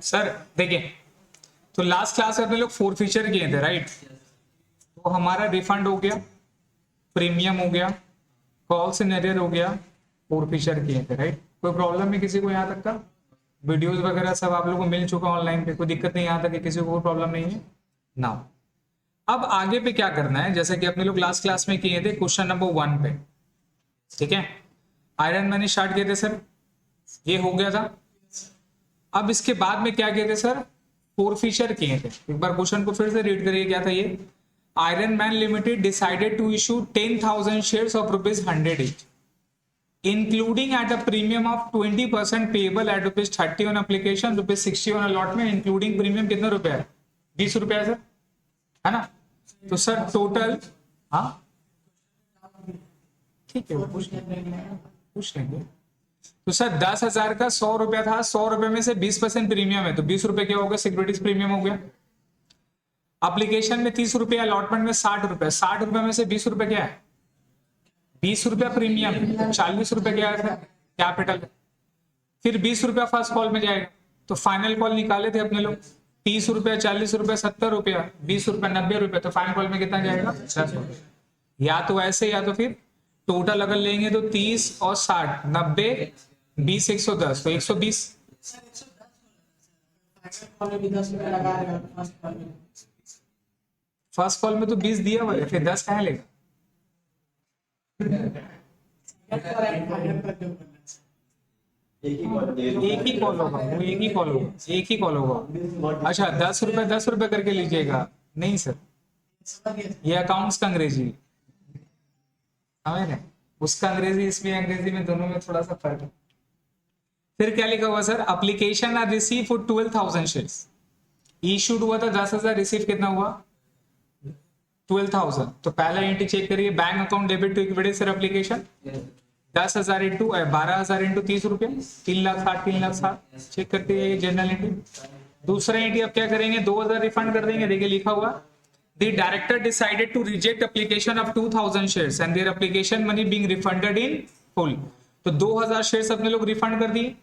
Sir देखिए, तो last class में अपने लोग 4 फीचर किए थे राइट। तो हमारा रिफंड हो गया, प्रीमियम हो गया, कॉल्स इन एरियर हो गया, 4 फीचर किए थे राइट। कोई प्रॉब्लम है किसी को यहाँ तक का? वीडियोस वगैरह सब आप लोगों को मिल चुका ऑनलाइन पे, कोई दिक्कत नहीं यहाँ तक कि किसी को कोई प्रॉब्लम नहीं है ना। अब आगे पे क्या करना है, जैसे कि अपने लोग लास्ट क्लास में किए थे क्वेश्चन नंबर 1 पे, ठीक है। आयरन मैन स्टार्ट किए थे सर, ये हो गया था। अब इसके बाद में क्या किए थे सर, 4 फीचर किए थे। एक बार क्वेश्चन को फिर से रीड करिए, क्या था ये। Iron Man limited decided to issue 10,000 shares of ₹100 each, including at a premium of 20% payable at ₹30 on application, ₹60 on allotment, including premium कितना रुपया है? 20 रुपया सर, है ना। तो सर टोटल, हाँ ठीक है वो पूछ लेंगे। तो सर 10,000 का 100 रुपया था, 100 रुपए में से 20% प्रीमियम है, तो 20 रुपए क्या हो गया, सिक्योरिटीज प्रीमियम हो गया। एप्लीकेशन में 30 रुपया, अलॉटमेंट में 60 रुपया, 60 रुपए में से 20 रुपए क्या है, 20 रुपया प्रीमियम, 40 रुपए क्या है कैपिटल। फिर 20 रुपया फर्स्ट कॉल में जाएगा, तो फाइनल कॉल निकाले थे अपने लोग, 30 रुपया, 40 रुपया, 70 रुपया, 20 रुपया, 90 रुपया, तो फाइनल कॉल में कितना जाएगा, 10 रुपया। या तो ऐसे या तो फिर टोटल अगर लेंगे तो 30 और 60, 90, 20, 110, तो 120। फर्स्ट कॉल में तो 20 दिया हुआ है, फिर 10 कहाँ लेगा। एक ही कॉल होगा, वो एक ही कॉल होगा, एक ही कॉल होगा। अच्छा 10 रुपए 10 रुपए करके लीजिएगा, नहीं सर ये अकाउंट्स का अंग्रेजी समझ रहे, उसका अंग्रेजी इसमें अंग्रेजी में दोनों में थोड़ा सा फर्क है। फिर क्या लिखा हुआ sir, application are receive for 12,000 shares, issued हुआ था 10,000, रिसीव कितना हुआ 12,000। तो पहला एंट्री चेक करिए, bank account debit to equity sir application 10,000 into 12,000 into 30 रुपये, 3,60,000, 3,60,000 चेक करते हैं जनरल एंट्री। दूसरा एंट्री अब क्या करेंगे, 2,000 रिफंड कर देंगे। देखिए लिखा हुआ, the director decided to reject application of 2,000 shares and their application money being refunded in full। तो 2,000 शेयर्स अपने लोग रिफंड कर दिए।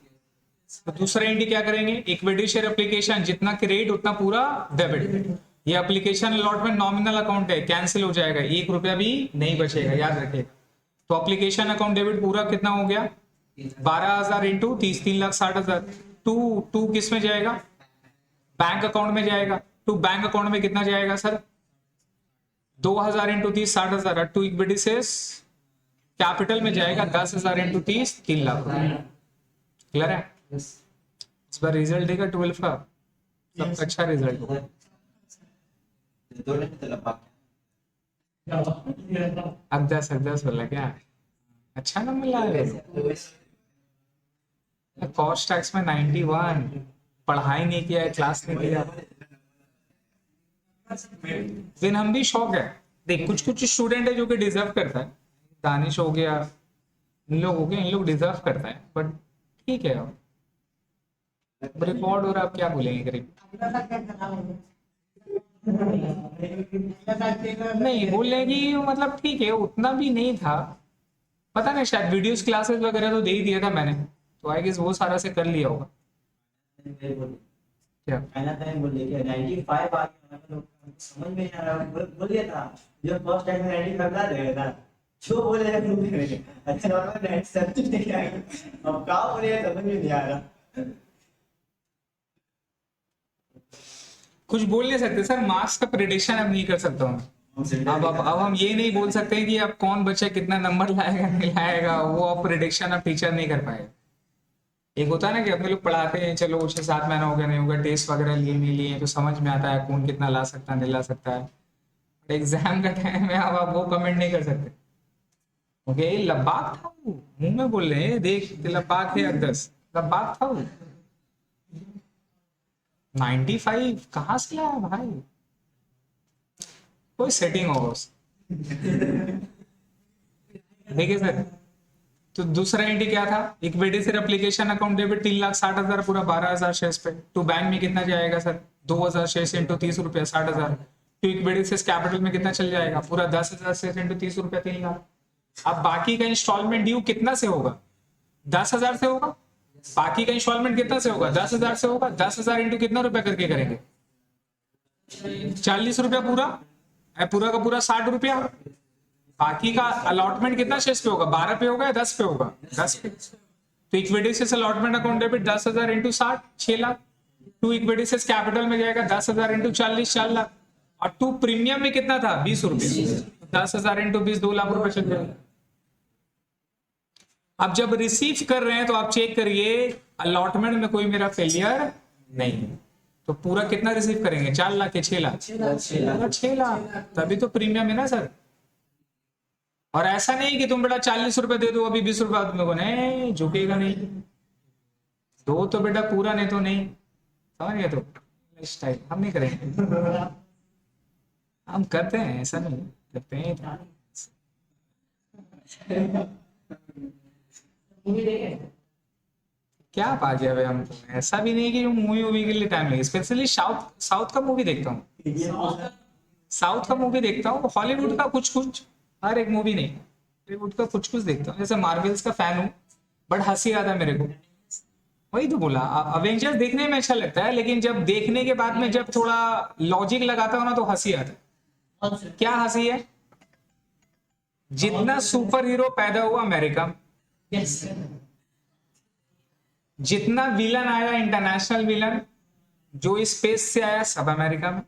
तो दूसरा एंट्री क्या करेंगे, इक्विटी शेयर एप्लीकेशन जितना क्रेडिट उतना पूरा डेबिट। ये एप्लीकेशन अलॉटमेंट नॉमिनल अकाउंट है, कैंसिल हो जाएगा, 1 रुपया भी नहीं बचेगा, याद रखिएगा। तो एप्लीकेशन अकाउंट डेबिट पूरा कितना हो गया, 12,000 इंटू 30, 3,60,000। टू किस में जाएगा, बैंक अकाउंट में जाएगा। टू बैंक अकाउंट में कितना जाएगा सर, 2,000 इंटू 30, 60,000। टू इक्विटी से कैपिटल में जाएगा 10,000 इंटू 30, 3 लाख। क्लियर है। इस बार रिजल्ट देगा 12 का, सब अच्छा रिजल्ट होगा। अब 10 बोला क्या, अच्छा नंबर ला रहे। कॉस्ट टैक्स में 91, पढ़ाई नहीं किया है, क्लास नहीं किया। लेकिन हम भी शौक है, देख कुछ स्टूडेंट है जो कि डिजर्व करता है, दानिश हो गया, इन लोग हो गए, इन लोग डिजर्व करता है, बट ठीक है अब रिकॉर्ड हो रहा, आप क्या बोलेंगे करीब। नहीं बोलेगी मतलब ठीक है, उतना भी नहीं था, पता नहीं शायद वीडियोस क्लासेस वगैरह तो दे ही दिया था मैंने, तो आई गेस वो सारा से कर लिया होगा। क्या पहला टाइम बोले कि 95 आ गया, मतलब समझ में नहीं आ रहा, बोल दिया था जो फर्स्ट टाइम 95 बता देगा था, जो बोले अच्छा नॉर्मल 97 नहीं आएगा, अब क्या बोले समझ में नहीं आ रहा। कुछ बोल नहीं सकते सर, मार्क्स का प्रेडिक्शन अब नहीं कर सकता हूँ। अब हम ये नहीं बोल सकते कि अब कौन बच्चा कितना नंबर लाएगा नहीं लाएगा, वो अब प्रेडिक्शन अब टीचर नहीं कर पाएगा। एक होता है ना कि अपने लोग पढ़ाते हैं, चलो 6-7 महीना हो गया नहीं होगा, टेस्ट वगैरह लिए नहीं लिए तो समझ में आता है कौन कितना ला सकता है नहीं ला सकता है। एग्जाम का टाइम है, अब आप वो कमेंट नहीं कर सकते। ओके लब्बाक था वो, मुंह में बोल रहे हैं, देख लब्बाक है अकदस, लब्बाक था वो। 95 कहाँ से लाया भाई, कोई सेटिंग होगा उस। देखिए सर, तो दूसरा एंट्री क्या था, इक्विटी से एप्लीकेशन अकाउंट डेबिट 3,60,000 पूरा 12,000 शेयर्स पे। टू बैंक में कितना जाएगा सर, 2,000 शेयर्स इंटू 30 रुपया 60,000। टू इक्विटी से कैपिटल में कितना चल जाएगा, पूरा 10,000 शेयर्स इंटू 30 रुपया 3 लाख। अब बाकी का इंस्टॉलमेंट ड्यू कितना से होगा, 10,000 से होगा, बाकी का इंस्टॉलमेंट कितना से होगा? 10,000 से होगा। 10,000 इंटू कितना रुपया करके करेंगे? 40 रुपया पूरा, पूरा का पूरा 60 रुपया। बाकी का अलॉटमेंट कितना शेष पे होगा? 12 पे होगा या 10 पे होगा? 10 पे। तो इक्विटी से allotment account debit 10,000 into 60, 6 lakh. To equity से कैपिटल में जाएगा 10,000 इंटू 40, 4 लाख। और टू प्रीमियम में कितना था? 20 रुपये। 10,000 इंटू 20, 2 लाख रुपए चल जाएगा। अब जब रिसीव कर रहे हैं तो आप चेक करिए अलॉटमेंट में कोई मेरा फेलियर नहीं है। तो पूरा कितना रिसीव करेंगे? 4 लाख या 6 लाख? 6 लाख। तभी तो प्रीमियम है ना सर। और ऐसा नहीं कि तुम बेटा 40 रुपए दे दो अभी 20 रुपए तुमको, नहीं झुकेगा नहीं। दो तो बेटा पूरा, नहीं तो नहीं। समझ गए? तो स्टाइल हम नहीं करेंगे, हम करते हैं, ऐसा नहीं करते हैं। क्या पा गया भाई हम तो, ऐसा भी नहीं कि मूवी वूवी के लिए टाइम लगे। स्पेशली साउथ का मूवी देखता हूँ, साउथ का मूवी देखता हूँ। हॉलीवुड का कुछ कुछ, हर एक मूवी नहीं, हॉलीवुड का कुछ कुछ देखता हूँ। जैसे मार्वल्स का फैन हूँ, बट हंसी आता है मेरे को। वही तो बोला, अवेंजर्स देखने में अच्छा लगता है, लेकिन जब देखने के बाद में जब थोड़ा लॉजिक लगाता हूँ ना तो हंसी आता है। क्या हंसी है? जितना सुपर हीरो पैदा हुआ अमेरिका में, जितना विलन आया इंटरनेशनल विलन जो स्पेस से आया सब अमेरिका में।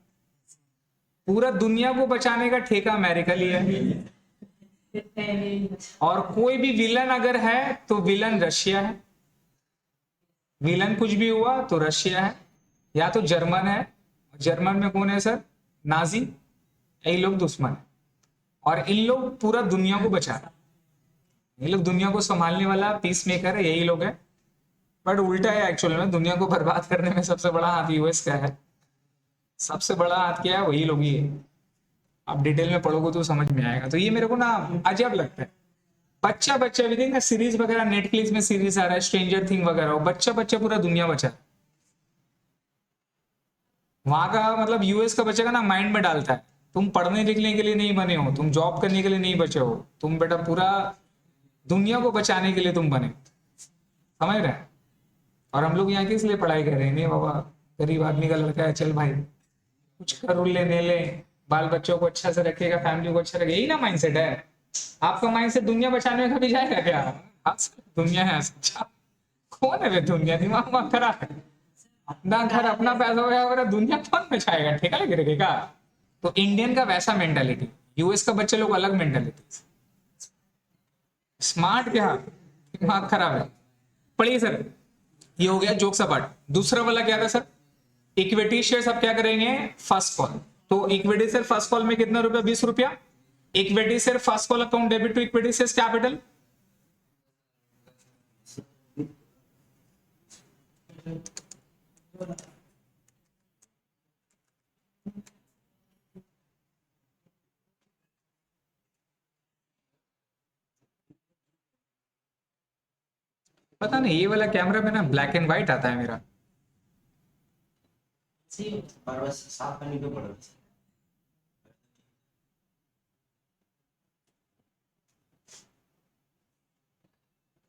पूरा दुनिया को बचाने का ठेका अमेरिका लिया है। और कोई भी विलन अगर है तो विलन रशिया है। विलन कुछ भी हुआ तो रशिया है या तो जर्मन है। जर्मन में कौन है सर? नाजी। यही लोग दुश्मन है और इन लोग पूरा दुनिया को बचा रहे। ये लोग दुनिया को संभालने वाला पीस मेकर है, यही लोग है। बट उल्टा है एक्चुअल में, दुनिया को बर्बाद करने में सबसे बड़ा हाथ यूएस का है। सबसे बड़ा हाथ क्या है? वही लोग ही है। आप डिटेल में पढ़ोगे तो समझ में आएगा। तो ये मेरे को ना अजब लगता है। बच्चा बच्चा भी देखना, सीरीज वगैरह नेटफ्लिक्स में सीरीज आ रहा है, स्ट्रेंजर थिंग वगैरह, बच्चा बच्चा पूरा दुनिया बचा। वहां का मतलब यूएस का बच्चा का ना माइंड में डालता है तुम पढ़ने लिखने के लिए नहीं बने हो, तुम जॉब करने के लिए नहीं बचे हो, तुम बेटा पूरा दुनिया को बचाने के लिए तुम बने। समझ रहे हैं? और हम लोग यहाँ किस लिए पढ़ाई कर रहे हैं? नहीं बाबा, गरीब आदमी का लड़का है, चल भाई कुछ कर ले ले, बाल बच्चों को अच्छा से रखेगा, फैमिली को अच्छा रखेगा, यही ना माइंडसेट है आपका। माइंडसेट दुनिया बचाने में कभी जाएगा क्या? दुनिया है अच्छा, कौन है वे दुनिया? दिमाग खराब है। अपना घर अपना पैसा होगा, दुनिया कौन बचाएगा? ठेका लगे रहेगा। तो इंडियन का वैसा मेंटालिटी, यूएस का बच्चे लोग अलग मेंटालिटी। स्मार्ट क्या, दिमाग खराब है। पढ़िए सर, ये हो गया जोक सपाट। दूसरा वाला क्या था सर? Equity share. अब क्या करेंगे? First call. तो इक्विटी शेयर फर्स्ट कॉल में कितना रुपया? 20 रुपया। Equity share first call account debit to equity share capital. पता नहीं, ये वाला कैमरा में ना ब्लैक एंड व्हाइट आता है मेरा। पर बस साफ करने को पड़ेगा।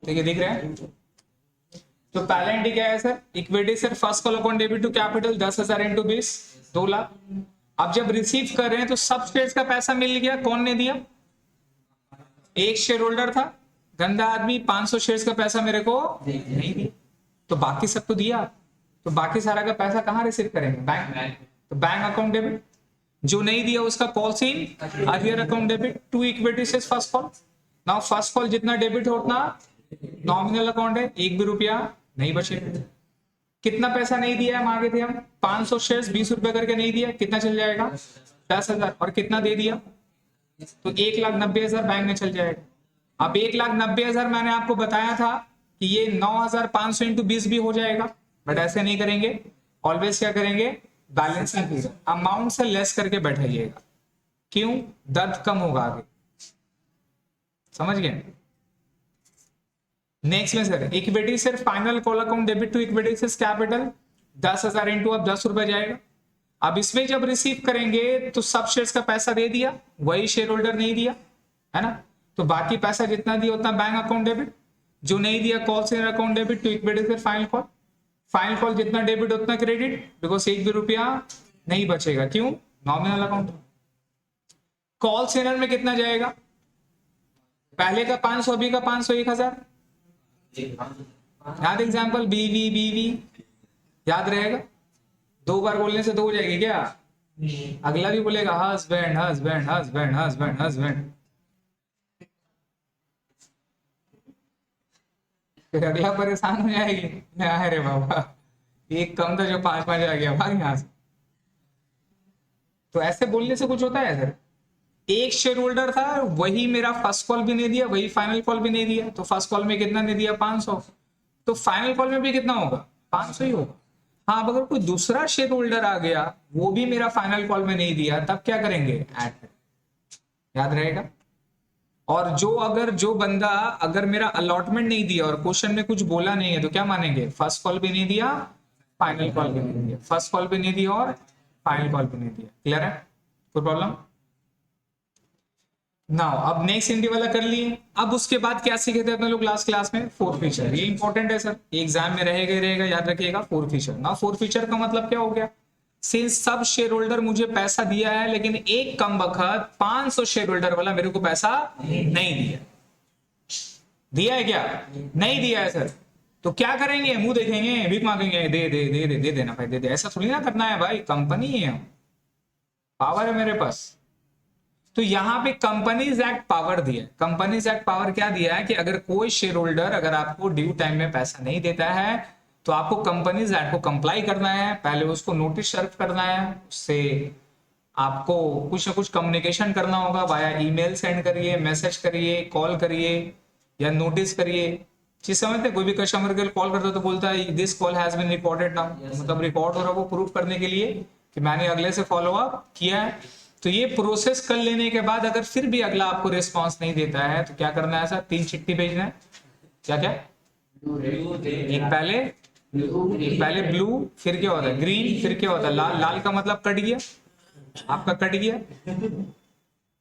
देखिए, दिख रहा है? तो पहला एंट्री क्या है sir? Equity sir first call account debit to capital 10,000 into 20, 2 lakh. अब जब रिसीव कर रहे हैं तो सब शेयर्स का पैसा मिल गया। कौन ने दिया? एक शेयर होल्डर था गंदा आदमी, 500 शेयर्स का पैसा मेरे को नहीं दिया। तो बाकी सब तो दिया। तो बाकी सारा का पैसा कहां रिसीव करेंगे? बैंक में। तो बैंक अकाउंट डेबिट। जो नहीं दिया उसका call in arrear account debit to equity से first call. Now first call जितना डेबिट हो उतना नॉमिनल अकाउंट है, 1 भी रुपया नहीं बचे। कितना पैसा नहीं दिया है? मांगे थे हम 500 शेयर्स 20 रुपए करके नहीं दिया, कितना चल जाएगा? 10,000। और कितना दे दिया? तो 1,90,000 बैंक में चल जाएगा। अब 1,90,000 मैंने आपको बताया था कि ये 9,500 इंटू 20 भी हो जाएगा, बट ऐसे नहीं करेंगे। ऑलवेज क्या करेंगे? बैलेंस अमाउंट से लेस करके बैठाइएगा। क्यों? दर्द कम होगा आगे। समझ गए? नेक्स्ट में सर इक्विटी से final call account debit to equity से कैपिटल 10,000 इंटू अब 10 रुपए जाएगा। अब इसमें जब रिसीव करेंगे तो सब शेयर्स का पैसा दे दिया, वही शेयर होल्डर नहीं दिया है ना। तो बाकी पैसा जितना दिया उतना बैंक अकाउंट डेबिट। जो नहीं दिया call seller account debit to equity से फाइनल कॉल। फाइनल कॉल जितना डेबिट उतना क्रेडिट, बिकॉज एक भी रुपया नहीं बचेगा। क्यों? Nominal account. कॉल सेलर में कितना जाएगा? पहले का 500, अभी का 500, 1000। याद एग्जाम्पल बीवी बीवी याद रहेगा? 2 बार बोलने से 2 हो जाएगी क्या? अगला भी बोलेगा husband husband husband husband husband, फिर अगला परेशान हो जाएगी, अरे बाबा एक कम था जो 5-5 आ गया, भाग यहां से। तो ऐसे बोलने से कुछ होता है सर? एक शेयर होल्डर था, वही मेरा फर्स्ट कॉल भी नहीं दिया, वही फाइनल कॉल भी नहीं दिया, तो फर्स्ट कॉल में कितना नहीं दिया? 500, तो फाइनल कॉल में भी कितना होगा? 500 ही होगा। हाँ, अब अगर कोई दूसरा शेयर होल्डर आ गया, वो भी मेरा फाइनल कॉल में नहीं दिया, तब क्या करेंगे? ऐड करेंगे। याद रहेगा? और जो बंदा अगर मेरा अलॉटमेंट नहीं दिया और क्वेश्चन में कुछ बोला नहीं है, तो क्या मानेंगे? फर्स्ट कॉल भी नहीं दिया, फाइनल कॉल भी नहीं दिया, फर्स्ट कॉल भी नहीं दिया और फाइनल कॉल भी नहीं दिया। क्लियर है? कोई प्रॉब्लम? नाउ अब नेक्स्ट एंट्री वाला कर लिए। अब उसके बाद क्या सीखे थे अपने लोग लास्ट क्लास में? Four feature. ये इंपॉर्टेंट है सर, एग्जाम में रहेगा ही रहेगा, याद रखिएगा। Four feature. ना फोर फीचर का मतलब क्या हो गया? सिंस सब शेयर होल्डर मुझे पैसा दिया है, लेकिन एक कम वक्त 500 शेयर होल्डर वाला मेरे को पैसा नहीं दिया। दिया है क्या? नहीं दिया है सर। तो क्या करेंगे? मुंह देखेंगे, भीख मांगेंगे, दे दे दे दे दे देना भाई, दे दे। ऐसा थोड़ी ना करना है भाई, कंपनी है, पावर है मेरे पास। तो यहां पे कंपनीज एक्ट पावर दिया है। कंपनीज एक्ट पावर क्या दिया है कि अगर कोई शेयर होल्डर अगर आपको ड्यू टाइम में पैसा नहीं देता है, तो आपको कंपनीज एक्ट को कंप्लाई करना है। पहले उसको नोटिस सर्व करना है, उससे आपको कुछ ना कुछ कम्युनिकेशन करना होगा, वाया ईमेल सेंड करिए, मैसेज करिए, कॉल करिए या नोटिस करिए। चीज समझते? कोई भी कस्टमर के कॉल करता है तो बोलता है this call has been recorded now, मतलब रिकॉर्ड हो रहा है, वो प्रूफ करने के लिए कि मैंने अगले से फॉलो अप किया है। तो ये प्रोसेस कर लेने के बाद अगर फिर भी अगला आपको रिस्पॉन्स नहीं देता है, तो क्या करना है सर? 3 चिट्ठी भेजना है। क्या क्या? एक पहले ब्लू, फिर क्या होता है? ग्रीन, फिर क्या होता है? लाल। लाल का मतलब कट गया, आपका कट गया,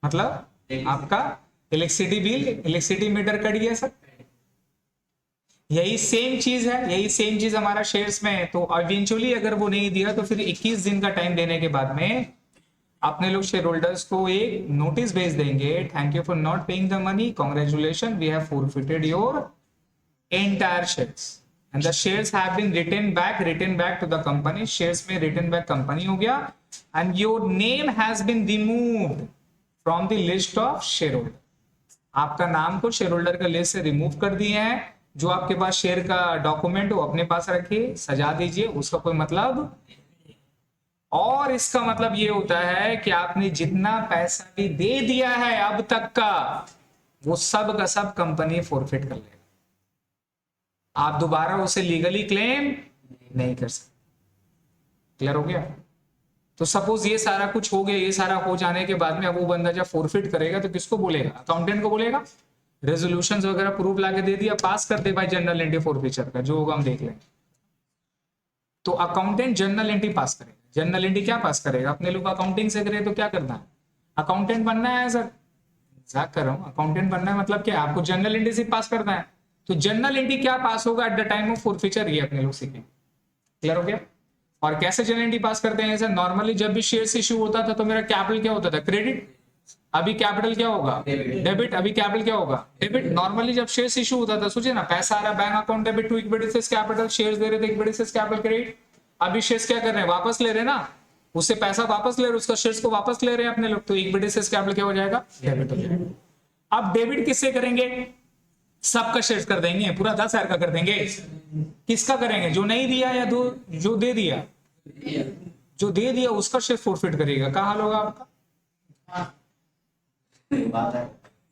मतलब आपका electricity bill, electricity metre cut गया सर। यही सेम चीज है, यही सेम चीज हमारा शेयर्स में है। तो इवेंचुअली अगर वो नहीं दिया, तो फिर 21 दिन का टाइम देने के बाद में अपने लोग शेयर होल्डर्स को एक नोटिस भेज देंगे, thank you for not paying the money, congratulation, we have forfeited your entire shares and the shares have been return back to the company. Shares में रिटर्न बैक कंपनी हो गया and your name has been removed from the list of share holder. आपका नाम को share holder का लिस्ट से remove कर दिए हैं। जो आपके पास शेयर का डॉक्यूमेंट हो अपने पास रखिए, सजा दीजिए, उसका कोई मतलब। और इसका मतलब ये होता है कि आपने जितना पैसा भी दे दिया है अब तक का, वो सब का सब कंपनी फॉरफिट कर लेगा। आप दोबारा उसे लीगली क्लेम नहीं कर सकते। क्लियर हो गया? तो सपोज ये सारा कुछ हो गया, ये सारा हो जाने के बाद में अब वो बंदा जब फॉरफिट करेगा तो किसको बोलेगा? अकाउंटेंट को बोलेगा। रेजोल्यूशंस वगैरह प्रूफ लाके दे दिया, पास कर दे भाई जनरल एंट्री फॉरफिचर का, जो होगा हम देख लेंगे। तो अकाउंटेंट जनरल एंट्री पास करेगा। जनरल एंट्री क्या पास करेगा? अपने लोग अकाउंटिंग से करे तो क्या करना है? अकाउंटेंट बनना है सर। मजाक कर रहा हूं, अकाउंटेंट बनना है मतलब क्या? आपको जनरल एंट्री से पास करना है। तो जनरल एंट्री क्या पास होगा at the time of forfeiture, ये अपने लोग सीखेंगे। क्लियर हो गया? और कैसे जनरल एंट्री पास करते हैं सर? नॉर्मली जब भी शेयर्स इश्यू होता था तो मेरा कैपिटल क्या होता था? क्रेडिट। अभी कैपिटल क्या होगा? डेबिट। अभी कैपिटल क्या होगा? डेबिट। नॉर्मली जब शेयर्स इश्यू होता था, सोचिए ना, पैसा आ रहा bank account debit to equity से कैपिटल, शेयर्स दे रहे थे इक्विटी से कैपिटल क्रेडिट। अभी शेयर्स क्या कर रहे हैं? वापस ले रहे हैं ना, उससे पैसा वापस ले रहे हैं, उसका शेयर्स को वापस ले रहे हैं अपने लोग, तो इक्विटी से कैपिटल क्या हो जाएगा? डेबिट हो जाएगा। अब डेबिट किससे करेंगे? सबका शेयर्स कर देंगे, पूरा 10,000 का कर देंगे। किसका करेंगे? जो नहीं दिया या जो दे दिया? जो दे दिया उसका शेयर फॉरफिट करेगा। कहाँ हाल होगा आपका?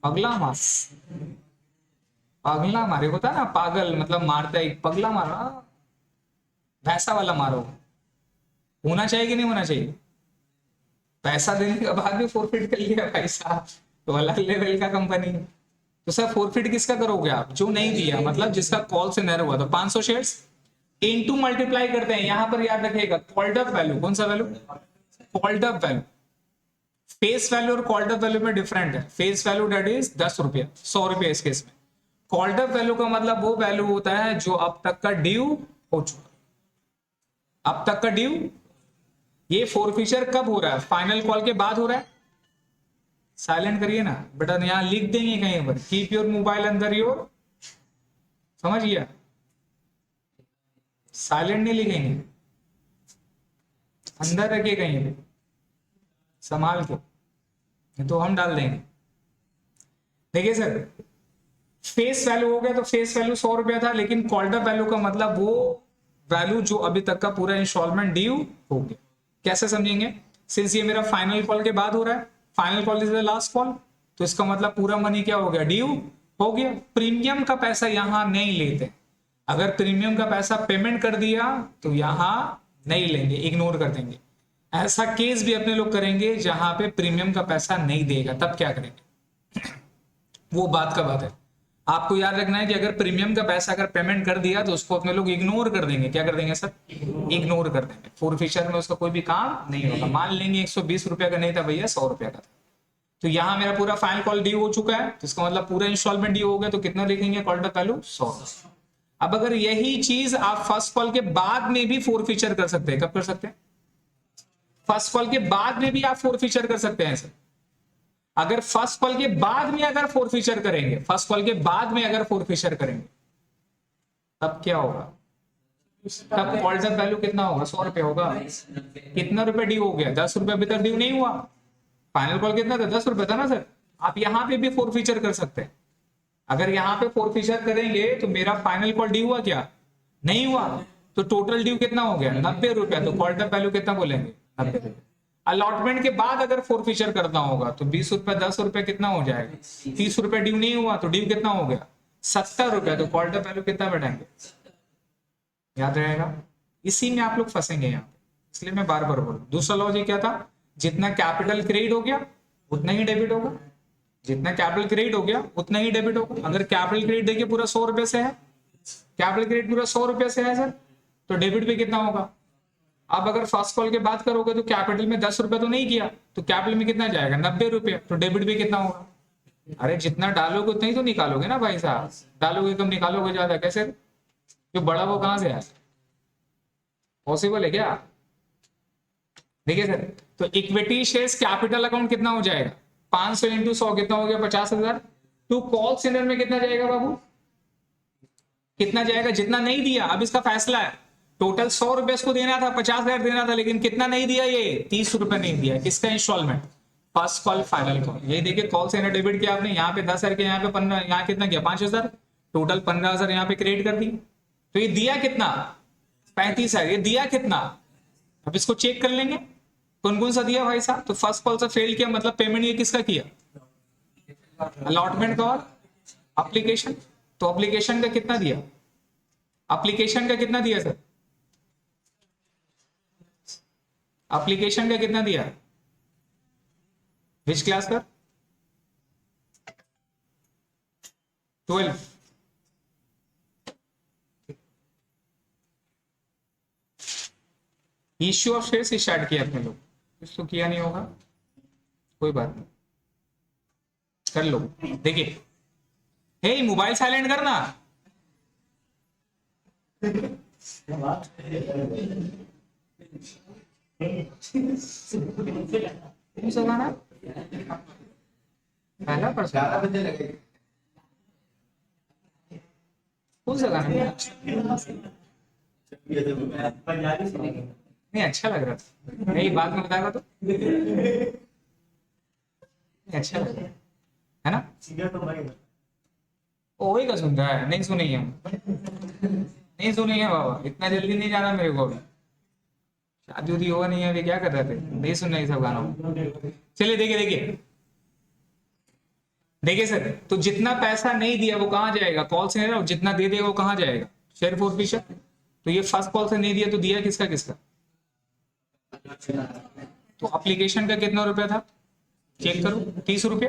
पगला मार, पगला मारे होता ना, पागल मतलब मारता है, पगला मारा, वैसा वाला मारो। होना चाहिए कि नहीं होना चाहिए? पैसा देने के बाद भी फॉरफिट कर लिया भाई साहब, तो अलग लेवल का कंपनी। तो सर फॉरफिट किसका करोगे आप? जो नहीं दिया, मतलब जिसका कॉल से नहीं हुआ। तो 500 शेयर्स इनटू मल्टीप्लाई करते हैं। यहां पर याद रखिएगा कॉल्ड अप वैल्यू। कौन सा value? Called up value. Face value और कॉल्ड अप वैल्यू में डिफरेंट है। फेस वैल्यू डेट इज 10 रुपया, 100 रुपया इस केस में। कॉल्ड अप वैल्यू का मतलब वो वैल्यू होता है जो अब तक का ड्यू हो चुका, अब तक का ड्यू। ये फोरफिचर कब हो रहा है? फाइनल कॉल के बाद हो रहा है। साइलेंट करिए ना बेटा, यहां लिख देंगे कहीं पर, कीप योर मोबाइल अंदर योर, समझ गया? साइलेंट नहीं लिखेंगे, अंदर रखिए कहीं पे संभाल के, नहीं तो हम डाल देंगे। देखिए सर, फेस वैल्यू हो गया तो फेस वैल्यू 100 रुपया था, लेकिन कॉल्ड अप वैल्यू का मतलब वो वैल्यू जो अभी तक का पूरा इंस्टॉलमेंट ड्यू हो गया। कैसे समझेंगे? सिंस ये मेरा फाइनल कॉल के बाद हो रहा है, final call is the last call, तो इसका मतलब पूरा मनी क्या हो गया? ड्यू हो गया। प्रीमियम का पैसा यहां नहीं लेते, अगर प्रीमियम का पैसा पेमेंट कर दिया तो यहां नहीं लेंगे, इग्नोर कर देंगे। ऐसा केस भी अपने लोग करेंगे जहां पे प्रीमियम का पैसा नहीं देगा, तब क्या करेंगे? वो बात का बात है, आपको याद रखना है कि अगर प्रीमियम का पैसा अगर पेमेंट कर दिया तो उसको अपने लोग इग्नोर कर देंगे। क्या कर देंगे सर? इग्नोर कर देंगे। फोरफिचर में उसका कोई भी काम नहीं होगा। मान लेंगे 120 रुपया का नहीं था भैया, 100 रुपया का था, तो यहां मेरा पूरा फाइनल कॉल ड्यू हो चुका है, तो इसका मतलब पूरा इंस्टॉलमेंट ड्यू हो गया, तो कितना लिखेंगे कॉल्ड अप वैल्यू? 100। अब अगर यही चीज आप फर्स्ट कॉल के बाद में भी फोरफिचर कर सकते हैं, कब कर सकते हैं? फर्स्ट कॉल के बाद में भी आप फोरफिचर कर सकते हैं सर। अगर फर्स्ट कॉल के बाद में अगर फोरफिचर करेंगे, फर्स्ट कॉल के बाद में अगर फोरफिचर करेंगे, तब क्या होगा? तब कॉल्ड अप वैल्यू कितना होगा? 100 रुपए होगा। कितना रुपए ड्यू हो गया? 10 रुपए अभी तक ड्यू नहीं हुआ। फाइनल कॉल कितना था? 10 रुपए था ना सर। आप यहां पे भी फोरफिचर कर सकते हैं। अगर यहां पे फोरफिचर करेंगे तो मेरा फाइनल कॉल ड्यू हुआ क्या? नहीं हुआ, तो टोटल ड्यू कितना हो गया? 90 रुपया। तो कॉल्ड अप वैल्यू कितना बोलेंगे? 90 रुपया। अलॉटमेंट के बाद अगर फोरफिचर करना होगा तो 20 रुपए 10 रुपए कितना हो जाएगा? 30 रुपए ड्यू नहीं हुआ, तो ड्यू कितना हो गया? 70 रुपए। तो कॉल्ड अप वैल्यू कितना बैठाएंगे? याद रहेगा। इसी में आप लोग फंसेंगे यहाँ पे, इसलिए मैं बार बार बोलूं। दूसरा लॉजिक क्या था? जितना कैपिटल क्रेडिट हो गया उतना ही डेबिट होगा, जितना कैपिटल क्रेडिट हो गया उतना ही डेबिट होगा। अगर कैपिटल क्रेडिट देखिए पूरा 100 रुपए से है, कैपिटल क्रेडिट पूरा 100 रुपए से है सर, तो डेबिट भी कितना होगा? अब अगर फर्स्ट कॉल के बाद करोगे तो कैपिटल में 10 रुपए तो नहीं किया, तो कैपिटल में कितना जाएगा? 90 रुपये। तो डेबिट भी कितना होगा? अरे जितना डालोगे उतना ही तो निकालोगे ना भाई साहब, डालोगे कम निकालोगे ज्यादा, कैसे? जो बड़ा वो कहां से आया? पॉसिबल है क्या? देखिए सर, तो इक्विटी शेयर्स कैपिटल अकाउंट कितना हो जाएगा? 500 इंटू 100 कितना हो गया? 50,000। तो कॉल सेंटर में कितना जाएगा बाबू? कितना जाएगा? जितना नहीं दिया। अब इसका फैसला है, टोटल 100 रुपए इसको देना था, 50,000 देना था, लेकिन कितना नहीं दिया? ये 30 रुपए नहीं दिया। किसका instalment? First call final call. ये देखिए कॉल सेंटर डेबिट किया आपने, यहाँ पे 10,000 के, यहाँ पे 15, यहाँ कितना किया? 5,000। टोटल 15,000 यहाँ पे क्रेडिट कर दी। तो ये दिया कितना? 35,000। ये दिया कितना? अब इसको चेक कर लेंगे कौन कौन सा दिया भाई साहब। तो फर्स्ट कॉल से फेल किया, मतलब पेमेंट ये किसका किया? अलॉटमेंट का और एप्लीकेशन। तो एप्लीकेशन का कितना दिया? एप्लीकेशन का कितना दिया सर? एप्लीकेशन का कितना दिया? Which class sir? 12। Issue of shares start किया अपने लोग, कुछ तो किया नहीं होगा, कोई बात नहीं, कर लो। देखिए, हे मोबाइल साइलेंट करना। कौन सा गाना? पहला परसों 11 बजे लगे। कौन सा गाना? पंजाबी सुनेंगे। नहीं अच्छा लग रहा था, नहीं बाद में बताएगा तो नहीं, अच्छा लग रहा है ना? सिंगर तो भाई वही का सुन रहा है, नहीं सुनेंगे हम, नहीं सुनेंगे बाबा, इतना जल्दी नहीं जाना मेरे को अभी, शादी उदी होगा नहीं, अभी क्या कर रहे थे, नहीं सुनना ये सब गानों। चलिए देखिए देखिए देखिए सर, तो जितना पैसा नहीं दिया वो कहाँ जाएगा? कॉल से नहीं, जितना दे देगा वो कहाँ जाएगा? शेयर फोरफिचर। तो ये फर्स्ट कॉल से नहीं दिया तो दिया किसका किसका? तो एप्लीकेशन का कितना रुपया था? चेक करो, 30 रुपये।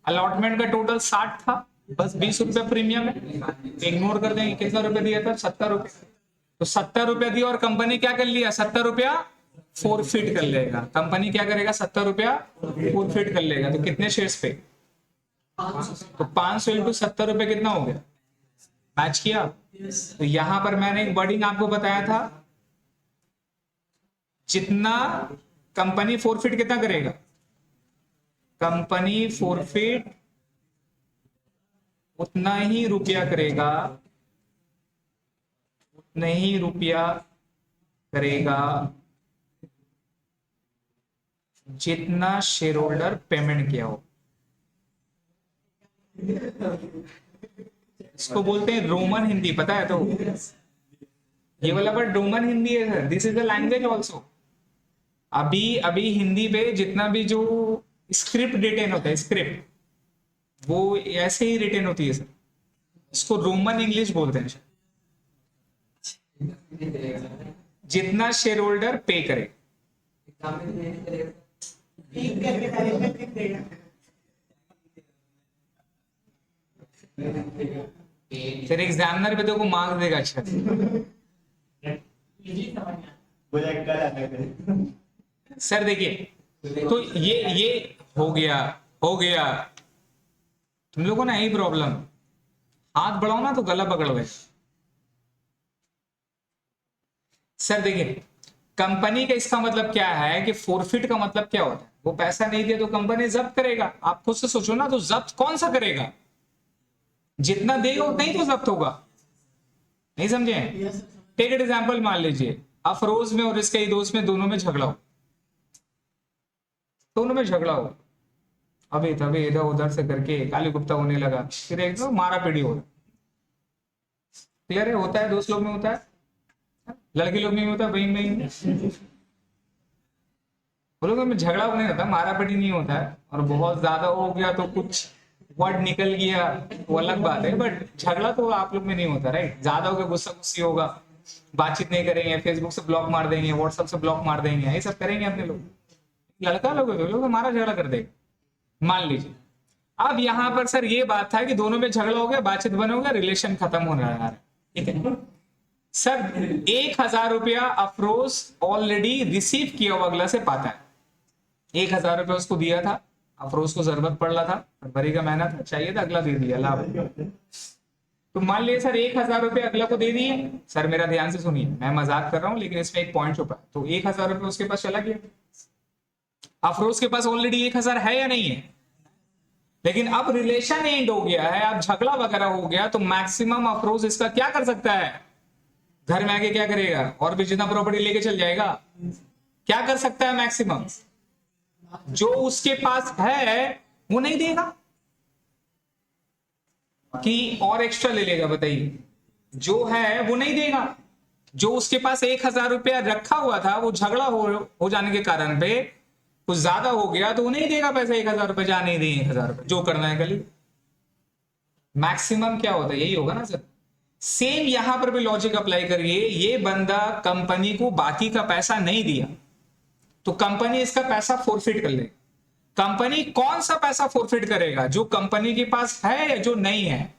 अलॉटमेंट का टोटल 60 था, बस 20 रुपया प्रीमियम है, इग्नोर कर देंगे। कितना रुपया दिया था? 70 रुपये। तो 70 रुपया दिया और कंपनी क्या कर लिया? 70 रुपया फोरफिट कर लेगा। कंपनी क्या करेगा? 70 रुपया फोरफिट कर लेगा। तो कितने शेयर्स पे? तो 500 इंटू 70 रुपए कितना हो गया? मैच किया? तो यहां पर मैंने एक वर्डिंग आपको बताया था, जितना कंपनी फोरफिट कितना करेगा, कंपनी फोरफिट उतना ही रुपया करेगा, उतना ही रुपया करेगा जितना शेयर होल्डर पेमेंट किया हो। इसको बोलते हैं रोमन हिंदी, पता है? तो ये वाला वर्ड रोमन हिंदी है sir, this is the language also. अभी अभी हिंदी पे जितना भी जो स्क्रिप्ट रिटेन होता है, स्क्रिप्ट वो ऐसे ही रिटेन होती है सर, इसको रोमन इंग्लिश बोलते हैं। जितना शेयर होल्डर पे करे। फिर एग्जामिनर पे तो को मार्क्स देगा अच्छा। सर देखिए, तो ये हो गया, हो गया। तुम लोगों ना यही प्रॉब्लम, हाथ बढ़ाओ ना तो गला पकड़ गए। सर देखिए, कंपनी का इसका मतलब क्या है कि फोरफिट का मतलब क्या होता है? वो पैसा नहीं दिया तो कंपनी जब्त करेगा। आप खुद से सोचो ना, तो जब्त कौन सा करेगा? जितना देगा उतना ही तो जब्त होगा। नहीं समझे? टेक एट एग्जाम्पल, मान लीजिए अफरोज में और इसके दोस्त में, दोनों में झगड़ा हो, दोनों में झगड़ा हो, अभी तभी इधर उधर से करके काली गुप्ता होने लगा, फिर एक तो मारा पीड़ी हो रहा। क्लियर है? होता है, दोस्त लोग में होता है, लड़के लोग में होता है, बहन में, वो लोग में झगड़ा नहीं होता, मारा पीड़ी नहीं होता है। और बहुत ज्यादा हो गया तो कुछ वर्ड निकल गया, वो अलग बात है, बट झगड़ा तो आप लोग में नहीं होता, राइट? ज्यादा हो गया, गुस्सा गुस्सी होगा, बातचीत नहीं करेंगे, फेसबुक से ब्लॉक मार देंगे, व्हाट्सएप से ब्लॉक मार देंगे, ये सब करेंगे अपने लोग। लड़का लोग हमारा झगड़ा कर देगा, मान लीजिए। अब यहाँ पर सर ये बात था कि दोनों में झगड़ा हो गया, बातचीत बन हो गया, रिलेशन खत्म होने लगा, ठीक है सर। 1000 रुपया अफरोज ऑलरेडी रिसीव किया हुआ अगला से पाता है। 1000 रुपया उसको दिया था, अफरोज को जरूरत पड़ रहा था, फरवरी का महीना था, चाहिए था, अगला दे दिया, लाभ। तो मान लिया सर 1000 रुपया अगला को दे दिए। सर मेरा ध्यान से सुनिए, मैं मजाक कर रहा हूं लेकिन इसमें एक पॉइंट छुपा है। तो 1000 रुपया उसके पास चला गया, अफरोज के पास ऑलरेडी 1000 है या नहीं है? लेकिन अब रिलेशन एंड हो गया है, अब झगड़ा वगैरह हो गया, तो मैक्सिमम अफरोज इसका क्या कर सकता है? घर में आके क्या करेगा? और भी जितना प्रॉपर्टी लेके चल जाएगा। क्या कर सकता है मैक्सिमम? जो उसके पास है वो नहीं देगा कि और एक्स्ट्रा ले लेगा? बताइए, जो है वो नहीं देगा। जो उसके पास 1000 रुपया रखा हुआ था, वो झगड़ा हो जाने के कारण पे कुछ ज्यादा हो गया, तो वो नहीं देगा पैसा 1000 रुपये, जा नहीं देंगे 1000 रुपये, जो करना है कल। मैक्सिमम क्या होता है? यही होगा ना सर। सेम यहां पर भी लॉजिक अप्लाई करिए। ये बंदा कंपनी को बाकी का पैसा नहीं दिया, तो कंपनी इसका पैसा फोरफिट कर लेगी। कंपनी कौन सा पैसा फोरफिट करेगा? जो कंपनी के पास है या जो नहीं है?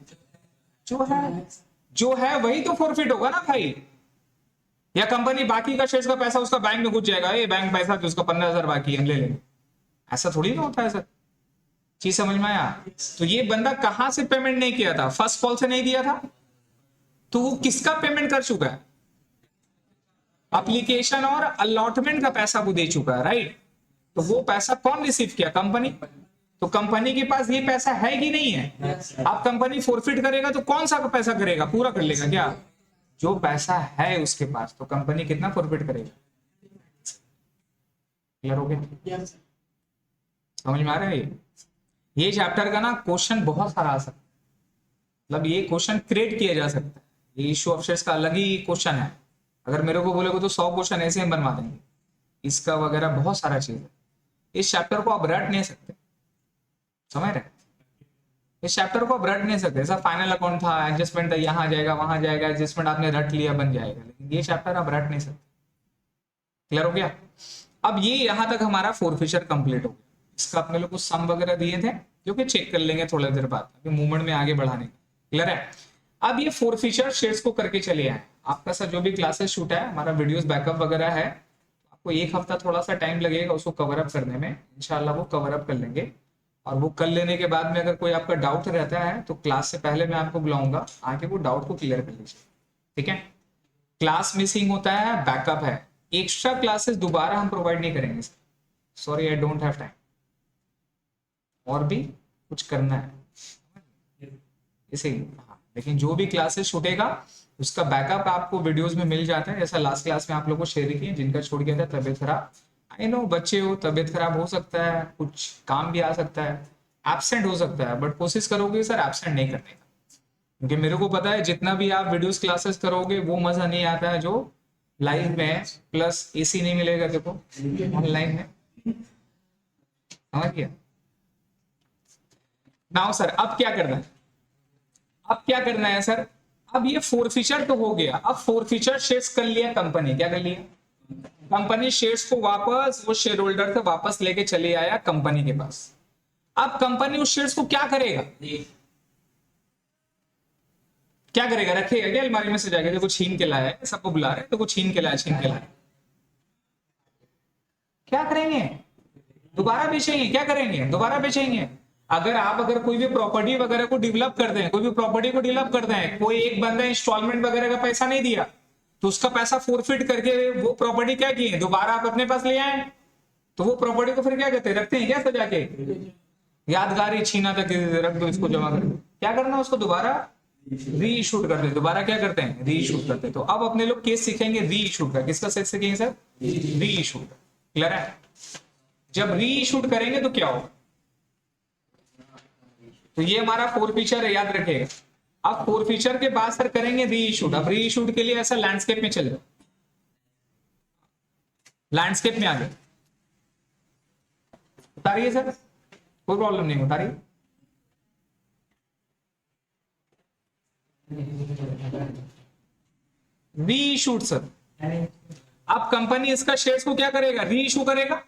जो है वही तो फोरफिट होगा ना भाई। या कंपनी बाकी का शेयर्स का पैसा उसका बैंक में घुस जाएगा, ये बैंक पैसा तो उसका 15,000 बाकी हम ले लेंगे, ऐसा थोड़ी ना होता है सर। चीज समझ में आया? तो ये बंदा कहां से पेमेंट नहीं किया था? फर्स्ट कॉल से नहीं दिया था, तो वो किसका पेमेंट कर चुका है? एप्लीकेशन और अलॉटमेंट का पैसा वो दे चुका है, राइट? तो वो पैसा कौन रिसीव किया? कंपनी। तो कंपनी के पास ये पैसा है कि नहीं है? अब कंपनी फोरफिट करेगा तो कौन सा पैसा करेगा? पूरा कर लेगा क्या? जो पैसा है उसके पास, तो कंपनी कितना फोरफिट करेगा? क्लियर हो गया? समझ में आ रहा है? ये चैप्टर का ना क्वेश्चन बहुत सारा आ सकता है, मतलब ये क्वेश्चन क्रिएट किया जा सकता है। ये इशू ऑफ शेयर्स का अलग ही क्वेश्चन है। अगर मेरे को बोलोगे तो 100 क्वेश्चन ऐसे हम बनवा देंगे, इसका वगैरह बहुत सारा चीज है। इस चैप्टर को आप रट नहीं सकते, समझ रहे? इस चैप्टर को आप रट नहीं सकते। ऐसा फाइनल अकाउंट था, एडजस्टमेंट था, यहाँ जाएगा वहां जाएगा, एडजस्टमेंट आपने रट लिया, बन जाएगा, लेकिन ये चैप्टर आप रट नहीं सकते। क्लियर हो गया? अब ये यहां तक हमारा फोरफिचर कंप्लीट हो गया। इसका अपने लोग कुछ सम वगैरह दिए थे जो कि चेक कर लेंगे थोड़ी देर बाद, मूवमेंट में आगे बढ़ाने। क्लियर है? अब ये फोरफिचर शेयर्स को करके चले आए। आपका सर जो भी क्लासेस शूट है, हमारा वीडियोस बैकअप वगैरह है, आपको 1 हफ्ता थोड़ा सा टाइम लगेगा उसको कवर अप करने में, इंशाल्लाह वो कवर अप कर लेंगे। और बुक कर लेने के बाद में अगर कोई आपका डाउट रहता है तो क्लास से पहले मैं आपको बुलाऊंगा, आके वो डाउट को क्लियर कर लीजिए, ठीक है। क्लास मिसिंग होता है, बैकअप है, एक्स्ट्रा क्लासेस दोबारा हम प्रोवाइड नहीं करेंगे, sorry I don't have time, और भी कुछ करना है इसीलिए। हाँ, लेकिन जो भी क्लासेस छूटेगा उसका बैकअप आपको वीडियोस में मिल जाता है, जैसा लास्ट क्लास में आप लोगों को शेयर किए, जिनका छूट गया था तबीयत खराब, आई नो बच्चे हो, तबीयत खराब हो सकता है, कुछ काम भी आ सकता है, एब्सेंट हो सकता है, बट कोशिश करोगे सर एब्सेंट नहीं करने का, क्योंकि मेरे को पता है जितना भी आप वीडियोस क्लासेस करोगे वो मजा नहीं आता है जो लाइव में है, प्लस एसी नहीं मिलेगा देखो ऑनलाइन में, समझ गया। नाउ सर अब क्या करना है, अब क्या करना है सर, अब ये फोरफीचर तो हो गया, अब फोरफीचर शेयर्स कर लिया कंपनी, क्या कर लिया, कंपनी शेयर्स को वापस वो शेयर होल्डर से वापस लेके चले आया कंपनी के पास। अब कंपनी उस शेयर्स को क्या करेगा, क्या करेगा, रखेगा क्या अलमारी में से जाके, देखो छीन के लाया है, सबको बुला रहे हैं, देखो छीन के लाया, छीन के लाया, क्या करेंगे, दोबारा बेचेंगे, क्या करेंगे, दोबारा बेचेंगे। अगर कोई भी प्रॉपर्टी वगैरह को डेवलप करते हैं, कोई भी प्रॉपर्टी को डेवलप करते हैं, कोई एक बंदा इंस्टॉलमेंट वगैरह का पैसा नहीं दिया तो उसका पैसा फोरफिट करके वो प्रॉपर्टी क्या किए, दोबारा आप अपने पास ले आए, तो वो प्रॉपर्टी को फिर क्या कहते हैं, रखते हैं क्या सजा के, यादगारी छीना था किसी से, रख दो इसको, जमा कर दो, क्या करना है उसको दोबारा री इशूड करते हैं, दोबारा क्या करते हैं, री इशूड करते हैं। तो अब अपने लोग केस सीखेंगे री इशूड का, किसका सेट सीखेंगे सर, री इशूड, क्लियर है। जब री इशूड करेंगे तो क्या होगा, तो ये हमारा फोर फीचर है, याद रखिएगा। अब फोर फीचर के बाद सर करेंगे री इशूड। अब री इशूड के लिए ऐसा लैंडस्केप में चल जाओ, लैंडस्केप में आ गए, उतारिए सर, कोई प्रॉब्लम नहीं, उतारिए। री इशूड सर, अब कंपनी इसका शेयर्स को क्या करेगा, री इशू करेगा,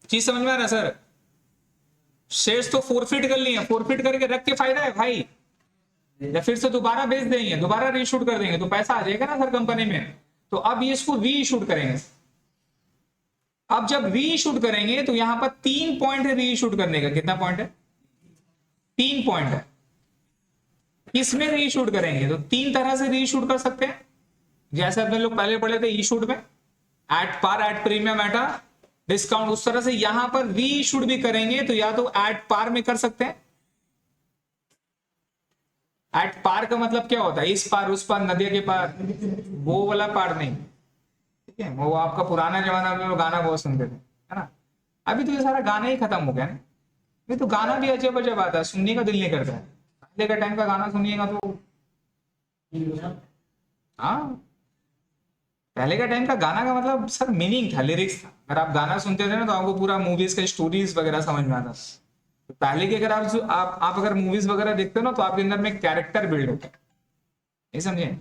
चीज समझ में आ रहा है सर, शेयर्स तो फोरफिट कर लिए, फोरफिट करके रख के फायदा है भाई, या फिर से दोबारा बेच देंगे, दोबारा रीशूट कर देंगे तो पैसा आ जाएगा ना सर कंपनी में। तो अब ये इसको री इशूड करेंगे। अब जब री इशूड करेंगे तो यहां पर 3 पॉइंट है री इशूड करने का, कितना पॉइंट है, 3 पॉइंट है। किसमें री इशूड करेंगे, तो 3 तरह से री इशूड कर सकते हैं, जैसे अपने लोग पहले पढ़े थे इशूड में, at par, at premium, at discount, उस तरह से यहां पर री इशूड भी करेंगे तो या तो एट पार में कर सकते हैं। एट पार का मतलब क्या होता है, इस पार उस पार, नदी के पार, वो वाला पार नहीं, ठीक है। वो आपका पुराना जमाना में गाना बहुत सुनते थे, है ना। अभी तो ये सारा गाना ही खत्म हो गया ना, अभी तो गाना भी अजब अजब आता है, सुनने का दिल नहीं करता है। पहले का टाइम का गाना सुनिएगा तो, हाँ, पहले का टाइम का गाना का मतलब सर मीनिंग था, लिरिक्स था। अगर आप गाना सुनते थे ना तो आपको पूरा मूवीज का स्टोरीज वगैरह समझ में आता। तो पहले के अगर आप अगर मूवीज वगैरह देखते हो ना तो आपके अंदर में कैरेक्टर बिल्ड होता है, नहीं समझे।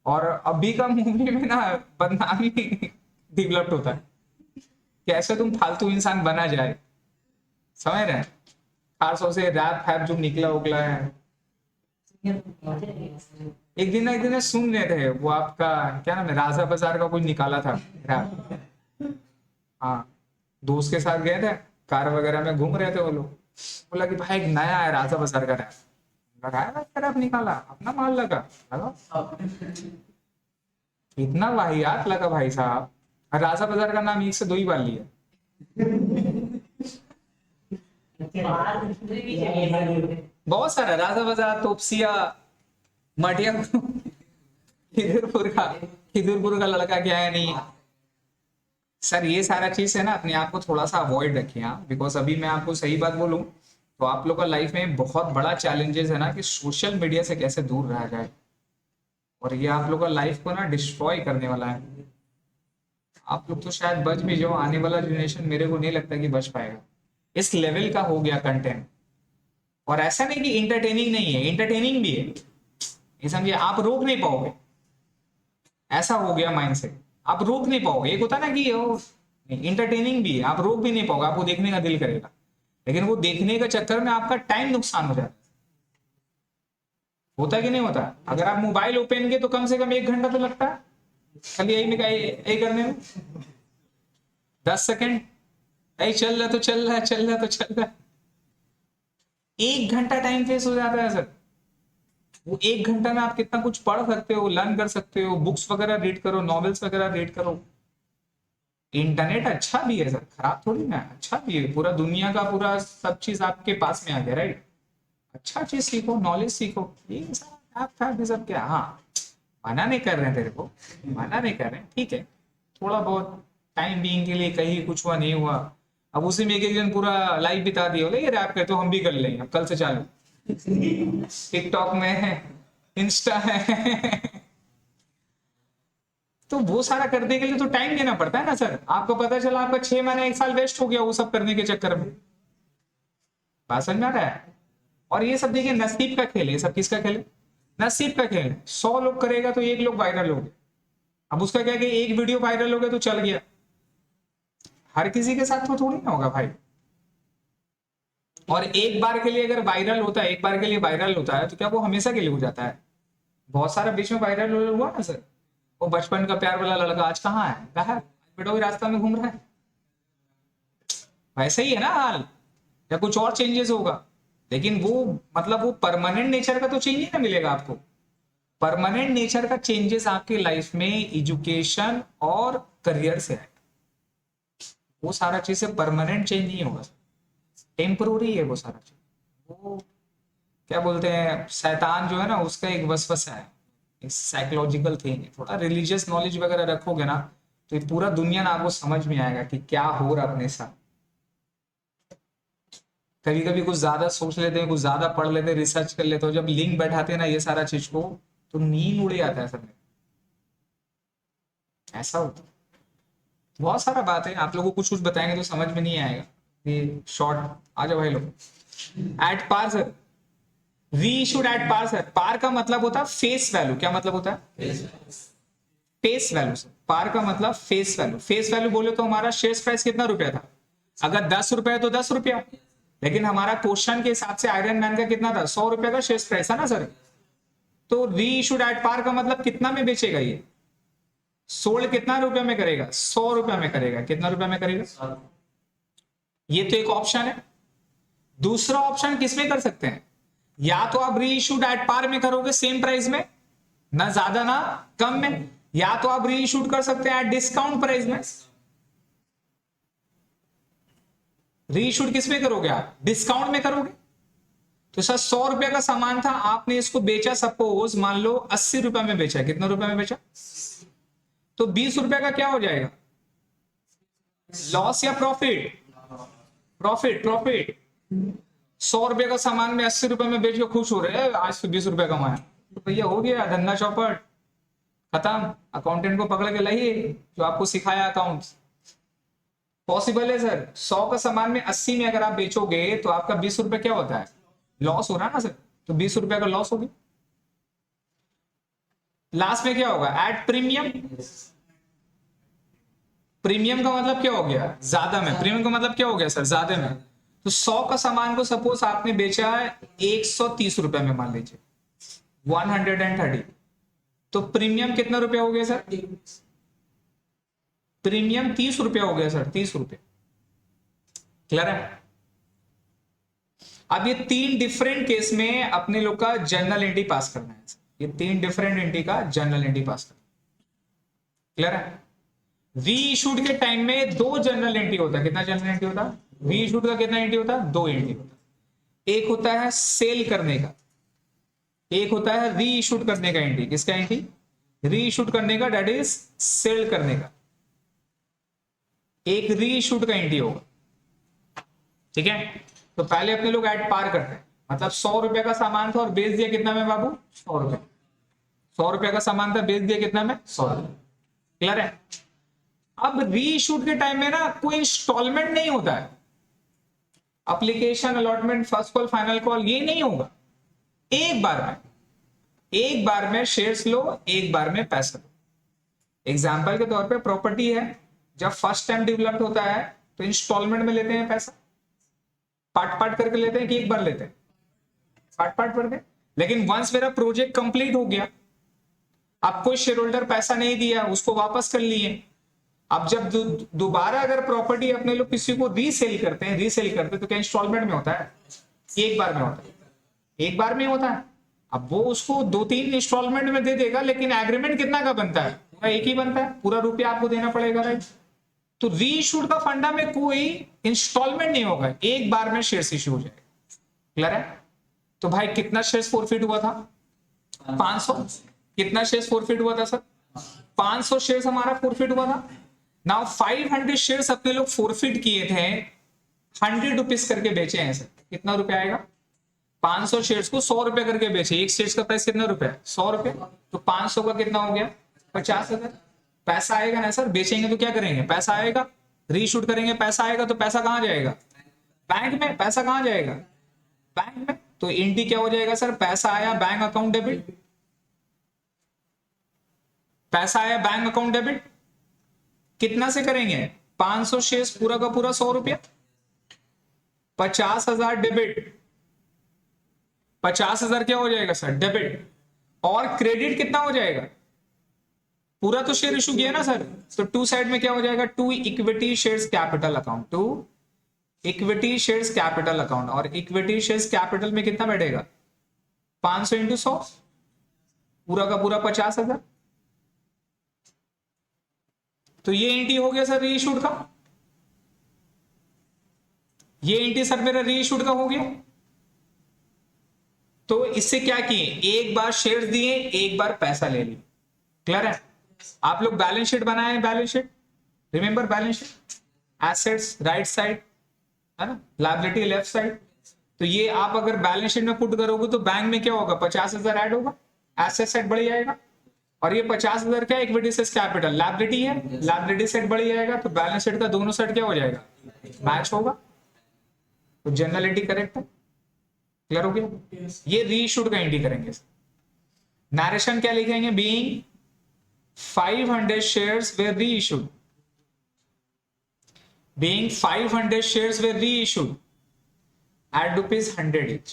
और अभी का मूवी में ना बदनामी डेवलप्ड होता है, कैसे तुम फालतू इंसान बना जाए, समझ रहे हैं। खासतौर से रैप फैप जो निकला उगला है, एक दिन सुन रहे थे वो आपका क्या नाम है, राजा बाजार का कोई निकाला था रैप, हाँ, दोस्त के साथ गए थे, कार वगैरह में घूम रहे थे वो लोग, बोला कि भाई एक नया है राजा बाजार का रैप, लगाया रैप निकाला, अपना माल लगा इतना वाहियात लगा भाई साहब। राजा बाजार का नाम 1 से 2 ही बार लिया। बहुत सारा राजा बाजार, तोपसिया, मटिया, खिदुरपुर का लड़का क्या है नहीं सर, ये सारा चीज है ना, अपने आप को थोड़ा सा अवॉइड रखिए आप, बिकॉज अभी मैं आपको सही बात बोलूं तो आप लोग का लाइफ में बहुत बड़ा चैलेंजेस है ना कि सोशल मीडिया से कैसे दूर रहा जाए, और ये आप लोग का लाइफ को ना डिस्ट्रॉय करने वाला है। आप लोग तो शायद बच भी जाओ, आने वाला जनरेशन मेरे को नहीं लगता कि बच पाएगा, इस लेवल का हो गया कंटेंट। और ऐसा नहीं कि इंटरटेनिंग नहीं है, इंटरटेनिंग भी है, ये समझिए, आप रोक नहीं पाओगे, ऐसा हो गया माइंडसेट, आप रोक नहीं पाओगे। एक होता ना कि इंटरटेनिंग भी है, आप रोक भी नहीं पाओगे, आपको देखने का दिल करेगा, लेकिन वो देखने के चक्कर में आपका टाइम नुकसान हो जाता है, होता कि नहीं होता। अगर आप मोबाइल ओपन किए तो कम से कम 1 घंटा तो लगता है खाली यही करने में, 10 सेकंड यही चल रहा तो चल रहा है, चल रहा तो चल रहा है, 1 घंटा टाइम वेस्ट हो जाता है सर। वो 1 घंटा में आप कितना कुछ पढ़ सकते हो, लर्न कर सकते हो, बुक्स वगैरह रीड करो, नॉवेल्स वगैरह रीड करो। इंटरनेट अच्छा भी है सर, खराब थोड़ी ना है, अच्छा भी है। पूरा दुनिया का पूरा सब चीज आपके पास में आ गया, राइट। अच्छा चीज सीखो, नॉलेज सीखो, ये सब आप था सब क्या। हाँ, मना नहीं कर रहे हैं तेरे को, मना नहीं कर रहे हैं, ठीक है। थोड़ा बहुत टाइम बीइंग के लिए कहीं कुछ हुआ नहीं हुआ, अब उसी में एक दिन पूरा लाइव बिता दिया, बोले ये रैप कर तो हम भी कर लेंगे, अब कल से चालू टिकटॉक में है, इंस्टा है तो वो सारा करने के लिए तो टाइम देना पड़ता है ना सर। आपको पता चला आपका 6 महीने 1 साल वेस्ट हो गया वो सब करने के चक्कर में, बात समझ में आ रहा है। और ये सब देखिए नसीब का खेल है, ये सब किसका खेल है, नसीब का खेल है। 100 लोग करेगा तो 1 लोग वायरल हो गए, अब उसका क्या है कि एक वीडियो वायरल हो गया तो चल गया। हर किसी के साथ तो थोड़ी ना होगा भाई। और एक बार के लिए अगर वायरल होता है, एक बार के लिए वायरल होता है तो क्या वो हमेशा के लिए हो जाता है। बहुत सारा बीच में वायरल हुआ ना सर, वो बचपन का प्यार वाला लड़का आज कहाँ है, कहा बेटा वही रास्ता में घूम रहा है। वैसे ही है ना हाल, या कुछ और चेंजेस होगा, लेकिन वो मतलब वो परमानेंट नेचर का तो चेंज ही ना मिलेगा आपको। परमानेंट नेचर का चेंजेस आपकी लाइफ में एजुकेशन और करियर से है। वो सारा चीज से परमानेंट चेंज नहीं होगा, टेम्पररी है वो सारा चीज। वो क्या बोलते हैं, शैतान जो है ना उसका एक वसवसा है, एक साइकोलॉजिकल थिंग है। थोड़ा रिलीजियस नॉलेज वगैरह रखोगे ना तो ये पूरा दुनिया ना आपको समझ में आएगा कि क्या हो रहा अपने साथ। कभी कभी कुछ ज्यादा सोच लेते हैं, कुछ ज्यादा पढ़ लेते हैं, रिसर्च कर लेते हो, जब लिंक बैठाते हैं ना ये सारा चीज को तो नींद उड़ जाता है सब में, ऐसा होता है। बहुत सारा बात है, आप लोगों को कुछ कुछ बताएंगे तो समझ में नहीं आएगा। ये शॉर्ट आ जाओ भाई लोग। एट पार सर, री इशूड एट पार सर। पार का मतलब होता है फेस वैल्यू। क्या मतलब होता है, फेस वैल्यू सर। पार का मतलब फेस वैल्यू। फेस वैल्यू बोले तो हमारा शेयर प्राइस कितना रुपया था, अगर 10 रुपया तो 10 रुपया, लेकिन हमारा क्वेश्चन के हिसाब से आयरन मैन का कितना था, 100 रुपया का शेयर प्राइस है ना सर। तो री इशूड एट पार का मतलब कितना में बेचेगा ये, सोल्ड कितना रुपया में करेगा, 100 रुपया में करेगा। कितना रुपया में करेगा, ये तो एक ऑप्शन है। दूसरा ऑप्शन किसमें कर सकते हैं, या तो आप री इशूड एट पार में करोगे सेम प्राइस में, ना ज्यादा ना कम में, या तो आप री इशूड कर सकते हैं एट डिस्काउंट प्राइस में। री इशूड किस में करोगे आप, डिस्काउंट में करोगे। तो सर 100 रुपया का सामान था, आपने इसको बेचा सपोज मान लो 80 रुपया में बेचा, कितना रुपया में बेचा, तो 20 रुपया का क्या हो जाएगा, लॉस या प्रॉफिट, प्रॉफिट प्रॉफिट। 100 रुपए का सामान में 80 रुपए में बेच के खुश हो रहे हैं, आज तो 20 रुपए कमाया, तो भैया हो गया धंधा चौपट, खत्म। अकाउंटेंट को पकड़ के लाइए जो आपको सिखाया अकाउंट्स। पॉसिबल है सर, 100 का सामान में 80 में अगर आप बेचोगे तो आपका 20 रुपए क्या होता है, लॉस हो रहा है ना सर, तो 20 रुपए का लॉस हो गया। लास्ट में क्या होगा, एट प्रीमियम। प्रीमियम का मतलब क्या हो गया, ज्यादा में। प्रीमियम का मतलब क्या हो गया सर, ज्यादा में। तो 100 का सामान को सपोज आपने बेचा है 130 रुपए में, मान लीजिए 130, तो प्रीमियम कितना रुपया हो गया सर, प्रीमियम 30 रुपया हो गया सर, 30 रुपये। क्लियर है। अब ये 3 डिफरेंट केस में अपने लोग का जर्नल एंट्री पास करना है, ये 3 डिफरेंट एंट्री का जर्नल एंट्री पास करना। क्लियर है। री इशूड के टाइम में 2 जर्नल एंट्री होता है, कितना जर्नल एंट्री होता है, री इशूड का कितना एंट्री होता है, 2 एंट्री होता है। एक होता है सेल करने का, एक होता है री इशूड करने का एंट्री। किसका एंट्री, री इशूड करने का, दैट इज सेल करने का। एक री इशूड का एंट्री होगा, ठीक है। तो पहले अपने लोग एट पार करते हैं, मतलब 100 रुपए का सामान था और बेच दिया कितना में बाबू, 100 रुपए। 100 रुपए का सामान था, बेच दिया कितना में, 100 रुपए। क्लियर है। अब री इशूड के टाइम में ना कोई इंस्टॉलमेंट नहीं होता है, application allotment first call final call ये नहीं होगा। एक बार में, एक बार में शेयर्स लो, एक बार में पैसा लो। एग्जाम्पल के तौर पे प्रॉपर्टी है, जब फर्स्ट टाइम डेवलप्ड होता है तो इंस्टॉलमेंट में लेते हैं पैसा, पार्ट पार्ट करके लेते हैं कि एक बार लेते हैं, पार्ट पार्ट करके। लेकिन वंस मेरा प्रोजेक्ट कंप्लीट हो गया, अब कोई शेयर होल्डर पैसा नहीं दिया, उसको वापस कर लिए। अब जब दोबारा अगर प्रॉपर्टी अपने लोग किसी को रीसेल करते हैं, रीसेल करते हैं तो क्या इंस्टॉलमेंट में होता है, एक बार में होता है, एक बार में होता है। अब वो उसको 2-3 इंस्टॉलमेंट में दे देगा, लेकिन एग्रीमेंट कितना का बनता है? पूरा एक ही बनता है, पूरा रुपया आपको देना पड़ेगा, राइट। तो री इशूड का फंडा में कोई इंस्टॉलमेंट नहीं होगा, एक बार में शेयर्स इश्यू हो जाएगा। क्लियर है? तो भाई कितना शेयर्स फॉरफिट हुआ था? 500। कितना शेयर्स फॉरफिट हुआ था सर? 500 शेयर्स हमारा फॉरफिट हुआ था। नाउ 500 शेयर्स अपने लोग फॉरफिट किए थे, 100 रुपीज करके बेचे हैं सर। कितना रुपया आएगा? 500 शेयर्स को 100 रुपए करके बेचे, एक शेयर्स का प्राइस कितना रुपया? 100 रुपए। तो 500 का कितना हो गया? 50,000। पैसा आएगा ना सर, बेचेंगे तो क्या करेंगे? पैसा आएगा, रीशूट करेंगे, पैसा आएगा। तो पैसा कहां जाएगा? बैंक में। पैसा कहां जाएगा? बैंक में। तो एनटी क्या हो जाएगा सर? पैसा आया बैंक अकाउंट डेबिट, पैसा आया बैंक अकाउंट डेबिट। कितना से करेंगे? 500 शेयर्स पूरा का पूरा 100 रुपया, 50,000 डेबिट। 50,000 क्या हो जाएगा सर? डेबिट। और क्रेडिट कितना हो जाएगा? पूरा तो शेयर इशू किया ना सर, तो टू साइड में क्या हो जाएगा? To equity shares capital account, to equity shares capital account. और इक्विटी शेयर्स कैपिटल में कितना बैठेगा? 500 इंटू 100, पूरा का पूरा 50,000। तो ये एंटी हो गया सर रीइशूड का। ये एंटी सर मेरा रीइशूड का हो गया। तो इससे क्या किए? एक बार शेयर्स दिए, एक बार पैसा ले लिया। क्लियर है? आप लोग बैलेंस शीट बनाए, balance sheet, remember balance sheet, assets right side है ना, लायबिलिटी लेफ्ट साइड। तो ये आप अगर बैलेंस शीट में पुट करोगे तो बैंक में क्या होगा? 50,000 ऐड होगा, एसेट साइड बढ़ जाएगा। और ये 50,000 क्या? इक्विटी से कैपिटल, लायबिलिटी है, लायबिलिटी साइड बढ़ जाएगा। तो बैलेंस शीट का दोनों साइड क्या हो जाएगा? मैच होगा। तो जनरल एंट्री करेक्ट है। क्लियर हो गया? ये रीइशूड का एंट्री करेंगे। नरेशन क्या लिखेंगे? Being 500 shares were reissued, being 500 shares were reissued at rupees 100 each,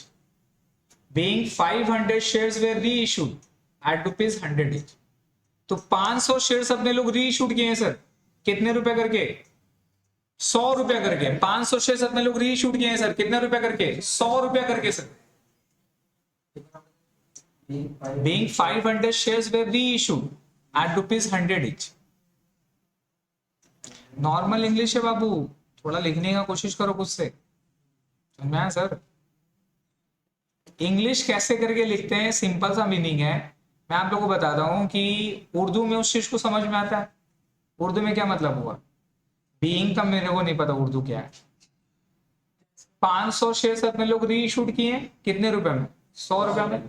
being 500 shares were reissued at rupees 100 each। तो 500 शेयर्स अपने लोग रीइशूड किए हैं सर, कितने रुपए करके? 100 रुपया करके। 500 शेयर्स अपने लोग रीइशूड किए हैं सर, कितने रुपया करके? 100 रुपया करके sir. being 500 shares were reissued at rupees 100 each। Normal English है बाबू, थोड़ा लिखने का कोशिश करो खुद से। समझ में आया सर? इंग्लिश कैसे करके लिखते हैं, सिंपल सा मीनिंग है। मैं आप लोगों को बताता हूं कि उर्दू में उस चीज को समझ में आता है। उर्दू में क्या मतलब हुआ? बीइंग का मेरे को नहीं पता उर्दू क्या है। 500 शेयर्स अपने लोग रीइशूड किए, कितने रुपए में? 100 रुपया में, है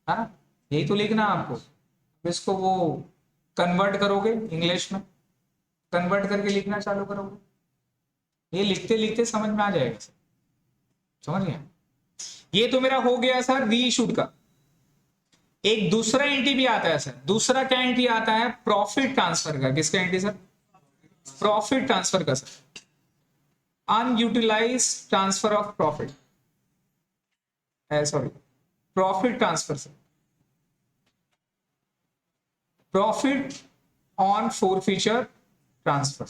ना? यही तो लिखना आपको। इसको वो कन्वर्ट करोगे इंग्लिश में, कन्वर्ट करके लिखना चालू करोगे, ये लिखते लिखते समझ में आ जाएगा सर। समझ गया? ये तो मेरा हो गया सर रीइशूड का। एक दूसरा एंट्री भी आता है सर। दूसरा क्या एंट्री आता है? प्रॉफिट ट्रांसफर का। किसका एंट्री सर? प्रॉफिट ट्रांसफर का sir. Unutilise transfer of profit, sorry profit transfer sir. Profit on forfeiture transfer,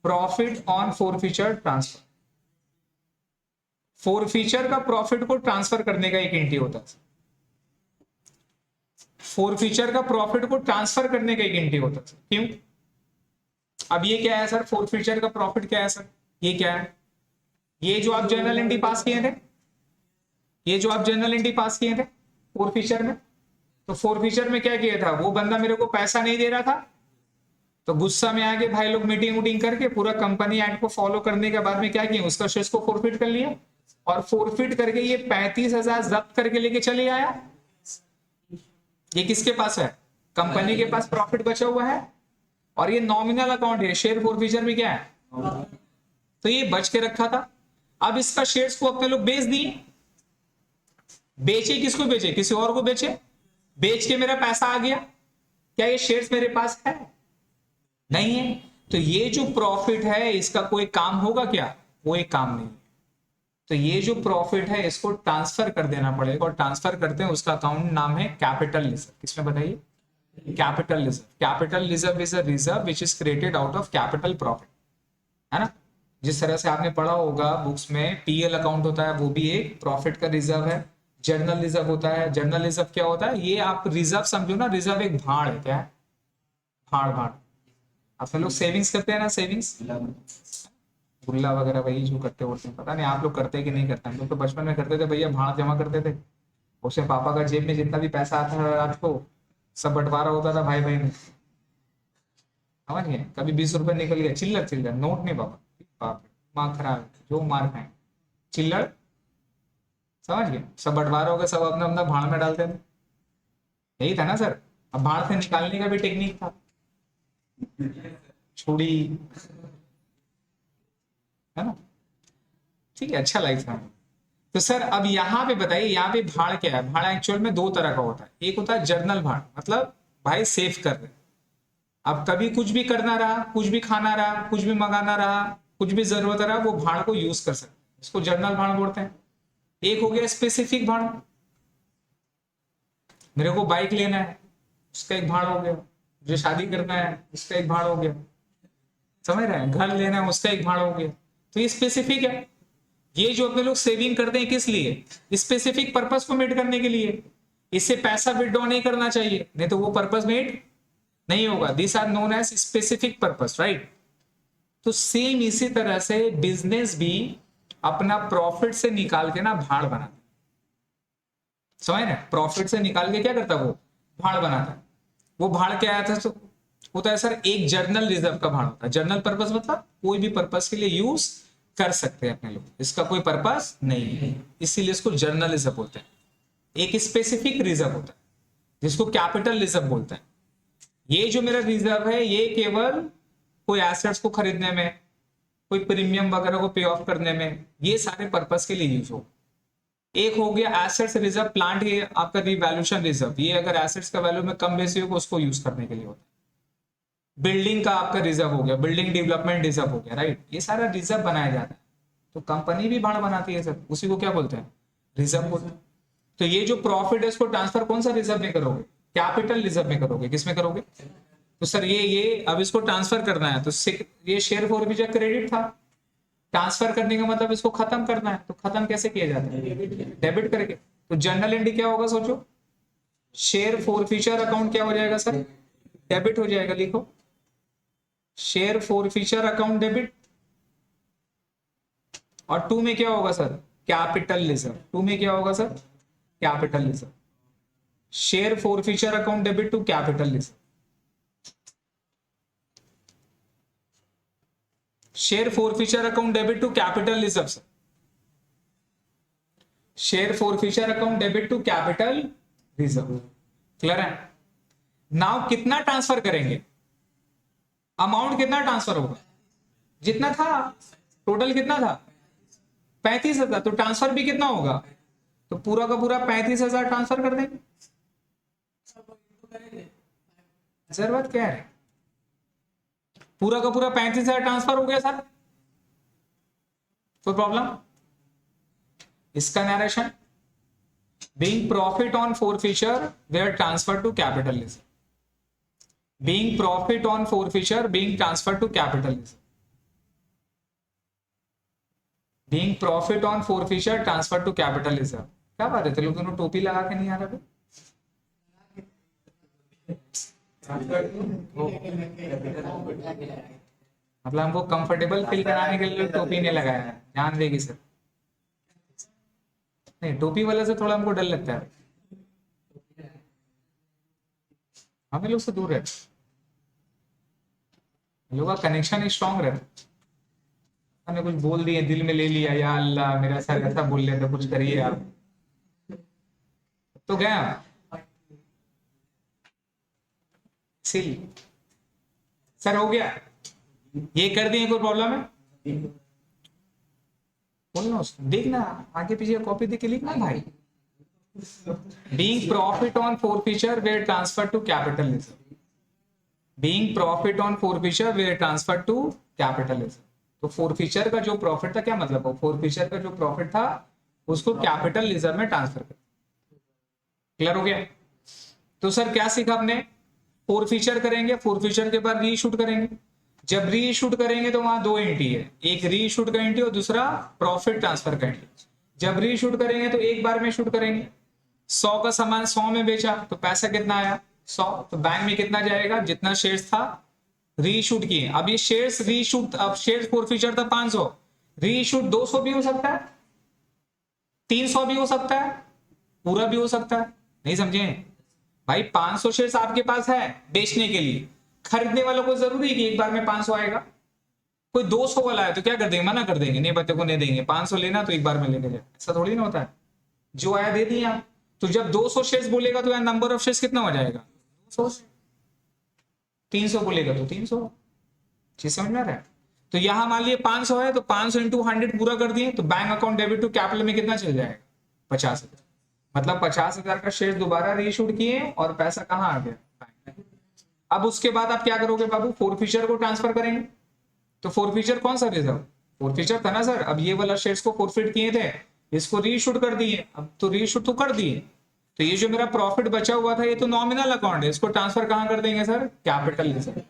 profit on forfeiture transfer. Forfeiture का प्रॉफिट को ट्रांसफर करने का एक एंट्री होता है। फोरफीचर का प्रॉफिट को ट्रांसफर करने का एक एंट्री होता है। क्यों? अब ये क्या है सर? फोरफीचर का प्रॉफिट क्या है सर? ये क्या है? ये जो आप जनरल एंट्री पास किए थे, ये जो आप जनरल एंट्री पास किए थे फोरफीचर में, तो फोरफीचर में क्या किया था? वो बंदा मेरे को पैसा नहीं दे रहा था, तो गुस्सा में आके भाई लोग मीटिंग वूटिंग करके पूरा कंपनी एक्ट को फॉलो करने के बाद में क्या किया? उसका शेयर्स को फोरफिट कर लिया। और फोरफिट करके ये 35,000 जब्त करके लेके चले आया। ये किसके पास है? कंपनी के पास प्रॉफिट बचा हुआ है। और ये नॉमिनल अकाउंट है, शेयर फोरफीचर भी क्या है? तो ये बच के रखा था। अब इसका शेयर्स को अपने लोग बेच दिए। बेचे किसको? बेचे किसी और को बेचे। बेच के मेरा पैसा आ गया। क्या ये शेयर्स मेरे पास है? नहीं है। तो ये जो प्रॉफिट है इसका कोई काम होगा क्या? कोई काम नहीं। तो ये जो प्रॉफिट है इसको ट्रांसफर कर देना पड़ेगा। और ट्रांसफर करते हैं, उसका अकाउंट नाम है कैपिटल रिजर्व। किसमें बताइए? Capital reserve. Capital reserve is a reserve which is created out of capital profit, है ना? जिस तरह से आपने पढ़ा होगा बुक्स में, पीएल अकाउंट होता है, वो भी एक प्रॉफिट का रिजर्व है। जर्नल रिजर्व होता है। जर्नल रिजर्व क्या होता है? ये आप रिजर्व समझो ना, रिजर्व एक भाड़ है। क्या है? भाड़। भाड़। आप लोग सेविंग्स करते हैं ना, सेविंग्स, गुल्ला वगैरह, वही जो करते होते हैं। पता नहीं आप लोग करते कि नहीं करते। हम लोग तो बचपन में करते थे भैया, भाड़ जमा करते थे। उससे पापा का जेब में जितना भी पैसा आता था रात को, सब बंटवारा होता था भाई भाई में। समझ गए? कभी 20 रुपए निकल गया, चिल्लर चिल्लर, नोट नहीं बाबा। बाप रे, दिमाग खराब है, जो मार खाए चिल्लर। समझ गए? सब बंटवारा हो गया, सब अपना अपना भाड़ में डालते थे। यही था ना सर। अब भाड़ से निकालने का भी टेक्निक था, छुड़ी, है ना। ठीक है, अच्छा लाइफ था। तो सर अब यहाँ पे बताइए, यहाँ पे भाड़ क्या है? भाड़ एक्चुअल में दो तरह का होता है। एक होता है जर्नल भाड़, मतलब भाई सेव कर रहे, अब कभी कुछ भी करना रहा, कुछ भी खाना रहा, कुछ भी मंगाना रहा, कुछ भी जरूरत रहा, वो भाड़ को यूज कर सकते हैं। इसको जर्नल भाड़ बोलते हैं। एक हो गया स्पेसिफिक भाड़, मेरे को बाइक लेना है, उसका एक भाड़ हो गया। मुझे शादी करना है, उसका एक भाड़ हो गया। समझ रहे हैं? घर लेना है, उसका एक भाड़ हो गया। तो ये स्पेसिफिक है। ये जो अपने लोग सेविंग करते हैं, किस लिए? स्पेसिफिक पर्पस को मीट करने के लिए। इससे पैसा विड्रॉ नहीं करना चाहिए, नहीं तो वो पर्पस मीट नहीं होगा। This are known as specific purpose, right. तो सेम इसी तरह से बिजनेस भी अपना प्रॉफिट से निकाल के ना भाड़ बनाता है। समझ रहे? प्रॉफिट से निकाल के क्या करता है? वो भाड़ बनाता है। वो भाड़ क्या आया था? तो होता है सर एक जर्नल रिजर्व का भाड़ होता है। जर्नल पर्पस मतलब कोई भी पर्पस के लिए यूज कर सकते हैं अपने लोग, इसका कोई पर्पस नहीं है, इसीलिए इसको जर्नल रिजर्व बोलते हैं। एक स्पेसिफिक रिजर्व होता है जिसको कैपिटल रिजर्व बोलते हैं। ये जो मेरा रिजर्व है, ये केवल कोई एसेट्स को खरीदने में, कोई प्रीमियम वगैरह को पे ऑफ करने में, ये सारे पर्पस के लिए यूज हो। एक हो गया एसेट्स रिजर्व, प्लांट, ये आपका रिवैल्यूएशन रिजर्व, ये अगर एसेट्स का वैल्यू में कम बेसी होगा उसको यूज करने के लिए होता है। बिल्डिंग का आपका रिजर्व हो गया, बिल्डिंग डेवलपमेंट रिजर्व हो गया, राइट। ये सारा रिजर्व बनाया जाता है। तो कंपनी भी भाड़ बनाती है सर, उसी को क्या बोलते हैं? रिजर्व बोलते हैं। तो ये जो प्रॉफिट है इसको ट्रांसफर कौन सा रिजर्व में करोगे? कैपिटल रिजर्व में करोगे। किस में करोगे? तो सर ये अब इसको ट्रांसफर करना है, तो ये शेयर फॉरफीचर क्रेडिट था। ट्रांसफर करने का मतलब इसको खत्म करना है। तो खत्म कैसे किया जाता है? डेबिट करके। तो जर्नल एंट्री क्या होगा सोचो? शेयर फॉरफीचर अकाउंट क्या हो जाएगा सर? डेबिट हो जाएगा। लिखो शेयर फॉरफीचर अकाउंट डेबिट। और टू में क्या होगा सर? Capital reserve. टू में क्या होगा sir? Capital reserve. Share forfeiture account debit to capital reserve. Share forfeiture account debit to capital reserve sir. Share forfeiture account debit to capital reserve. Clear है? Now कितना transfer करेंगे? Amount कितना transfer होगा? जितना था। टोटल कितना था? 35,000। तो ट्रांसफर भी कितना होगा? तो पूरा का पूरा 35,000 ट्रांसफर कर देंगे। जरूरत क्या है? पूरा का पूरा 35,000 ट्रांसफर हो गया सर। कोई प्रॉब्लम? इसका narration, being profit on forfeiture where transfer to capital reserve. Being profit on forfeiture being transfer to capital reserve. Being profit on forfeiture transfer to capital reserve. क्या बात है, तो लोग दोनों टोपी लगा के नहीं आ रहे? मतलब हमको कंफर्टेबल फील कराने के लिए टोपी नहीं लगाया है, ध्यान देगी सर। नहीं, टोपी वाले से थोड़ा हमको डर लगता है, हमें लोग से दूर रहते, लोगों का कनेक्शन स्ट्रांग रहता। हमने कुछ बोल दिए, दिल में ले लिया, या अल्लाह मेरा सर ऐसा बोल लेते, कुछ करिए आप, तो गया इसीलिए। सर हो गया, ये कर दिए, कोई प्रॉब्लम है? बोलना उसको, देखना आगे पीछे कॉपी देख के लिखना भाई। Being profit on forfeiture where transfer to capital reserve. Being profit on forfeiture where transfer to capital reserve. तो फॉरफीचर का जो प्रॉफिट था, क्या मतलब है? फॉरफीचर का जो प्रॉफिट था उसको कैपिटल रिजर्व में ट्रांसफर कर। क्लियर हो गया? तो सर क्या सीखा हमने? फॉरफीचर करेंगे, फॉरफीचर के बाद रीइशूड करेंगे। जब री इशूड करेंगे तो वहां दो एंट्री है, एक री इशूड का एंट्री और दूसरा प्रॉफिट ट्रांसफर का एंट्री। जब री इशूड करेंगे तो एक बार में इशूड करेंगे। 100 का सामान 100 में बेचा तो पैसा कितना आया 100, तो बैंक में कितना जाएगा जितना शेयर्स था री इशूड किए। अब ये शेयर्स री इशूड, अब शेयर्स फॉरफीचर था 500, री इशूड 200 भी हो सकता है, 300 भी हो सकता है, पूरा भी हो सकता है। नहीं समझे भाई, 500 शेयर्स आपके पास है बेचने के लिए, खरीदने वालों को जरूरी है कि एक बार में 500 आएगा। कोई 200 वाला है तो क्या कर देंगे, मना कर देंगे, नहीं बच्चे को नहीं देंगे, 500 लेना तो एक बार में लेके जाए, ऐसा थोड़ी ना होता है। जो आया दे दिए आप। तो जब 200 शेयर्स बोलेगा तो यार नंबर ऑफ शेयर्स कितना हो जाएगा 200, 300 बोलेगा तो 300। चीज समझ में आ रहा है। तो यहां मान लिया 500 है तो 500 इंटू 100 पूरा कर दिए तो bank account debit to capital में कितना चल जाएगा 50,000। मतलब 50,000 का शेयर दोबारा रीइशूड किए और पैसा कहां आ गया बैंक में। अब उसके बाद आप क्या करोगे बाबू, फॉरफीचर को ट्रांसफर करेंगे। तो फॉरफीचर कौन सा रिजर्व, फॉरफीचर था ना सर। अब ये वाला शेयर्स को फॉरफिट किए थे, इसको रीइशूड कर दिए, अब तो रीइशूड तो कर दिए, तो ये जो मेरा प्रॉफिट बचा हुआ था ये तो नॉमिनल अकाउंट है, इसको ट्रांसफर कहां कर देंगे सर, कैपिटल रिजर्व।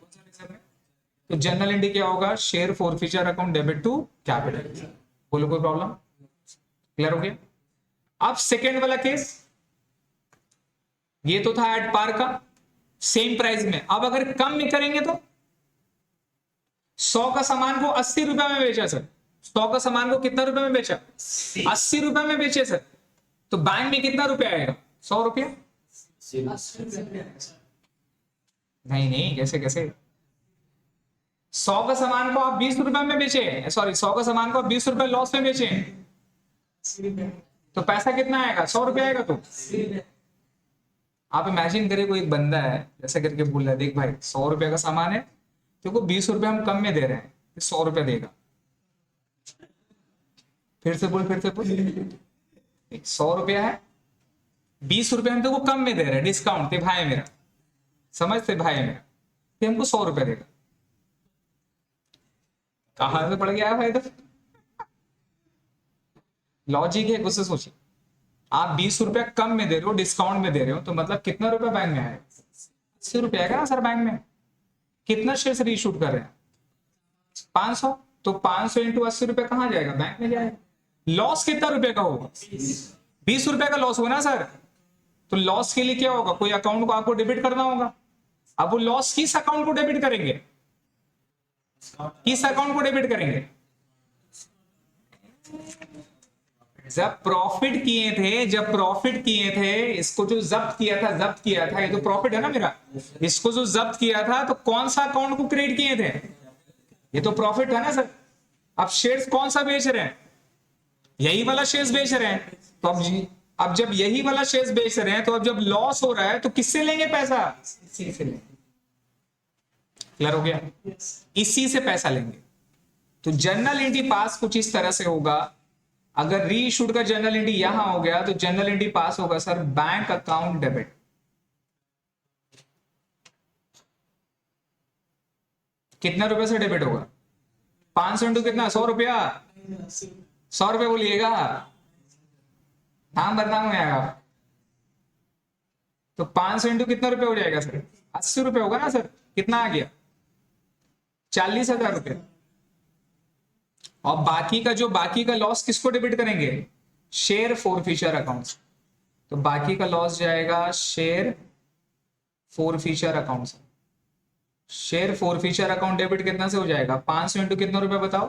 तो जनरल एंट्री क्या होगा, share forfeiture account debit to capital. बोलो कोई प्रॉब्लम, क्लियर हो गया। अब सेकेंड वाला केस, ये तो था एट पार का, सेम प्राइस में। अब अगर कम में करेंगे तो 100 का सामान को 80 रुपए में बेचा सर, 100 का सामान को कितना रुपए में बेचा 80 रुपए में बेचे सर, तो बैंक में कितना रुपया आएगा 100 रुपया। नहीं नहीं, कैसे कैसे, 100 का सामान को आप 20 रुपए में बेचे, सॉरी 100 का सामान को आप 20 रुपए लॉस में बेचे, तो पैसा कितना आएगा 100 रुपया आएगा। तो आप इमेजिन करें कोई एक बंदा है जैसे करके बोल रहा है, देख भाई 100 रुपए का सामान है, देखो 20 रुपए हम कम में दे रहे हैं, 100 रुपया देगा। फिर से बोल 100 रुपया है, 20 रुपए हम देखो कम में दे रहे हैं, डिस्काउंट थे भाई मेरा, समझते भाई मेरा, तो हमको 100 रुपया देगा। कहां से पड़ गया है भाई, तो लॉजिक है, उससे सोचिए। आप 20 रुपया कम में दे रहे हो, डिस्काउंट में दे रहे हो, तो मतलब कितना रुपया बैंक में आएगा 80 रुपया आएगा ना सर। बैंक में कितना शेयर रीइशूड कर रहे हैं 500, तो 500 इंटू 80 रुपया कहां जाएगा, बैंक में जाएगा। लॉस कितना रुपए का होगा 20 रुपए का लॉस होगा ना सर। तो लॉस के लिए क्या होगा, कोई अकाउंट को आपको डेबिट करना होगा। अब वो लॉस किस अकाउंट को डेबिट करेंगे, किस अकाउंट को डेबिट करेंगे, जब प्रॉफिट किए थे, जब प्रॉफिट किए थे, इसको जो जब्त किया था, जब्त किया था, ये तो प्रॉफिट है ना मेरा, इसको जो जब्त किया था तो कौन सा अकाउंट को क्रिएट किए थे, ये तो प्रॉफिट है ना सर। अब शेयर्स कौन सा बेच रहे हैं, यही वाला शेयर्स बेच रहे हैं, तो अब जब यही वाला शेयर्स बेच रहे हैं तो अब जब लॉस हो रहा है तो किससे लेंगे पैसा, इसी से लेंगे। क्लियर हो गया, इसी से पैसा लेंगे। तो जर्नल एंट्री पास कुछ इस तरह से होगा। अगर री इशूड का जर्नल एंट्री यहां हो गया तो जर्नल एंट्री पास होगा सर बैंक अकाउंट डेबिट। कितना रुपए से डेबिट होगा 500 इंटू कितना 100 रुपया, 100 रुपये बोलिएगा, नाम बदनाम हो जाएगा। तो 500 इंटू कितना रुपये हो जाएगा सर 80 रुपये होगा ना सर। कितना आ गया 40,000 रुपये। और बाकी का जो बाकी का लॉस किसको डेबिट करेंगे, शेयर फॉरफीचर अकाउंट। तो बाकी का लॉस जाएगा शेयर फॉरफीचर अकाउंट से। शेयर फॉरफीचर अकाउंट डेबिट कितना से हो जाएगा 500 इंटू कितना रुपए बताओ,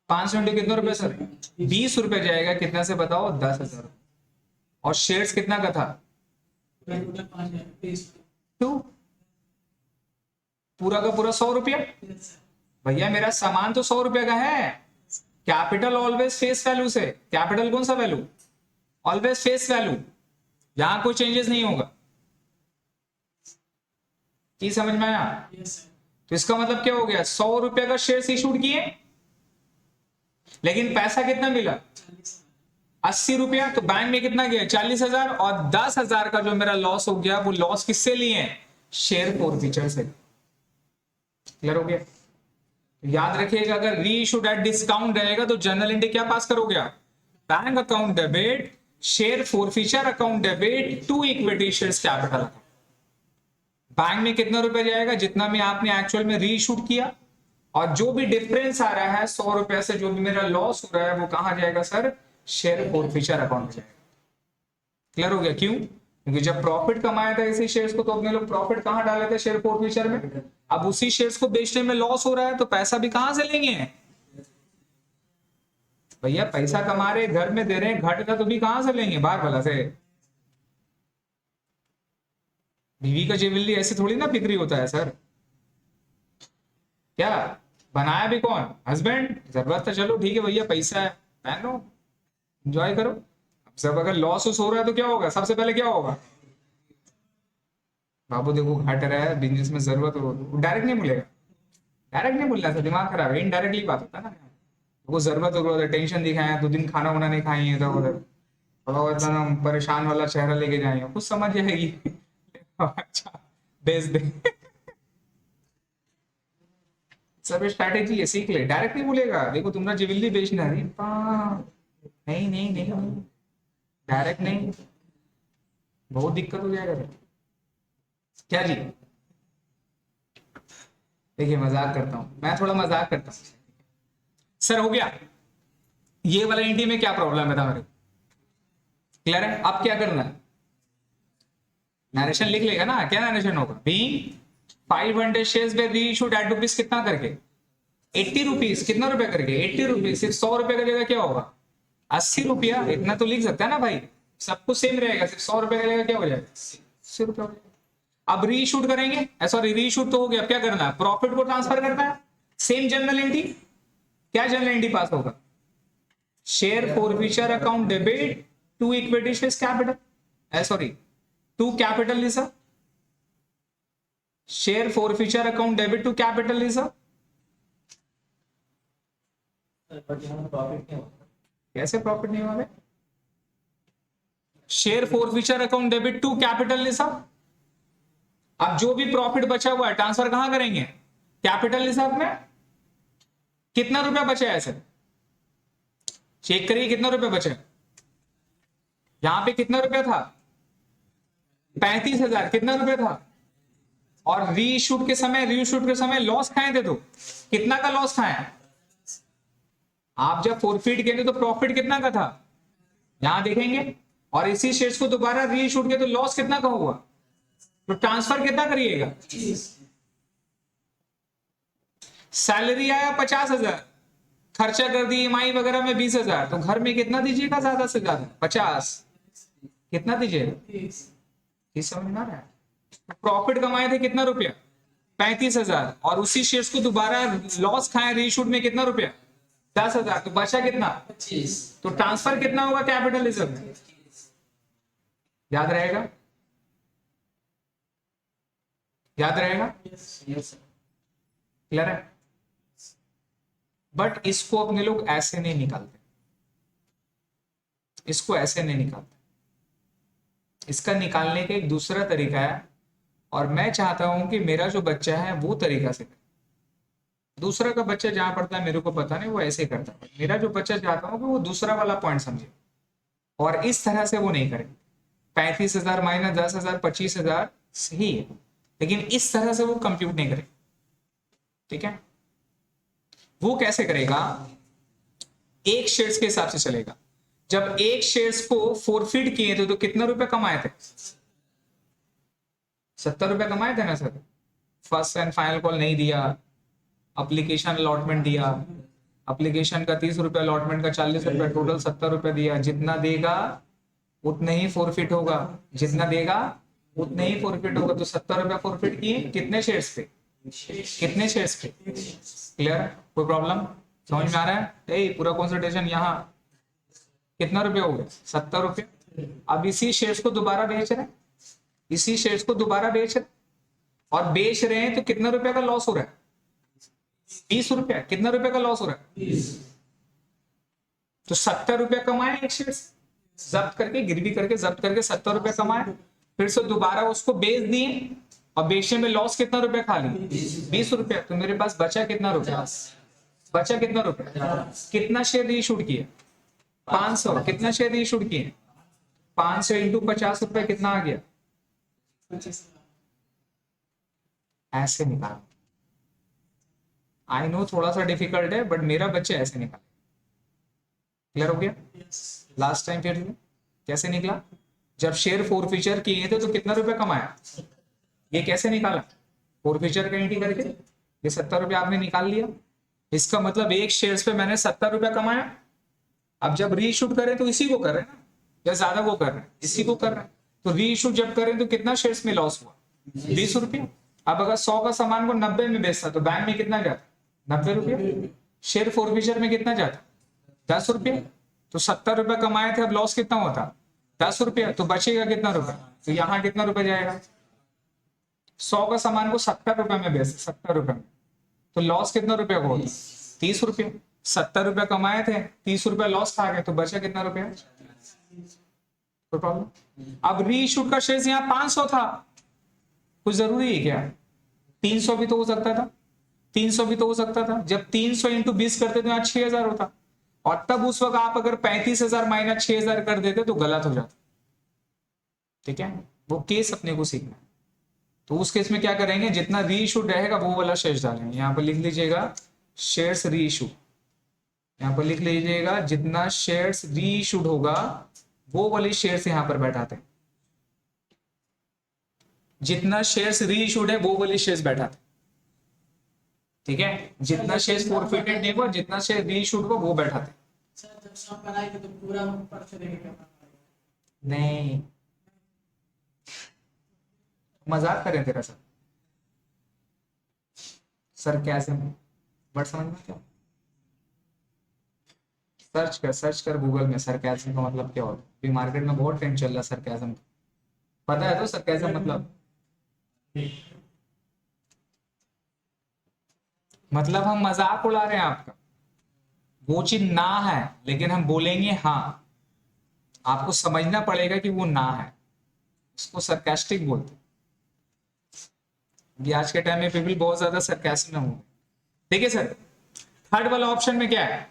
500 इंटू कितना रुपए सर 20 रुपए जाएगा, कितना से बताओ 10,000। और शेयर्स कितना का था 2, पूरा का पूरा 100 रुपया। भैया मेरा सामान तो 100 रुपए का है, कैपिटल ऑलवेज फेस वैल्यू से, कैपिटल कौन सा वैल्यू ऑलवेज फेस वैल्यू, यहां कोई चेंजेस नहीं होगा। की समझ में आया। तो इसका मतलब क्या हो गया 100 रुपए का शेयर इशूड किए, लेकिन पैसा कितना मिला 80 रुपया। तो बैंक में कितना गया 40,000, और 10,000 का जो मेरा लॉस हो गया वो लॉस किससे लिए, शेयर फॉरफीचर से। क्लियर हो गया। याद रखिएगा अगर री इशूड एट डिस्काउंट रहेगा तो जर्नल एंट्री क्या पास करोगे आप, bank account debit share forfeiture account debit to equity shares capital. Bank में कितना रुपए जाएगा, जितना भी आपने एक्चुअल में रीशूट किया, और जो भी डिफरेंस आ रहा है 100 रुपए से, जो भी मेरा लॉस हो रहा है, वो कहां जाएगा सर, शेयर फॉरफीचर अकाउंट में जाएगा। क्लियर हो गया? क्यों? क्योंकि जब प्रॉफिट कमाया था इसी शेयर्स को, तो अपने लोग प्रॉफिट कहां डाले थे, शेयर फॉरफीचर में। अब उसी शेयर्स को बेचने में लॉस हो रहा है, तो पैसा भी कहां से लेंगे भैया? पैसा कमा रहे, घर में दे रहे हैं, घट का तो भी कहां से लेंगे, बाहर वाला से। बीवी का ज्वेलरी ऐसे थोड़ी ना बिक्री होता है सर। क्या बनाया भी कौन, हस्बैंड। जरूरत है, चलो ठीक है भैया, पैसा है, पहनो, एंजॉय करो। अब सब अगर लॉस हो रहा है तो क्या होगा, सबसे पहले क्या होगा, बाबू देखो घट रहा है, बिजनेस में जरूरत हो, डायरेक्ट नहीं बोलेगा, डायरेक्ट नहीं बोलना था, दिमाग खराब है, इनडायरेक्टली बात होता है ना। वो जरूरत हो, टेंशन दिखाए, 2 दिन खाना वाना नहीं खाई है, तो उधर थोड़ा बहुत एकदम परेशान वाला चेहरा लेके जाएंगे, कुछ समझ जाएगी। अच्छा भेज दे। सब स्ट्रैटेजी है, सीख ले, डायरेक्ट नहीं बोलेगा, देखो तुम्हारा ज्वेलरी बेचना है, नहीं नहीं नहीं, डायरेक्ट नहीं, बहुत दिक्कत हो जाएगा फिर। क्या जी? देखिए मजाक करता हूं मैं, थोड़ा मजाक करता हूं। सर हो गया, ये वाला एंटी में क्या प्रॉब्लम है था मेरे, क्लियर है? अब क्या करना है, नरेशन लिख लेगा ना, क्या नरेशन होगा, बीइंग 500 शेयर्स वे रीइश्यूड एट रुपीज कितना करके, 80 रुपीज, कितना रुपए करके, 80 रुपीज, सिर्फ 100 रुपए का जगह क्या होगा, 80 रुपया, इतना तो लिख सकता है ना भाई, सब कुछ सेम रहेगा, सिर्फ 100 रुपए का जगह क्या हो जाएगा, 80 रुपया। अब रीइश्यूड करेंगे, सॉरी रीइश्यूड तो हो गया, अब क्या करना है, प्रॉफिट को ट्रांसफर करना है, सेम जनरल एंट्री, क्या जनरल एंट्री पास होगा, share forfeiture account debit to equity shares capital, sorry to capital reserve, share forfeiture account debit to capital reserve. कैसे प्रॉफिट नहीं होगा, share forfeiture account debit to capital reserve. अब जो भी profit बचा हुआ है ट्रांसफर कहां करेंगे, कैपिटल रिजर्व में। कितना रुपया बचा है सर, चेक करिए कितना रुपया बचा है, यहां पे कितना रुपया था, 35,000, कितना रुपया था, और रीशूट के समय लॉस खाए थे, तो कितना का लॉस खाए, आप जब फोरफीट किए तो प्रॉफिट कितना का था, यहां देखेंगे, और इसी शेयर्स को दोबारा रीशूट किया तो लॉस कितना का हुआ, तो ट्रांसफर कितना करिएगा, सैलरी आया 50,000, खर्चा कर दी ईएमआई वगैरह में 20,000, तो घर में कितना दीजिएगा, ज्यादा से ज्यादा 50, कितना दीजिएगा, समझ में आ रहा है। प्रॉफिट कमाए थे कितना रुपया, 35,000, और उसी शेयर्स को दोबारा लॉस खाए रीशूट में कितना रुपया, 10,000, तो बचा कितना, तो ट्रांसफर कितना होगा कैपिटल रिजर्व में, याद रहेगा, याद रहेगा, क्लियर है। बट इसको अपने लोग ऐसे नहीं निकालते, इसको ऐसे नहीं निकालते, इसका निकालने का एक दूसरा तरीका है, और मैं चाहता हूं कि मेरा जो बच्चा है वो तरीका से करे। दूसरा का बच्चा जहां पढ़ता है मेरे को पता नहीं, वो ऐसे करता है, मेरा जो बच्चा चाहता हूं कि वो दूसरा वाला पॉइंट समझे, और इस तरह से वो नहीं करे। 35,000 माइनस 10,000 25,000 सही है, लेकिन इस तरह से वो कंप्यूट नहीं करे, ठीक है। वो कैसे करेगा, एक शेयर्स के हिसाब से चलेगा। जब एक शेयर्स को फोरफिट किए थे तो कितना रुपए कमाए थे, 70 रुपए कमाए थे ना sir. First and final call नहीं दिया, एप्लीकेशन अलॉटमेंट दिया, एप्लीकेशन का 30 रुपए, अलॉटमेंट का 40 रुपए, टोटल 70 रुपए दिया। जितना देगा उतना ही फोरफिट होगा, जितना देगा उतना ही फोरफिट होगा। तो 70 रुपए फोरफिट किए, कितने शेयर्स पे, कितने शेयर्स पे, क्लियर, कोई प्रॉब्लम समझ में आ रहा है। पूरा कंसल्टेशन यहाँ कितना रुपया हो गया, 70 रुपये। अब इसी शेयर्स को दोबारा बेच रहे हैं, इसी शेयर्स को दोबारा बेच रहे, और बेच रहे हैं तो कितना रुपया का लॉस हो रहा है, 20 रुपया। कितना रुपया का लॉस हो रहा है, 20। तो 70 रुपया कमाए एक शेयर जब्त करके, गिरवी करके जब्त करके 70 रुपया कमाए, फिर से दोबारा उसको बेच दिए, और बेचने में लॉस कितना रुपया खा ली, 20 रुपया। तो मेरे पास बचा कितना रुपया, बचा कितना रुपया, कितना शेयर रीशूट किए, 500। कितना शेयर रीशूट किए, 500 इंटू 50 रुपए, कितना आ गया, ऐसे निकालो। आई नो थोड़ा सा डिफिकल्ट है, बट मेरा बच्चे ऐसे निकाले। क्लियर हो गया? लास्ट टाइम फिर कैसे निकला? जब शेयर फोरफीचर किए थे तो कितना रुपया कमाया? ये कैसे निकाला? फोरफीचर का एंट्री करके ये 70 रुपया आपने निकाल लिया। इसका मतलब एक शेयर्स पे मैंने 70 रुपया कमाया। अब जब रीइशू करें तो इसी को कर रहे हैं ना, या ज्यादा को कर रहे हैं? इसी को कर रहे हैं। तो रीइशू जब करें तो कितना शेयर्स में लॉस हुआ? 20 रुपया। अब अगर 100 का सामान को 90 में बेचता तो बैंक में कितना जाता? 90 रुपया। शेयर फोरफीचर में कितना जाता? 10 रुपया। तो 70 रुपया कमाए थे, अब लॉस कितना होता? 10 रुपया। तो बचेगा कितना रुपया? तो यहाँ कितना रुपया जाएगा? 100 का सामान को 70 रुपए में बेचते, 70 रुपए में, तो लॉस कितना रुपया को होता? 30 रुपया। 70 रुपया कमाए थे, 30 रुपया लॉस खा गए, तो बचा कितना रुपया? कोई प्रॉब्लम? अब रीइशू का शेयर यहाँ 500 था, कुछ जरूरी है क्या? 300 भी तो हो सकता था, 300 भी तो हो सकता था। जब 300 इंटू 20 करते तो यहाँ 6000 होता, और तब उस वक्त आप अगर 35,000 माइनस 6000 कर देते तो गलत हो जाता। ठीक है, वो केस अपने को सीखना है। तो उस केस में क्या करेंगे, जितना रीइशूड रहेगा वो वाला शेयर्स डालेंगे। यहाँ पर लिख लीजिएगा शेयर्स रीइशू, यहाँ पर लिख लीजिएगा जितना शेयर्स रीइशूड होगा वो वाले शेयर्स यहाँ पर बैठाते हैं। जितना शेयर्स रीइशूड है वो वाले शेयर्स बैठाते। ठीक है, जितना शेयर्स फॉरफिटेड नहीं हुआ, जितना शेयर रीइशूड हुआ वो बैठाते। सर जब सब बनाएंगे तो पूरा ऊपर से लेके करना पड़ेगा। नहीं, मजाक करें तेरा सर? सर कैसे बट समझ में क्या? सर्च कर गूगल में सरकैज़म का मतलब क्या होता है। अभी मार्केट में बहुत ट्रेंड चल रहा है सरकैज़म का, पता है? तो सरकैज़म मतलब हम मजाक उड़ा रहे हैं आपका, वो चीज ना है लेकिन हम बोलेंगे हाँ। आपको समझना पड़ेगा कि वो ना है, उसको सरकास्टिक बोलते हैं। आज के टाइम में पीपल बहुत ज्यादा सरकास्टिक में हो। ठीक है सर, थर्ड वाला ऑप्शन में क्या है?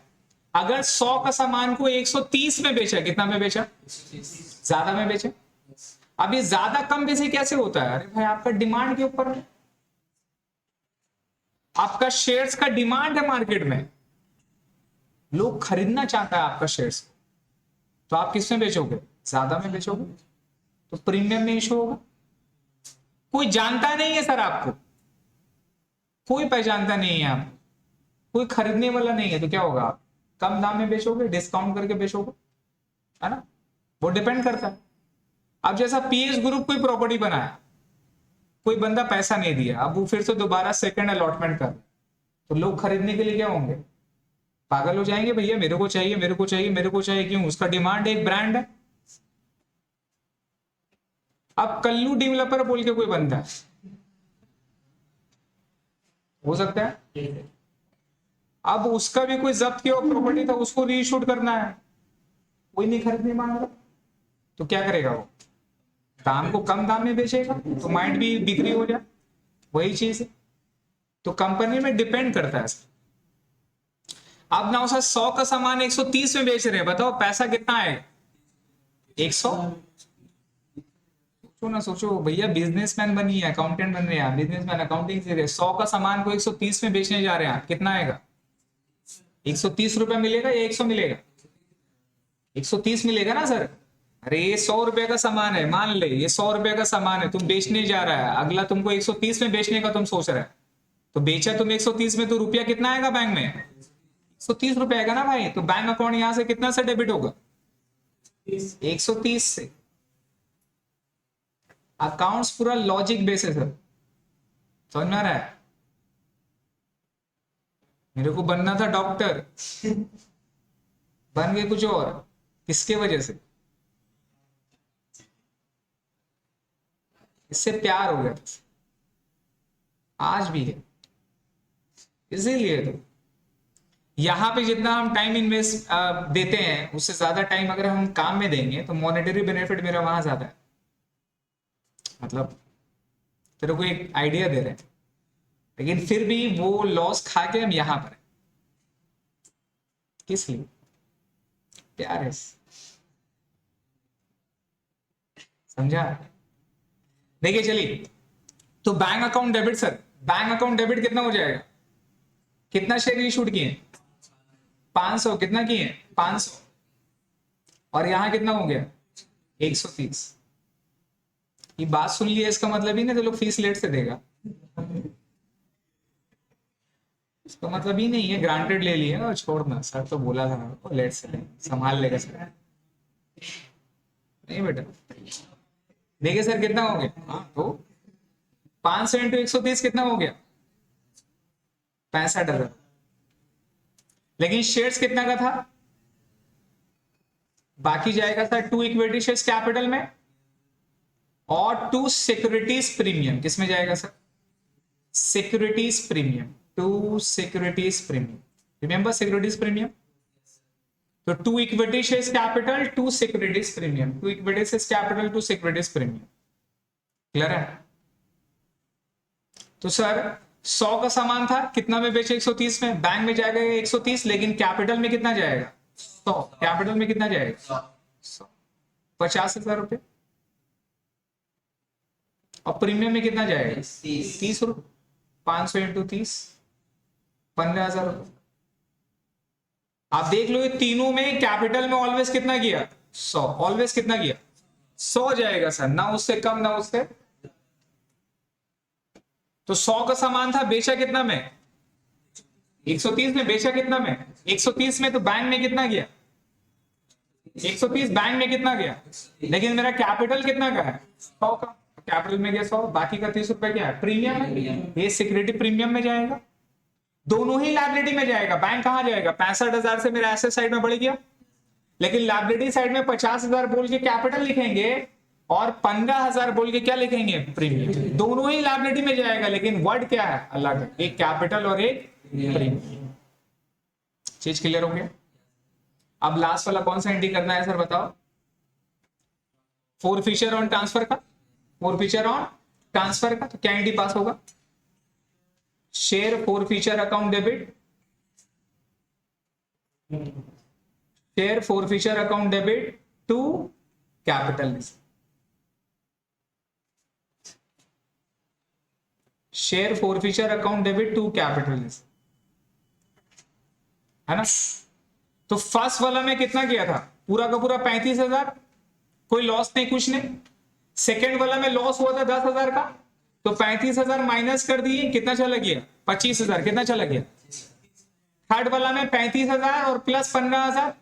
अगर 100 का सामान को 130 में बेचा, कितना में बेचा? ज्यादा में बेचा। अब ये ज्यादा कम बेचे कैसे होता है? अरे भाई आपका डिमांड के ऊपर है, आपका शेयर्स का डिमांड है मार्केट में, लोग खरीदना चाहता है आपका शेयर्स, तो आप किस में बेचोगे? ज्यादा में बेचोगे, तो प्रीमियम में इशू होगा। कोई जानता नहीं है सर आपको, कोई पहचानता नहीं है आपको, कोई खरीदने वाला नहीं है, तो क्या होगा? आप कम दाम में बेचोगे, डिस्काउंट करके बेचोगे, है ना? वो डिपेंड करता है। अब जैसा पीएस ग्रुप कोई प्रॉपर्टी बनाया, कोई बंदा पैसा नहीं दिया, अब वो फिर से दोबारा सेकंड अलॉटमेंट कर, तो लोग खरीदने के लिए क्या होंगे? पागल हो जाएंगे, भैया मेरे को चाहिए, मेरे को चाहिए, मेरे को चाहिए। क्यों? उसका डिमांड एक ब्रांड है। अब कल्लू डेवलपर बोल के कोई बंदा है, हो सकता है, अब उसका भी कोई जब्त किया प्रॉपर्टी था, उसको रीशूट करना है, कोई नहीं खरीदने मांग रहा, तो क्या करेगा वो? दाम को कम दाम में बेचेगा, तो माइंड भी बिक्री हो जाए, वही चीज है। तो कंपनी में डिपेंड करता है। अब ना उसका 100 का सामान 130 में बेच रहे हैं, बताओ पैसा कितना है? 100। सोचो ना, सोचो भैया, बिजनेसमैन बनी है, अकाउंटेंट बन रहे हैं, बिजनेसमैन अकाउंटिंग से 100 का सामान को 130 में बेचने जा रहे हैं, कितना आएगा? 130 रुपया मिलेगा या 100 मिलेगा? 130 मिलेगा ना सर। अरे ये 100 रुपए का सामान है, मान ले ये 100 रुपए का सामान है, तुम बेचने जा रहा है, अगला तुमको 130 में बेचने का तुम सोच रहा है, तो बेचा तुम 130 में, तो रुपया कितना आएगा बैंक में? 130 रुपए आएगा ना भाई। तो बैंक अकाउंट यहां से कितना से डेबिट होगा? 130 से। अकाउंट्स पूरा लॉजिक बेसिस है, समझ में आ रहा है? मेरे को बनना था डॉक्टर, बन गए कुछ और, किसके वजह से? इससे प्यार हो गया, आज भी है, इसीलिए तो यहां पे जितना हम टाइम इन्वेस्ट देते हैं, उससे ज्यादा टाइम अगर हम काम में देंगे तो मॉनेटरी बेनिफिट मेरा वहां ज्यादा है। मतलब तेरे को एक आइडिया दे रहे हैं, लेकिन फिर भी वो लॉस खा के हम यहां पर, किस लिए? प्यार है, समझा? देखिए चलिए, तो bank account debit sir, bank account debit कितना हो जाएगा, कितना शेयर इशूड किए 500, कितना किए 500, और यहां कितना हो गया 130। ये बात सुन लिया, इसका मतलब ही नहीं तो लोग फीस लेट से देगा, इसका मतलब ही नहीं है ग्रांटेड ले लिया और छोड़ना, सर तो बोला था आपको लेट से ले, संभाल लेगा सर। नहीं बेटा, देखिए सर कितना हो गया, हाँ तो 500 इंटू 130 कितना हो गया 65,000। लेकिन शेयर्स कितना का था, बाकी जाएगा सर 2 इक्विटी शेयर्स कैपिटल में और 2 सिक्योरिटीज प्रीमियम, किसमें जाएगा sir securities premium, 2 securities premium, remember securities premium. तो 2 equity shares capital 2 securities premium, 2 equity shares capital 2 securities premium, clear है। तो सर 100 का सामान था, कितना में बेचे 130 में, बैंक में जाएगा 130, लेकिन कैपिटल में कितना जाएगा 100, कैपिटल में कितना जाएगा 100, 50,000 रुपए, और प्रीमियम में कितना जाएगा 30 रुपए, 500 इंटू 30 15,000 रुपए। आप देख लो ये तीनों में कैपिटल में ऑलवेज कितना किया 100, ऑलवेज कितना किया 100 जाएगा सर, ना उससे कम ना उससे। तो 100 का सामान था, बेचा कितना में 130 में, बेचा कितना में 130 में, तो बैंक में कितना गया 130, बैंक में कितना गया, लेकिन मेरा कैपिटल कितना का है 100 का, कैपिटल में गया 100, बाकी का 30 रुपए क्या है प्रीमियम है, ये सिक्योरिटी प्रीमियम में जाएगा, दोनों ही लायबिलिटी में जाएगा। बैंक कहां जाएगा 65,000 से मेरा एसेट साइड में बढ़ गया, लेकिन लायबिलिटी साइड में 50,000 बोल के कैपिटल लिखेंगे और 15,000 बोल के क्या लिखेंगे प्रीमियम, दोनों ही लायबिलिटी में जाएगा, लेकिन वर्ड क्या है अलग, एक कैपिटल और एक प्रीमियम। चीज क्लियर हो गया। अब लास्ट वाला कौन सा एंट्री करना है सर बताओ, फोर फीचर ऑन ट्रांसफर का, फोर फीचर ऑन ट्रांसफर का, तो क्या एंट्री पास होगा, share forfeiture account debit, share forfeiture account debit to capital, share forfeiture account debit to capital, है ना। तो फर्स्ट वाला में कितना किया था पूरा का पूरा 35,000, कोई लॉस नहीं कुछ नहीं। सेकेंड वाला में लॉस हुआ था 10,000 का, तो 35,000 माइनस कर दिए, कितना चला गया 25,000, कितना चला गया। थर्ड वाला में 35,000 और प्लस 15,000,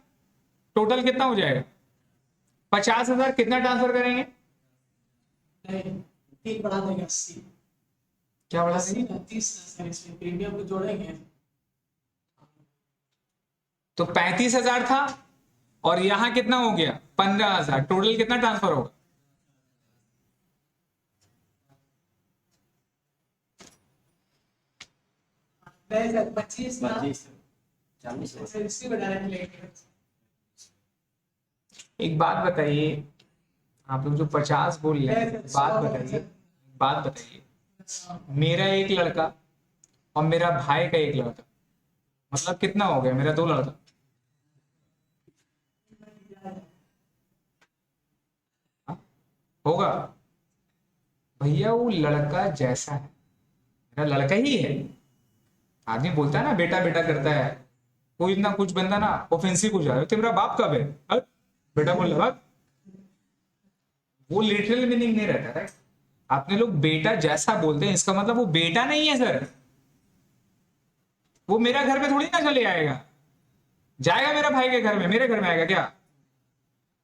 टोटल कितना हो जाएगा 50,000, कितना ट्रांसफर करेंगे, तीन बढ़ा देंगे 80, क्या बढ़ा 80 का 30,000 इसमें प्रीमियम को जोड़ेंगे, तो 35,000 था और यहां कितना हो गया 15,000, टोटल कितना ट्रांसफर होगा, पहले 25 था 40 फिर इसी को डायरेक्ट लेंगे। एक बात बताइए, आप लोग जो 50 बोल रहे हैं, बात बताइए, मेरा एक लड़का और मेरा भाई का एक लड़का, मतलब कितना हो गया मेरा 2 लड़का, हाँ? होगा भैया, वो लड़का जैसा है मेरा लड़का ही है। आदमी बोलता है ना बेटा बेटा करता है, कोई ना कुछ बंदा ना ऑफेंसिव हो जाए, तो मेरा बाप कब है, हट, बेटा बोल रहा, वो लिटरल मीनिंग नहीं रहता है। आपने लोग बेटा जैसा बोलते हैं, इसका मतलब वो बेटा नहीं है सर, वो मेरा घर पे थोड़ी ना चले आएगा, जाएगा मेरा भाई के घर में, मेरे घर में आएगा क्या,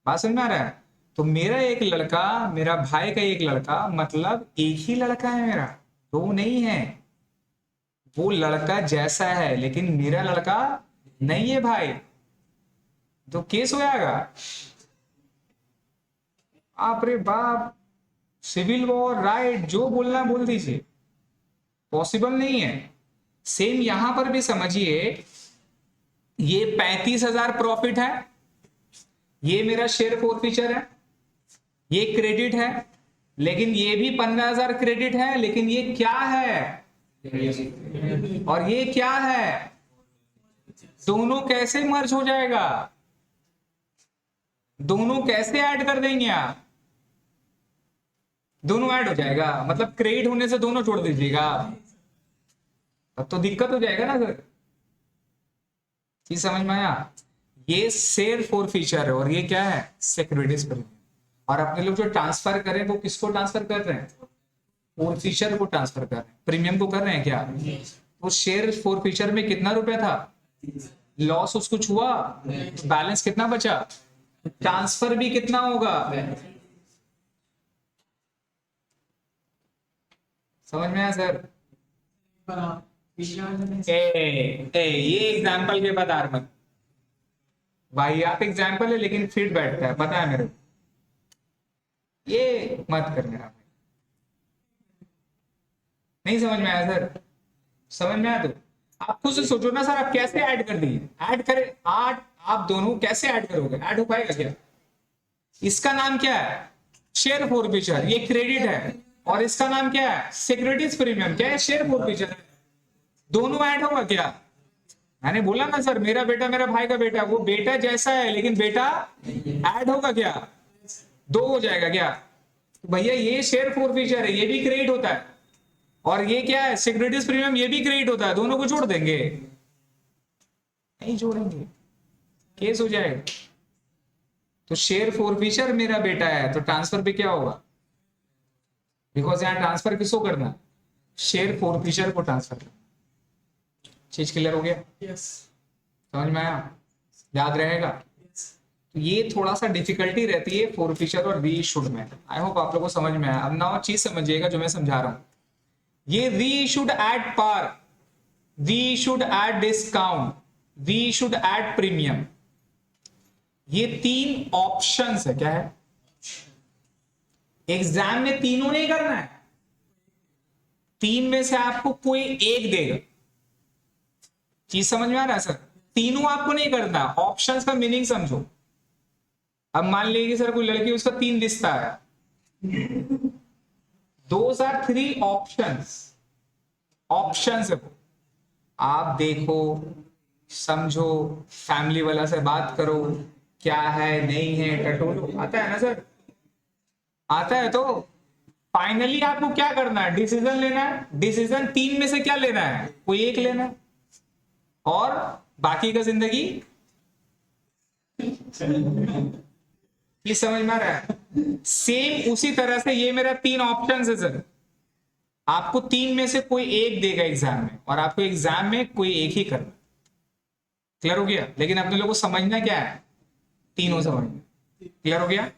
बात समझ में आ रहा है। तो मेरा एक लड़का, मेरा भाई का एक लड़का, मतलब एक ही लड़का है मेरा, दो नहीं है। वो लड़का जैसा है लेकिन मेरा लड़का नहीं है भाई, तो केस हो जाएगा। आप रे बाप, सिविल वॉर राइट जो बोलना बोल दीजिए, पॉसिबल नहीं है। सेम यहां पर भी समझिए, ये 35,000 प्रॉफिट है, ये मेरा शेयर फोरफीचर है, ये क्रेडिट है, लेकिन ये भी 15,000 क्रेडिट है, लेकिन ये क्या है और ये क्या है, दोनों कैसे मर्ज हो जाएगा, दोनों कैसे ऐड कर देंगे आप, दोनों ऐड हो जाएगा, मतलब क्रेडिट होने से दोनों छोड़ दीजिएगा। अब तो दिक्कत हो जाएगा ना सर, चीज समझ में आया। ये शेयर फॉर फीचर है और ये क्या है, सिक्योरिटीज प्रीमियम। और अपने लोग जो ट्रांसफर करें वो किसको ट्रांसफर कर रहे हैं, फॉर फीचर को ट्रांसफर कर रहे हैं, प्रीमियम को कर रहे हैं क्या। तो शेयर फॉर फीचर में कितना रुपया था, लॉस उसको हुआ, बैलेंस कितना बचा, ट्रांसफर भी कितना होगा, समझ में आया सर। पर आप ये एग्जाम्पल के बाद आर मत भाई, आप एग्जाम्पल है लेकिन फिट बैठता है, पता है मेरे को, ये मत कर मेरा भाई। नहीं समझ में आया सर, समझ में आया तो आप खुद से सोचो ना सर, आप कैसे ऐड कर दिए, ऐड करें आप दोनों कैसे ऐड करोगे, ऐड हो पाएगा क्या। इसका नाम क्या है, शेयर फॉर फीचर, ये क्रेडिट है, और इसका नाम क्या है, सिक्योरिटीज प्रीमियम, क्या है, शेयर फॉर फीचर, दोनों ऐड होगा क्या। मैंने बोला ना सर, मेरा बेटा मेरा भाई का बेटा, वो बेटा जैसा है लेकिन बेटा ऐड होगा क्या, दो हो जाएगा क्या। तो भैया ये शेयर फॉर फीचर है, ये भी क्रेडिट होता है, और ये क्या है, सिक्योरिटीज प्रीमियम, ये भी क्रेडिट होता है, दोनों को जोड़ देंगे, नहीं जोड़ेंगे केस हो जाएगा। तो शेयर फॉर फीचर मेरा बेटा है, तो ट्रांसफर भी क्या होगा, बिकॉज यहां ट्रांसफर किसको करना है, शेयर फॉर फीचर को ट्रांसफर करना। चीज क्लियर हो गया, यस समझ में आया, याद रहेगा। तो ये थोड़ा सा डिफिकल्टी रहती है फॉर फीचर और री इशूड में, आई होप आप लोगों को समझ में आया। अब ना चीज समझिएगा जो मैं समझा रहा हूं, ये री इशूड एट पार, री इशूड एट डिस्काउंट, री इशूड एट प्रीमियम, ये तीन ऑप्शंस है, क्या है, एग्जाम में तीनों नहीं करना है, तीन में से आपको कोई एक देगा। चीज समझ में आ रहा है सर, तीनों आपको नहीं करना, ऑप्शंस का मीनिंग समझो। अब मान लीजिए सर कोई लड़की, उसका 3 रिश्ता है, दोज आर 3 ऑप्शंस, ऑप्शंस है वो, आप देखो समझो, फैमिली वाला से बात करो, क्या है नहीं है टटोलो, आता है ना सर, आता है। तो फाइनली आपको क्या करना है, डिसीजन लेना है, डिसीजन 3 में से क्या लेना है, कोई एक लेना है, और बाकी का जिंदगी ये समझ में आ रहा है। सेम उसी तरह से ये मेरा 3 ऑप्शन है सर, आपको 3 में से कोई एक देगा एग्जाम में, और आपको एग्जाम में कोई एक ही करना। क्लियर हो गया, लेकिन अपने लोगों को समझना क्या है, तीनों समझना। क्लियर हो गया।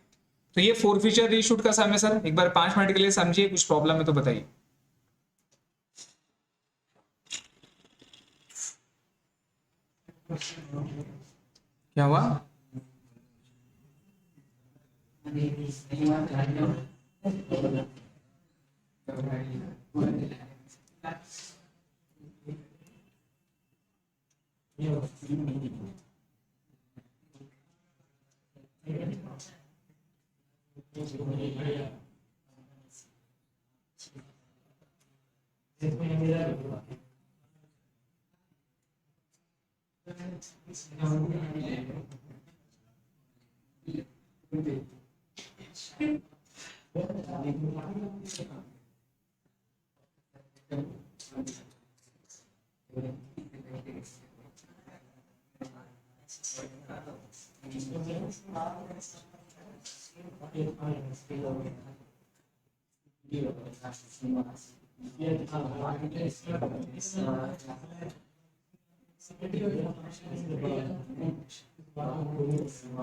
तो ये फॉर फीचर रीशूट का सम है सर, एक बार 5 मिनट के लिए समझिए, कुछ प्रॉब्लम है तो बताइए। क्या हुआ,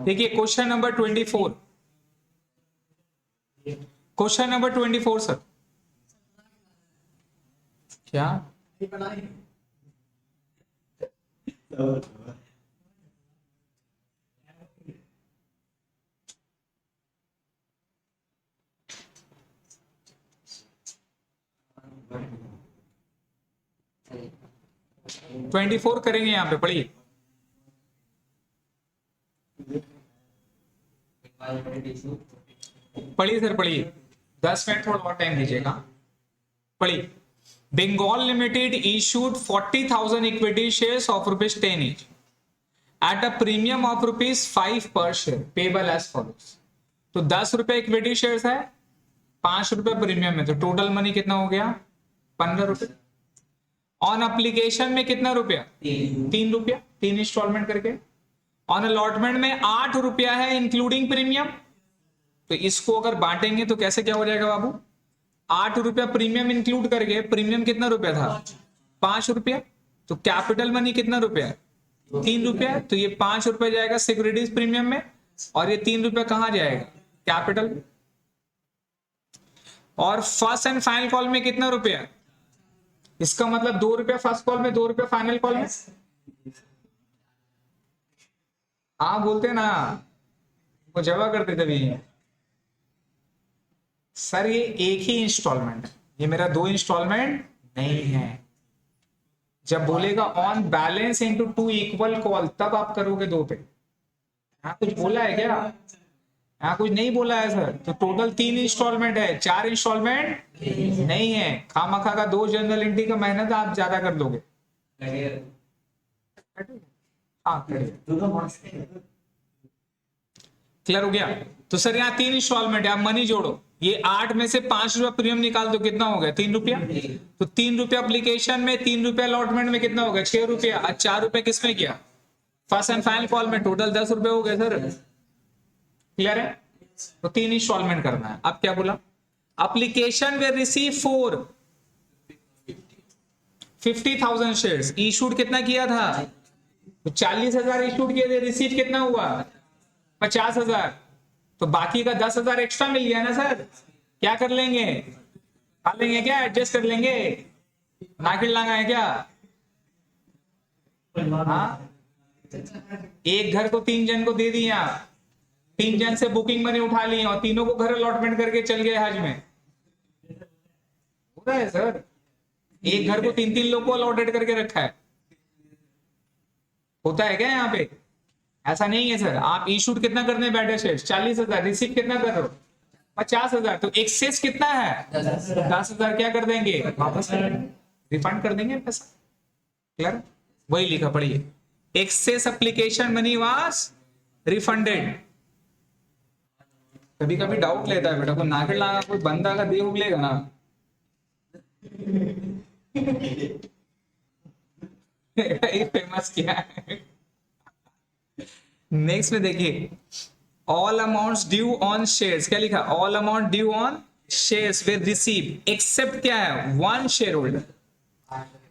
देखिए question number 24, question number 24 sir, क्या ये बनाए 24 करेंगे यहाँ पे, पढ़िए पढ़िए सर, पढ़िए 10 मिनट थोड़ा और टाइम दीजिएगा, पढ़िए। Bengal limited issued 40,000 equity shares of ₹10 each at a premium of ₹5 per share payable as follows। तो 10 रुपए इक्विटी शेयर्स है, 5 रुपए प्रीमियम है, तो टोटल मनी कितना हो गया, 15 रुपए। ऑन अप्लीकेशन में कितना रुपया, 3 रुपया, 3 इंस्टॉलमेंट करके। ऑन अलॉटमेंट में 8 रुपया है इंक्लूडिंग प्रीमियम। तो इसको अगर बांटेंगे तो कैसे क्या हो जाएगा बाबू, 8 रुपया प्रीमियम इंक्लूड करके, प्रीमियम कितना रुपया था, 5 रुपया। तो कैपिटल मनी कितना रुपया है, 3 रुपया। तो ये 5 रुपया जाएगा सिक्योरिटीज प्रीमियम में, और ये 3 रुपया कहां जाएगा, कैपिटल। और फर्स्ट एंड फाइनल कॉल में कितना रुपया, इसका मतलब 2 रुपया फर्स्ट कॉल में, 2 रुपया फाइनल कॉल में। हाँ बोलते ना, वो जवाब करते तभी। सर ये एक ही इंस्टॉलमेंट है, ये मेरा 2 इंस्टॉलमेंट नहीं है। जब बोलेगा on balance into 2 equal call, तब आप करोगे 2 पे। यहाँ कुछ बोला है क्या, यहाँ कुछ नहीं बोला है सर। तो टोटल 3 इंस्टॉलमेंट है, 4 इंस्टॉलमेंट नहीं है। खामखा का 2 जनरल एंट्री का मेहनत आप ज्यादा कर दोगे। हाँ क्लियर हो गया। तो सर यहाँ 3 इंस्टॉलमेंट है, आप मनी जोड़ो। ये 8 में से 5 रुपया प्रीमियम निकाल दो, कितना हो गया, 3 रुपया। तो 3 रुपया एप्लीकेशन में, 3 रुपया अलॉटमेंट में, कितना हो गया, 6 रुपया। और 4 रुपया किसमें किया, फर्स्ट एंड फाइनल कॉल में। टोटल 10 रुपए हो गए सर। क्लियर है। तो 3 इंस्टॉलमेंट करना है। अब क्या बोला, application will receive for 50,000 shares. Issued कितना किया था, तो 40,000 इशूड किए थे, रिसीव कितना हुआ, 50,000। तो बाकी का 10,000 एक्स्ट्रा मिल गया ना सर। क्या कर लेंगे, खा लेंगे क्या, एडजस्ट कर लेंगे, नाकिल लांगा है क्या। हाँ, एक घर को 3 जन को दे दिया, 3 जन से बुकिंग मनी उठा ली और तीनों को घर अलॉटमेंट करके चल गए हज में। हो रहा है सर, एक घर को 3-3 लोग को अलॉटेड करके रखा है। होता है क्या यहाँ पे, ऐसा नहीं है सर। आप इशूड कितना करने बैठे शेयर, 40,000, रिसीव कितना कर रहे हो, 50,000। तो एक्सेस कितना है, 10,000 क्या कर देंगे, वापस रिफंड कर देंगे पैसा। क्लियर, वही लिखा पढ़िए, excess application money was refunded. कभी कभी डाउट लेता है बेटा, कोई नागड़ लगा, कोई बंदा का दे उगलेगा ना। फेमस किया है। नेक्स्ट में देखिए, all amounts due on shares, क्या लिखा, all amount due on shares will receive except क्या है, 1 शेयर होल्डर।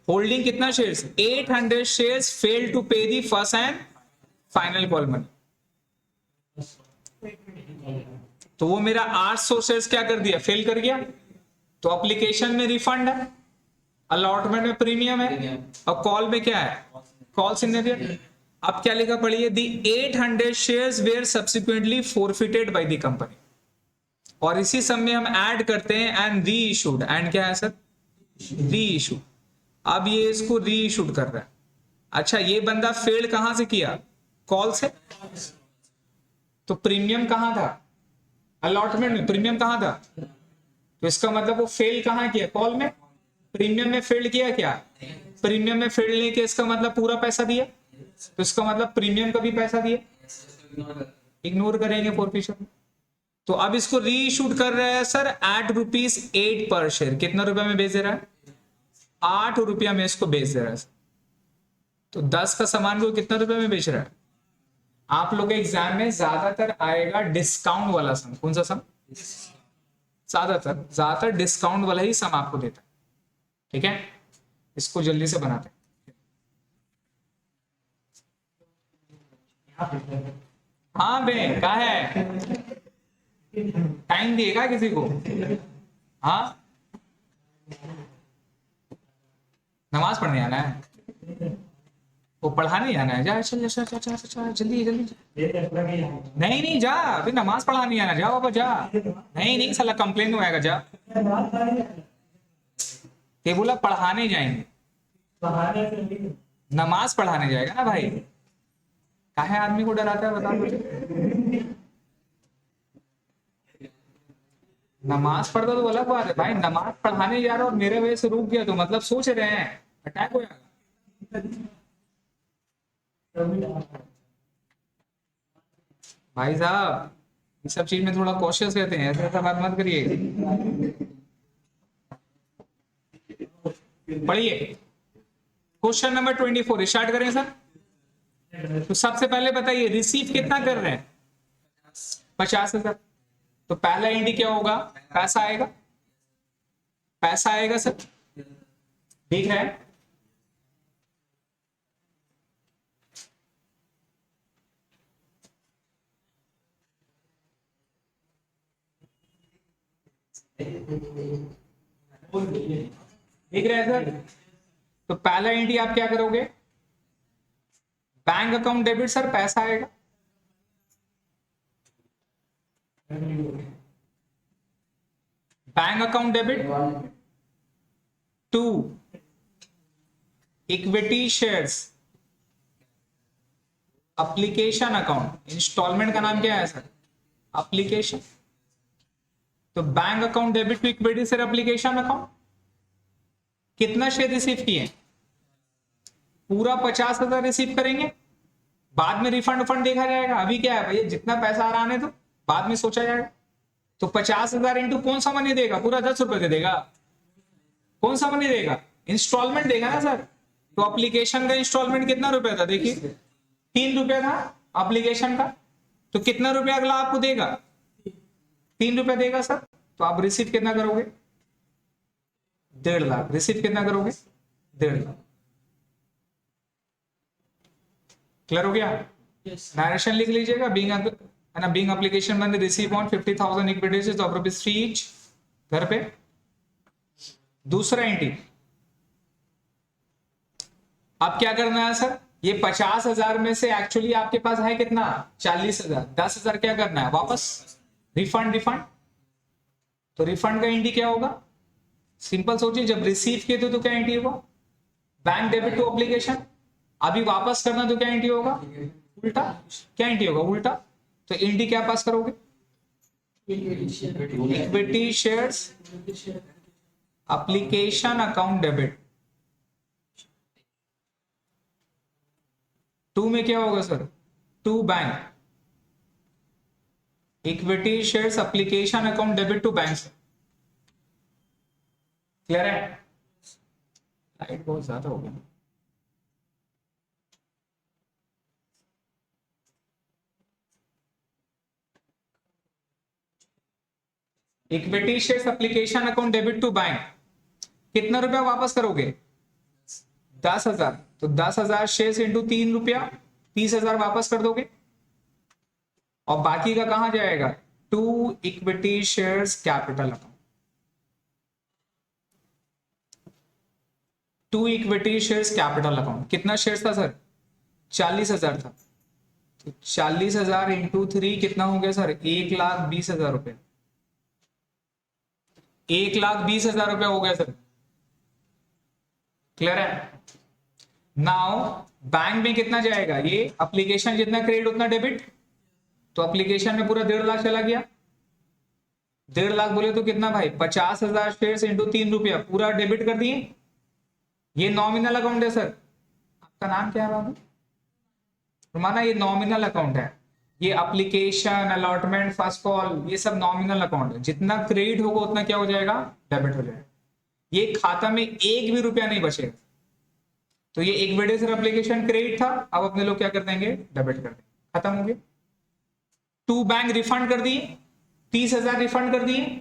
होल्डिंग कितना shares, 800 shares fail to pay the first and final call money. तो वो मेरा 800 शेयर्स क्या कर दिया, फेल कर गया। तो एप्लीकेशन में रिफंड है, अलॉटमेंट में प्रीमियम है, और कॉल में क्या है, कॉल सिग्नेचर। अब क्या लिखा पढ़िए, दी 800 shares where subsequently forfeited by the company. और इसी समय हम ऐड करते हैं एंड री इशूड। एंड क्या है सर, री इशू। अब ये इसको री इशूड कर रहा है। अच्छा, ये बंदा फेल कहां से किया, कॉल से। तो प्रीमियम कहां था, अलॉटमेंट में। प्रीमियम कहां था, तो इसका मतलब वो फेल कहां किया, कॉल में। प्रीमियम में फेल किया क्या, प्रीमियम में फेल नहीं किया, इसका मतलब पूरा पैसा दिया। तो इसका मतलब प्रीमियम का भी पैसा दिया, इग्नोर करेंगे फोरफिशन। तो अब इसको री इशूड कर रहा है सर एट ₹8 पर शेयर। कितना रुपया में बेच दे रहा है, 8 रुपया में इसको बेच दे रहा है। तो 10 का सामान को कितना रुपए में बेच रहा है। आप लोग के एग्जाम में ज्यादातर आएगा डिस्काउंट वाला सम। कौन सा सम, ज्यादातर डिस्काउंट वाला ही सम आपको देता है। ठीक है, इसको जल्दी से बनाते हैं। हाँ बे, क्या है, टाइम देगा किसी को। हाँ, नमाज पढ़ने आना है, वो पढ़ाने आना है। जा चल जल्दी नहीं जा, अभी नमाज पढ़ाने आना, जा बाबा जा। नहीं साला कंप्लेन हो आएगा, जा। ये बोला पढ़ाने जाएंगे, नमाज पढ़ाने जाएगा ना भाई। काहे आदमी को डराता है बता मुझे। नमाज पढ़ता तो अलग बात है भाई, नमाज पढ़ाने जा रहा और मेरे वजह से रुक गया तो मतलब सोच रहे हैं अटैक हो जाएगा। भाई साहब, इस सब चीज में थोड़ा कॉशियस रहते हैं, ऐसा बात मत करिए। पढ़िए, क्वेश्चन नंबर 24 स्टार्ट करें सर। तो सबसे पहले बताइए रिसीव कितना कर रहे हैं? 50,000। तो पहला एंट्री क्या होगा? पैसा आएगा, पैसा आएगा सर, देख रहे हैं? देख रहे हैं सर? तो पहला एंट्री आप क्या करोगे? बैंक अकाउंट डेबिट सर, पैसा आएगा, bank account debit to equity shares application account. Instalment का नाम क्या है सर? एप्लीकेशन। तो bank account debit to equity share application account. कितना शेयर रिसीव किए? पूरा 50,000 रिसीव करेंगे, बाद में रिफंड फंड देखा जाएगा। अभी क्या है भैया, जितना पैसा आ रहा है तो बाद में सोचा जाएगा। तो 50,000 इंटू कौन सा मनी देगा? पूरा 10 रुपए दे देगा। कौन सा मनी देगा? इंस्टॉलमेंट देगा ना सर। तो एप्लीकेशन का इंस्टॉलमेंट कितना रुपया था? देखिए 3 रुपया था एप्लीकेशन का। तो कितना रुपया अगला आपको देगा? 3 रुपया देगा सर। तो आप रिसीव कितना करोगे? 1.5 लाख। रिसीव कितना करोगे? 1.5 लाख। क्लियर हो गया? नारेशन लिख लीजिएगा। बीइंग एप्लीकेशन बंद receive on 50,000 equities of ₹3 each घर पे। दूसरा एंट्री अब क्या करना है सर? ये 50,000 में से एक्चुअली आपके पास है कितना? 40,000। 10,000 क्या करना है? वापस रिफंड। रिफंड तो रिफंड का एंट्री क्या होगा? सिंपल सोचिए, जब रिसीव किए थे तो क्या एंट्री होगा? Bank debit to application. अभी वापस करना तो क्या एंट्री होगा? उल्टा। क्या एंट्री होगा? उल्टा। तो एंट्री क्या पास करोगे? Equity shares application account debit. 2 में क्या होगा sir? To bank equity shares application account debit to bank. Clear है? लाइट बहुत ज्यादा हो गया। Equity shares application account debit to bank. कितना रुपया वापस करोगे? 10,000। तो 10,000 शेयर्स इंटू 3 रुपया, 30,000 वापस कर दोगे। और बाकी का कहां जाएगा? To equity shares capital account. To equity shares capital account. कितना शेयर्स था सर? 40,000 था। तो 40,000 इंटू 3 कितना हो गया सर? 1,20,000 रुपए। 1,20,000 रुपया हो गया सर। क्लियर है? नाउ बैंक में कितना जाएगा? ये एप्लीकेशन जितना क्रेडिट उतना डेबिट। तो एप्लीकेशन में पूरा 1.5 लाख चला गया। 1.5 लाख बोले तो कितना भाई? 50,000 शेयर्स इंटू 3 रुपया पूरा डेबिट कर दिए। ये नॉमिनल अकाउंट है सर। आपका नाम क्या है बाबू? माना ये नॉमिनल अकाउंट है। ये एप्लीकेशन, अलॉटमेंट, फर्स्ट कॉल, ये सब नॉमिनल अकाउंट है। जितना क्रेडिट होगा उतना क्या हो जाएगा? डेबिट हो जाएगा। ये खाता में एक भी रुपया नहीं बचेगा। तो ये इक्विटी शेयर एप्लीकेशन क्रेडिट था, अब अपने लोग क्या कर देंगे? डेबिट कर देंगे। खत्म हो गया। टू बैंक रिफंड कर दिए, 30,000 रिफंड कर दिए।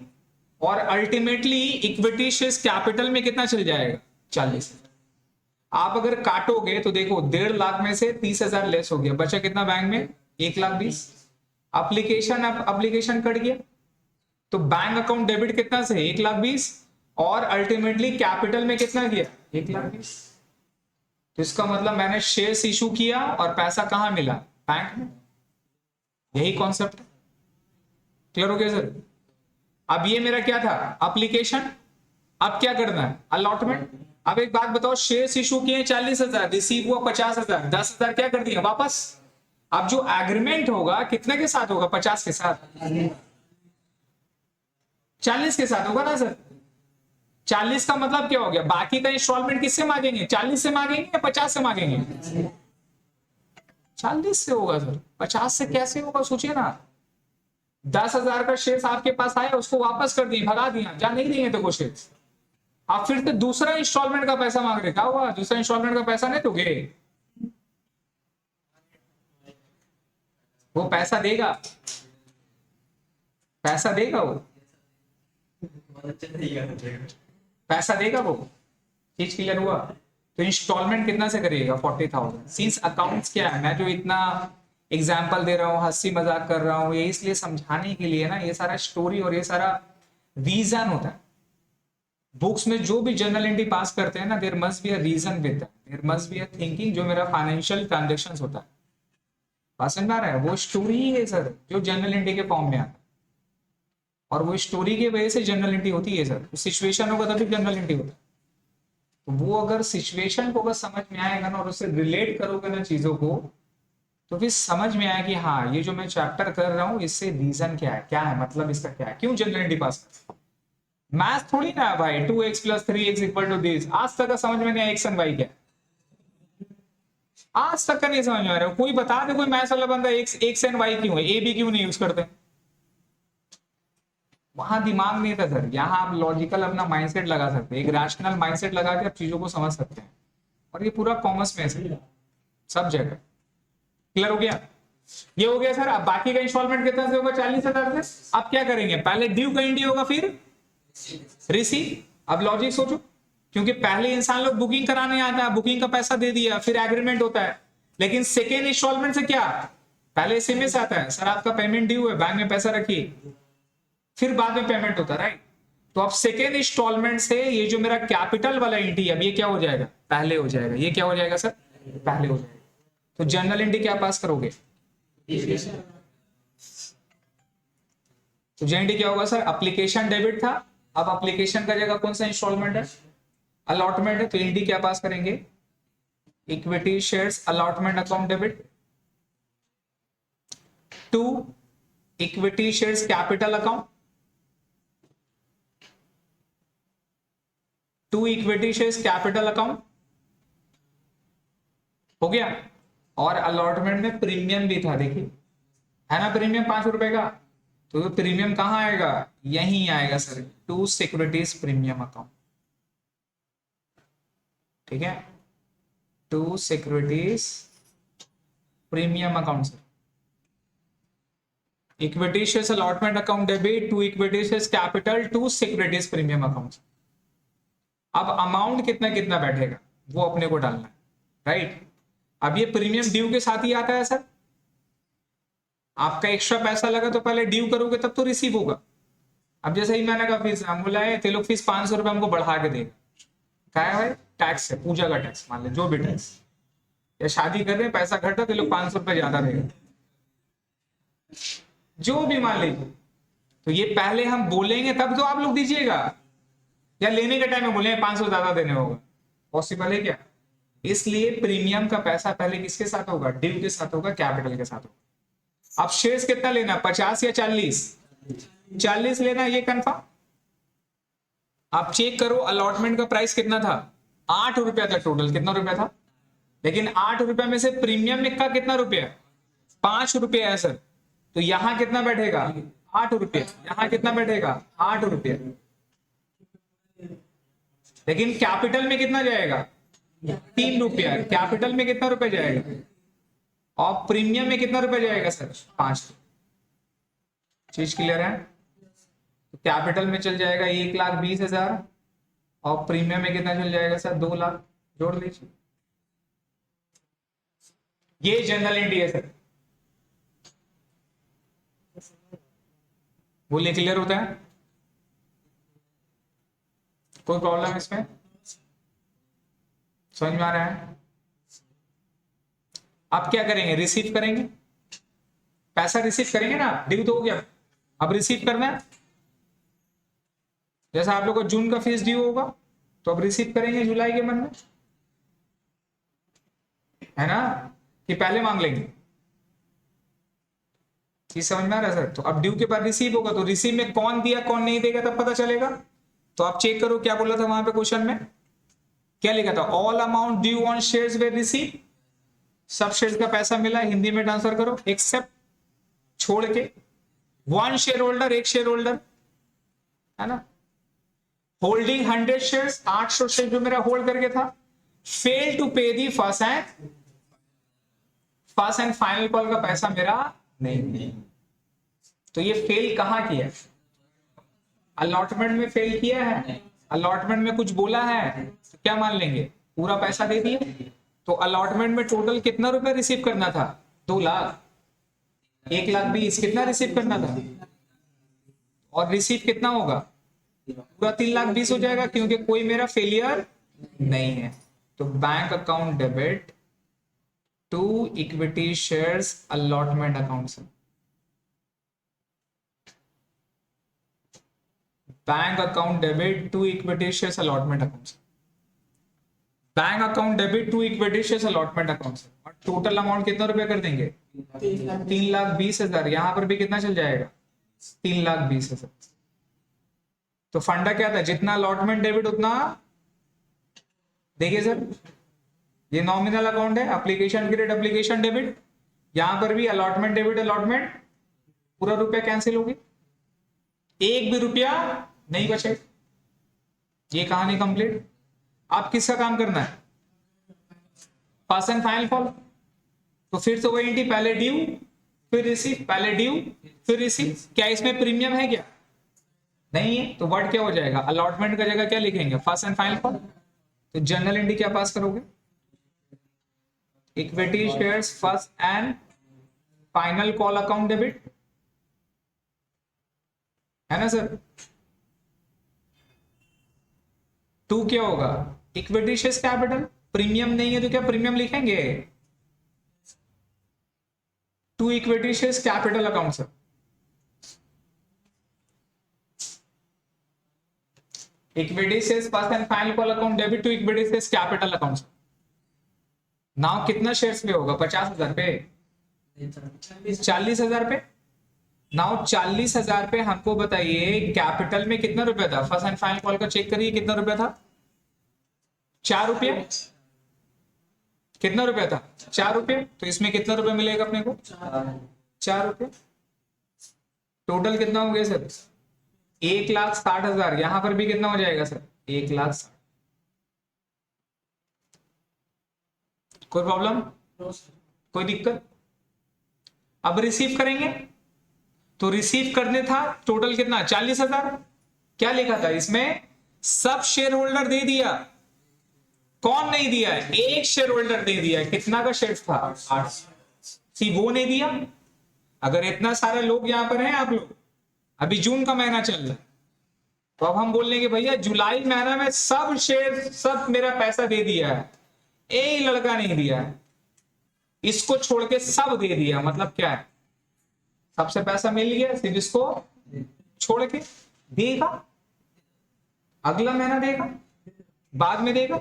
और अल्टीमेटली इक्विटी शेयर्स कैपिटल में कितना चल जाएगा? 40,000। आप अगर काटोगे तो देखो 1.5 लाख में से 30,000 लेस हो गया, बचा कितना बैंक में? 1,20,000। एप्लीकेशन कट गया तो बैंक अकाउंट डेबिट कितना से? 1,20,000। और अल्टीमेटली कैपिटल में कितना गया? 1,20,000। तो इसका मतलब मैंने शेयर्स इशू किया और पैसा कहां मिला? बैंक में। यही कॉन्सेप्ट है। क्लियर हो गया सर? अब ये मेरा क्या था? एप्लीकेशन। अब क्या करना है? अलॉटमेंट। अब एक बात बताओ, शेयर्स इशू किए 40,000, रिसीव हुआ 50,000, 10,000 क्या कर दिया? वापस। अब जो एग्रीमेंट होगा कितने के साथ होगा? 50 के साथ, 40 के साथ होगा ना सर। 40 का मतलब क्या हो गया? बाकी का इंस्टॉलमेंट किससे मांगेंगे? 40 से मांगेंगे या 50 से मांगेंगे? 40 से होगा सर। 50 से कैसे होगा? सोचिए ना। 10,000 का शेयर्स आपके पास आया, उसको वापस कर दिए, भगा दिया, जा नहीं देंगे तो शेयर्स। आप फिर से दूसरा इंस्टॉलमेंट का पैसा मांग रहे, क्या हुआ? दूसरा इंस्टॉलमेंट का पैसा नहीं दोगे? वो पैसा देगा, पैसा देगा, वो बहुत अच्छे तरीके से पैसा देगा, वो चीज क्लियर हुआ? तो इंस्टॉलमेंट कितना से करिएगा? 40,000। सिंस अकाउंट्स क्या है, मैं जो इतना एग्जाम्पल दे रहा हूँ, हंसी मजाक कर रहा हूँ, ये इसलिए समझाने के लिए ना, ये सारा स्टोरी और ये सारा रीजन होता है। बुक्स में जो भी जर्नल एंट्री पास करते हैं ना, there must be a reason with that, there must be a thinking, जो मेरा फाइनेंशियल ट्रांजेक्शंस होता है, बात समझ में आ रहा है? वो स्टोरी ही है सर जो जर्नल एंट्री के फॉर्म में आता है, और वो स्टोरी की वजह से जर्नल एंट्री होती है सर। सिचुएशन होगा तभी जर्नल एंट्री होता है। तो वो अगर सिचुएशन को अगर समझ में आएगा ना, और उससे रिलेट करोगे ना चीजों को, तो फिर समझ में आया कि हाँ, ये जो मैं चैप्टर कर रहा हूँ इससे रीजन क्या है, मतलब इसका क्या है, क्यों जनरल एंट्री पास कर। मैथ थोड़ी ना है भाई, 2x + 3x = दिस। आज तक का समझ में नहीं आया एक्स एंड वाई क्या, आज तक का नहीं समझ में आ रहा है। कोई बता दे, कोई मैथ्स वाला बंदा एक्स एंड वाई क्यों है, ए बी क्यों नहीं यूज करते? वहां दिमाग नहीं था सर। यहाँ आप लॉजिकल अपना माइंडसेट लगा सकते हैं, एक रैशनल माइंडसेट लगा के आप चीजों को समझ सकते हैं, और ये पूरा कॉमर्स में है सब जगह। क्लियर हो गया? ये हो गया सर। अब बाकी का इंस्टॉलमेंट कितना से होगा? 40,000 से। अब क्या करेंगे? पहले ड्यू का एंट्री होगा, फिर रिसीव। अब लॉजिक सोचो, क्योंकि पहले इंसान लोग बुकिंग कराने आता है, बुकिंग का पैसा दे दिया, फिर एग्रीमेंट होता है। लेकिन सेकेंड इंस्टॉलमेंट से क्या, पहले एसएमएस आता है, सर आपका पेमेंट ड्यू है, बैंक में पैसा रखिए, फिर बाद में पेमेंट होता है, राइट? तो अब सेकेंड इंस्टॉलमेंट से ये जो मेरा कैपिटल वाला एंट्री, अब ये क्या हो जाएगा? पहले हो जाएगा। ये क्या हो जाएगा सर? पहले हो जाएगा। तो जनरल एंट्री क्या पास करोगे? तो जनरल क्या होगा सर? एप्लीकेशन डेबिट था, अब एप्लीकेशन का जगह कौन सा इंस्टॉलमेंट है? अलॉटमेंट है, तो एंट्री क्या पास करेंगे? Equity shares allotment account debit to equity shares capital account, to equity shares capital account. हो गया? और अलॉटमेंट में प्रीमियम भी था, देखिए है ना, प्रीमियम 5 रुपए का। तो प्रीमियम कहां आएगा? यहीं आएगा sir, to securities premium account. ठीक है, to securities premium account sir. Equity shares allotment account debit to equity shares capital to securities premium account. अब अमाउंट कितना कितना बैठेगा वो अपने को डालना है, राइट? अब ये प्रीमियम ड्यू के साथ ही आता है सर। आपका एक्स्ट्रा पैसा लगा तो पहले ड्यू करोगे तब तो रिसीव होगा। अब जैसे ही मैंने कहा फीस, हम बोला है ते लोग फीस 500 रुपए हमको बढ़ा के देगा, क्या है भाई? टैक्स है, पूजा का टैक्स मान ले, जो भी टैक्स, या शादी कर रहे हैं पैसा घटा तो लोग 500 रुपए ज्यादा देगा, जो भी मान लीजिए। तो ये पहले हम बोलेंगे तब तो आप लोग दीजिएगा, या लेने के टाइम में बोलेंगे 500 ज्यादा देने होगा, पॉसिबल है क्या? इसलिए प्रीमियम का पैसा पहले किसके साथ होगा? ड्यू के साथ होगा, कैपिटल के साथ होगा। अब शेयर्स कितना लेना, 50 या 40? 40 लेना, ये कंफर्म। आप चेक करो अलॉटमेंट का प्राइस कितना था? 8 रुपया था टोटल। कितना रुपया था? लेकिन 8 रुपया में से प्रीमियम में का कितना रुपया? 5 रुपया है सर। तो यहां कितना बैठेगा? 8 रुपया। यहां कितना बैठेगा? 8 रुपया। लेकिन कैपिटल में कितना जाएगा? 3 रुपया। कैपिटल में कितना रुपया जाएगा? और प्रीमियम में कितना रुपया जाएगा सर? 5। चीज क्लियर है? तो कैपिटल में चल जाएगा 1,20,000 और प्रीमियम में कितना चल जाएगा सर? 2 लाख। जोड़ लीजिए, ये जनरल एंट्री है सर। बोलिए, क्लियर होता है? कोई प्रॉब्लम इसमें? समझ में आ रहा है? आप क्या करेंगे? रिसीव करेंगे, पैसा रिसीव करेंगे ना, ड्यू तो हो गया, अब रिसीव करना है। जैसा आप लोग को जून का फीस ड्यू होगा तो अब रिसीव करेंगे जुलाई के मंथ में, है ना, कि पहले मांग लेंगे? चीज समझ में आ रहा है सर? तो अब ड्यू के बाद रिसीव होगा, तो रिसीव में कौन दिया कौन नहीं देगा तब पता चलेगा। तो आप चेक करो क्या बोला था वहां पे क्वेश्चन में, क्या लिखा था? All amount due on shares way receive. सब शेयर्स का पैसा मिला, हिंदी में ट्रांसफर करो, एक्सेप्ट, छोड़ के, 1 शेयर होल्डर, 1 शेयर होल्डर, है ना। होल्डिंग 100 शेयर्स, 800 शेयर जो मेरा होल्ड करके था, fail to pay the first and final call का पैसा मेरा नहीं। तो ये फेल कहां किया? अलॉटमेंट में फेल किया है। अलॉटमेंट में कुछ बोला है तो क्या मान लेंगे? पूरा पैसा दे दिया। तो अलॉटमेंट में टोटल कितना रुपए रिसीव करना था? 2 लाख। 1,20,000 कितना रिसीव करना था? और रिसीव कितना होगा? पूरा 3,20,000 हो जाएगा, क्योंकि कोई मेरा फेलियर नहीं है। तो bank account debit to equity shares allotment account से। Bank account debit to equity shares allotment account से। Bank account debit to equity shares allotment account से। और टोटल अमाउंट कितना रुपया कर देंगे? 3,20,000। यहां पर भी कितना चल जाएगा? 3,20,000। तो फंडा क्या था? जितना अलॉटमेंट डेबिट उतना। देखिए सर, ये नॉमिनल अकाउंट है, एप्लीकेशन क्रेडिट एप्लीकेशन डेबिट। यहां पर भी अलॉटमेंट डेबिट अलॉटमेंट, पूरा रुपया कैंसिल होगी, एक भी रुपया नहीं बचेगा। ये कहानी कंप्लीट। अब किसका काम करना है? First and final call. तो फिर से वही, पहले ड्यू फिर रिसीव, पहले ड्यू फिर रिसीव। क्या इसमें प्रीमियम है क्या? नहीं है। तो वर्ड क्या हो जाएगा? अलॉटमेंट का जगह क्या लिखेंगे? First and final call. तो जनरल एंट्री क्या पास करोगे? Equity shares first and final call account debit, है ना सर? 2 क्या होगा? Equity shares capital. प्रीमियम नहीं है तो क्या प्रीमियम लिखेंगे? To equity shares capital account sir. Equity shares first and final call account debit to equity shares capital account. Now कितना शेयर्स पे होगा? 50,000 पे, 40,000 पे। नाउ 40,000 पे हमको बताइए कैपिटल में कितना रुपया था? फर्स्ट एंड फाइनल कॉल का चेक करिए, कितना रुपया था? 4 रुपया। कितना रुपया था? 4 रुपये। तो इसमें कितना रुपया मिलेगा अपने को? 4 रुपये। टोटल कितना हो गया सर? 1,60,000। यहां पर भी कितना हो जाएगा सर? 1,60,000। कोई प्रॉब्लम? कोई दिक्कत? अब रिसीव करेंगे तो रिसीव करने था टोटल कितना? 40,000। क्या लिखा था इसमें? सब शेयर होल्डर दे दिया। कौन नहीं दिया है? एक शेयर होल्डर दे दिया है। कितना का शेयर था? 800। वो नहीं दिया। अगर इतना सारे लोग यहां पर हैं, आप लोग, अभी जून का महीना चल रहा है, तो अब हम बोल लेंगे भैया जुलाई महीना में सब शेयर, सब मेरा पैसा दे दिया है, एक लड़का नहीं दिया है, इसको छोड़ के सब दे दिया। मतलब क्या है? सबसे पैसा मिल गया, सिर्फ इसको छोड़ के देगा। अगला महीना देगा, बाद में देगा।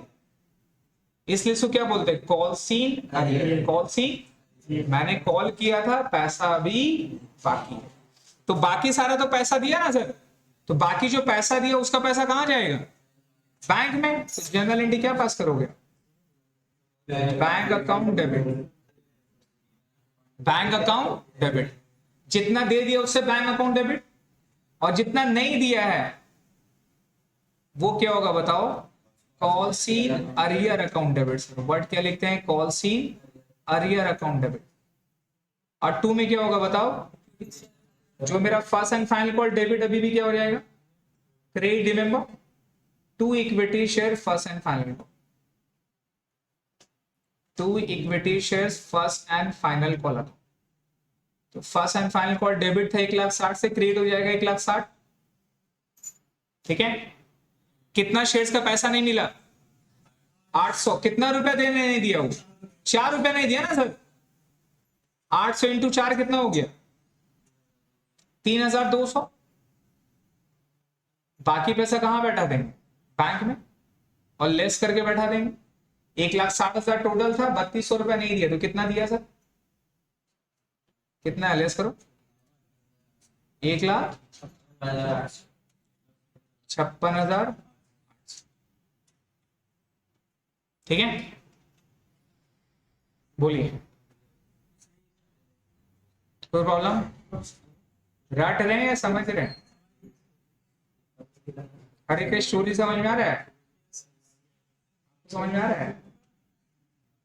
इसलिए इसको क्या बोलते हैं? Calls in arrear. Calls in, मैंने कॉल किया था, पैसा अभी बाकी है। तो बाकी सारा तो पैसा दिया ना सर, तो बाकी जो पैसा दिया उसका पैसा कहां जाएगा? बैंक में। तो जनरल एंट्री क्या पास करोगे? Bank account debit. Bank account debit. जितना दे दिया उससे बैंक अकाउंट डेबिट, और जितना नहीं दिया है वो क्या होगा बताओ? Calls in arrear account debit. Sir word क्या लिखते हैं? Calls in arrear account debit. और 2 में क्या होगा बताओ? जो मेरा first and final call debit अभी भी क्या हो जाएगा? Credit. Remember, to equity share first and final call. To equity shares first and final call account. तो first and final call debit था 1,60,000 से, क्रिएट हो जाएगा 1,60,000। ठीक है। कितना शेयर्स का पैसा नहीं मिला? 800। कितना रुपया देने नहीं दिया? वो 4 रुपया नहीं दिया ना सर। 800 इंटू 4 कितना हो गया? 3,200। बाकी पैसा कहां बैठा देंगे? बैंक में, और लेस करके बैठा देंगे। 1,60,000 टोटल था, 3,200 रुपया नहीं दिया, तो कितना दिया सर? कितना है? लेस करो। 1,56,000। ठीक है, बोलिए। कोई प्रॉब्लम? रट रहे हैं या समझ रहे हैं? हर एक स्टोरी समझ में आ रहा है? समझ में आ रहा है?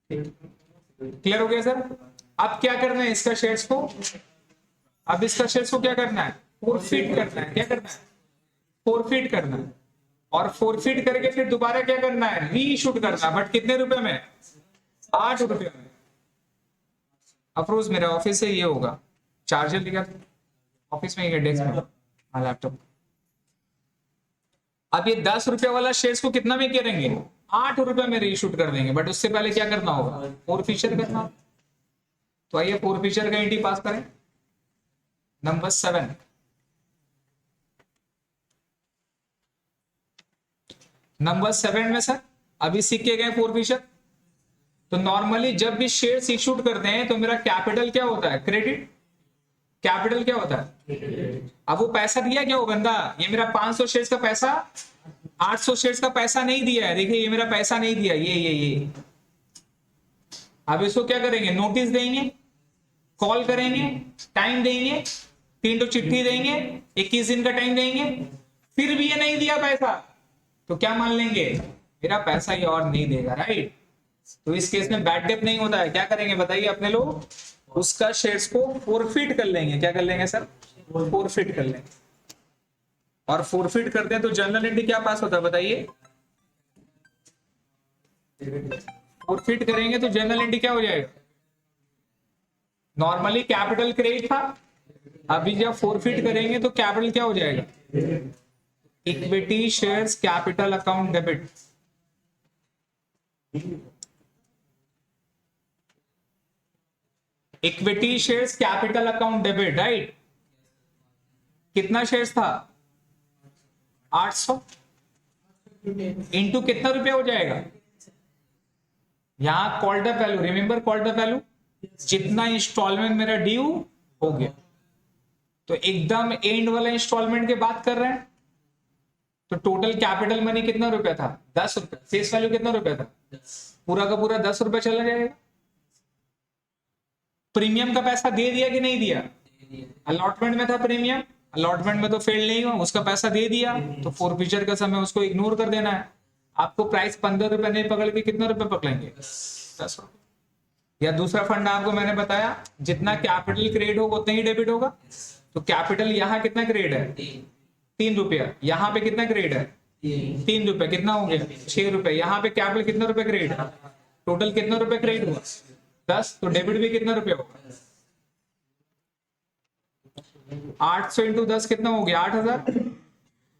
क्लियर हो गया सर? अब क्या करना है इसका शेयर्स को? अब इसका शेयर्स को क्या करना है? फोरफिट करना है। क्या करना है? फोरफिट करना है। और फोरफिट करके फिर दोबारा क्या करना है? रीइशूड करना है। बट कितने रुपए में? 8 रुपए में। अफरोज मेरे ऑफिस से ये होगा, चार्जर लिखा ऑफिस में ही है, डेस्क में, हाँ लैपटॉप। अब ये 10 रुपए वाला शेयर्स को कितना में करेंगे? 8 रुपए में रीशूट कर देंगे। बट उससे पहले क्या करना होगा? फोरफिचर करना होगा। तो आइए फोरफिचर का एंट्री पास करें। नंबर 7, नंबर 7 में सर अभी सीख के गए फोरफिचर। तो नॉर्मली जब भी शेयर्स इशूड करते हैं तो मेरा कैपिटल क्या होता है? क्रेडिट। कैपिटल क्या होता है? अब वो पैसा दिया क्या वो बंदा? ये मेरा 500 शेयर्स का पैसा, 800 शेयर्स का पैसा नहीं दिया है। देखिए ये मेरा पैसा नहीं दिया, ये अब इसको क्या करेंगे? नोटिस देंगे, कॉल करेंगे, टाइम देंगे, 3 तो चिट्ठी देंगे, 21 दिन का टाइम देंगे। फिर भी ये नहीं दिया पैसा तो क्या मान लेंगे? मेरा पैसा ये और नहीं देगा, राइट? तो इस केस में बैड डेट नहीं होता है। क्या करेंगे बताइए अपने लोग? उसका शेयर्स को फोरफिट कर लेंगे। क्या कर लेंगे सर? फोरफिट कर लेंगे। और फोरफिट करते हैं तो जर्नल एंट्री क्या पास होता है बताइए? फोरफिट करेंगे तो जर्नल एंट्री क्या हो जाएगा? नॉर्मली कैपिटल क्रेडिट था, अभी जब फोरफिट करेंगे तो कैपिटल क्या हो जाएगा? Equity shares capital account debit. Equity shares capital account debit, right? कितना शेयर्स था? 800 इंटू कितना रुपया हो जाएगा? यहां called up value, remember called up value, जितना इंस्टॉलमेंट मेरा ड्यू हो गया। तो एकदम एंड वाला इंस्टॉलमेंट की बात कर रहे हैं तो टोटल कैपिटल मनी कितना रुपया था? 10 रुपया। फेस वैल्यू कितना रुपया था? पूरा का पूरा 10 रुपया चला जाएगा। प्रीमियम का पैसा दे दिया कि नहीं दिया? अलॉटमेंट में था प्रीमियम, अलॉटमेंट में तो फेल नहीं हुआ, उसका पैसा दे दिया। तो फोरफिचर का समय उसको इग्नोर कर देना है। आपको प्राइस 15 रुपए नहीं पकड़ के कितना रुपए पकड़ेंगे? 10 रुपए। या दूसरा फंड आपको मैंने बताया, जितना कैपिटल क्रेडिट होगा उतना ही डेबिट होगा। तो कैपिटल यहाँ कितना क्रेडिट है? 3 रुपया। यहाँ पे कितना क्रेडिट है? 3 रुपए। कितना हो गया? 6 रुपए। यहाँ पे कैपिटल कितना रुपए क्रेडिट है? टोटल कितना रुपए क्रेडिट हुआ? 10। तो डेबिट भी कितना रुपया होगा? 800 इंटू 10 कितना हो गया? 8000।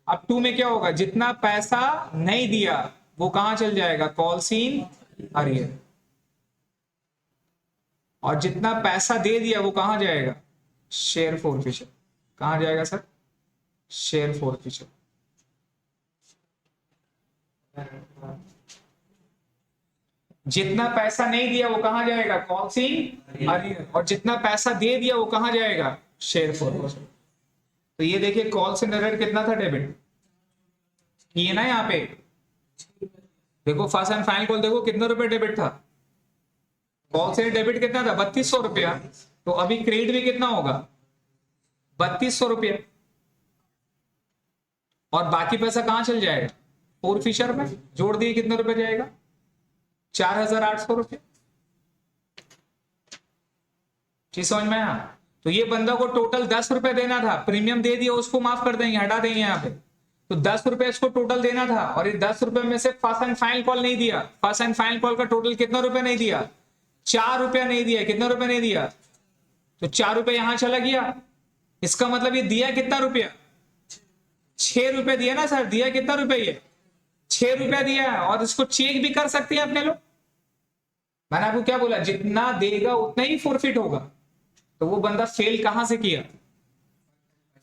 अब 2 में क्या होगा? जितना पैसा नहीं दिया वो कहां चल जाएगा? Calls in arrear. और जितना पैसा दे दिया वो कहां जाएगा? शेयर फोरफिचर। कहां जाएगा सर? शेयर फोरफिचर। जितना पैसा नहीं दिया वो कहां जाएगा? Calls in arrear. और जितना पैसा दे दिया वो कहां जाएगा? शेयर फोरफिचर। तो ये देखिए कॉल्स इन अरियर कितना था डेबिट? ये ना यहाँ पे देखो फर्स्ट एंड फाइनल कॉल, देखो कितना रुपए डेबिट था? कॉल से डेबिट कितना था? 3200 रुपया। तो अभी क्रेडिट भी कितना होगा? 3200 रुपया। और बाकी पैसा कहां चल जाएगा? फोरफिचर में जोड़ दिए कितना रुपए जाएगा? 4800 रुपया। चीज समझ में आया? तो ये बंदा को टोटल 10 रुपए देना था, प्रीमियम दे दिया, उसको माफ कर देंगे, हटा देंगे यहाँ पे। तो 10 रुपए इसको टोटल देना था और ये 10 रुपए में से फर्स्ट एंड फाइनल कॉल नहीं दिया। फर्स्ट एंड फाइनल कॉल का टोटल कितना रुपए नहीं दिया? 4 रुपया नहीं दिया। कितना रुपया नहीं दिया? तो 4 रुपया यहां चला गया। इसका मतलब ये दिया कितना रुपया? 6 रुपया दिया ना सर? दिया कितना रुपया? ये 6 रुपया दिया। और इसको चेक भी कर सकते हैं अपने लोग। मैंने आपको क्या बोला? जितना देगा उतना ही फोरफिट होगा। तो वो बंदा फेल कहां से किया?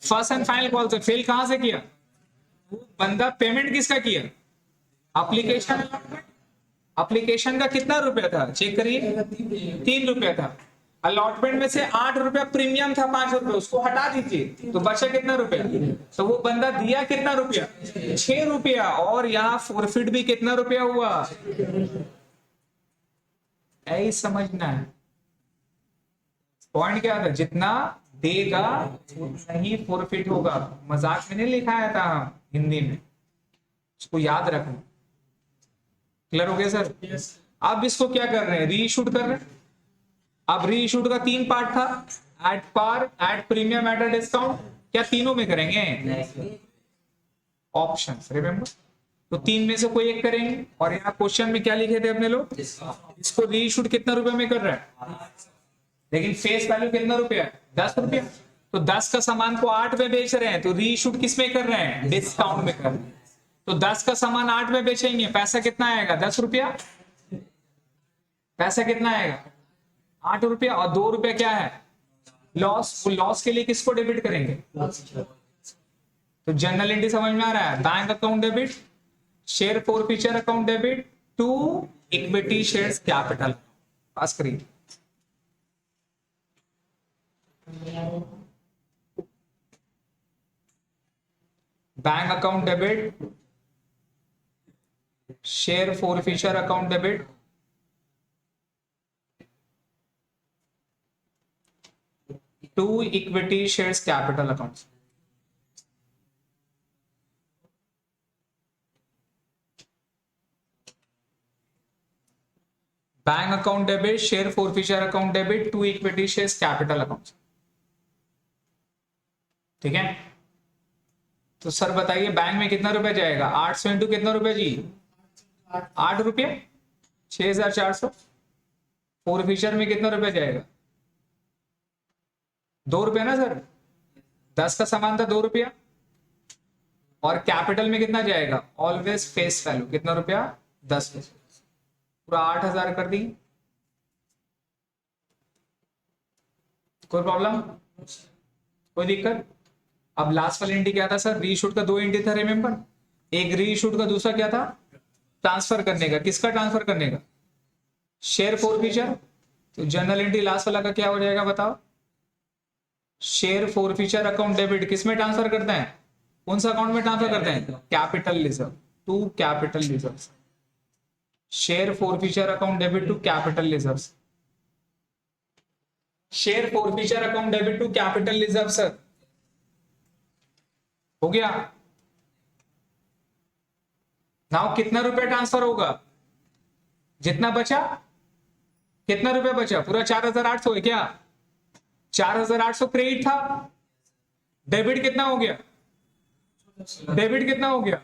फर्स्ट एंड फाइनल कॉल से। फेल कहां से किया? वो बंदा पेमेंट किसका किया? एप्लीकेशन। एप्लीकेशन का कितना रुपया था? चेक करिए, 3 रुपया था। अलॉटमेंट में से 8 रुपया प्रीमियम था, 5 रुपया, उसको हटा दीजिए तो बचा कितना रुपया? तो वो बंदा दिया कितना रुपया? 6 रुपया। और यहाँ फोरफिट भी कितना रुपया हुआ? यही समझना है। पॉइंट क्या था? जितना देगा उतना ही फोरफिट होगा। मजाक में नहीं लिखाया था हम हिंदी में। इसको याद रखना। क्लियर हो गया सर? यस अब इसको क्या कर रहे हैं, री इशूड कर रहे हैं। अब री इशूड का 3 पार्ट था, at par, at premium, at a discount. क्या तीनों में करेंगे? ऑप्शन रिमेंबर, तो 3 में से कोई एक करेंगे। और यहाँ क्वेश्चन में क्या लिखे थे अपने लोग, इसको री इशूड कितना रुपए में कर रहा है, लेकिन फेस वैल्यू कितना रुपया है, 10 रुपया। तो 10 का सामान को 8 में बेच रहे हैं, तो री इशूड किस में कर रहे हैं, डिस्काउंट में कर रहे हैं। तो 10 का सामान 8 में बेचेंगे, पैसा कितना आएगा, 10 रुपया। पैसा कितना आएगा, 8 रुपया। और 2 रुपया क्या है, लॉस। वो लॉस के लिए किसको डेबिट करेंगे, तो जनरल एंट्री समझ में आ रहा है। Bank account debit, share forfeiture account debit to equity shares capital. Pass करिए। Bank account debit, share forfeiture account debit to equity shares capital account. Bank account debit, share forfeiture account debit to equity shares capital account. ठीक है, तो sir बताइए bank में कितना रुपया जाएगा, 800 into कितना रुपया जी, 8 रुपया, 6400। फॉरफीचर में कितना रुपया जाएगा, 2 रुपया ना सर, 10 का सामान था 2 रुपया। और कैपिटल में कितना जाएगा, ऑलवेज फेस वैल्यू कितना रुपया, 10 रुपया। पूरा 8000 कर दी। कोई प्रॉब्लम, कोई दिक्कत? अब लास्ट वाला एंट्री क्या था सर, री इशूड का 2 एंट्री था रिमेंबर, एक री इशूड का, दूसरा क्या था, ट्रांसफर करने का। किसका ट्रांसफर करने का, शेयर फॉरफीचर। तो जनरल एंट्री लास्ट वाला का क्या हो जाएगा बताओ, शेयर फॉरफीचर अकाउंट डेबिट किस में ट्रांसफर करते हैं, कौन सा अकाउंट में ट्रांसफर करते हैं, capital reserve to capital reserve. Share forfeiture account debit to capital reserve, share forfeiture account debit to capital reserve. Sir हो गया। नाउ कितना रुपया ट्रांसफर होगा, जितना बचा, कितना रुपया बचा, पूरा 4800 है क्या, 4800 क्रेडिट था, डेबिट कितना हो गया, डेबिट कितना हो गया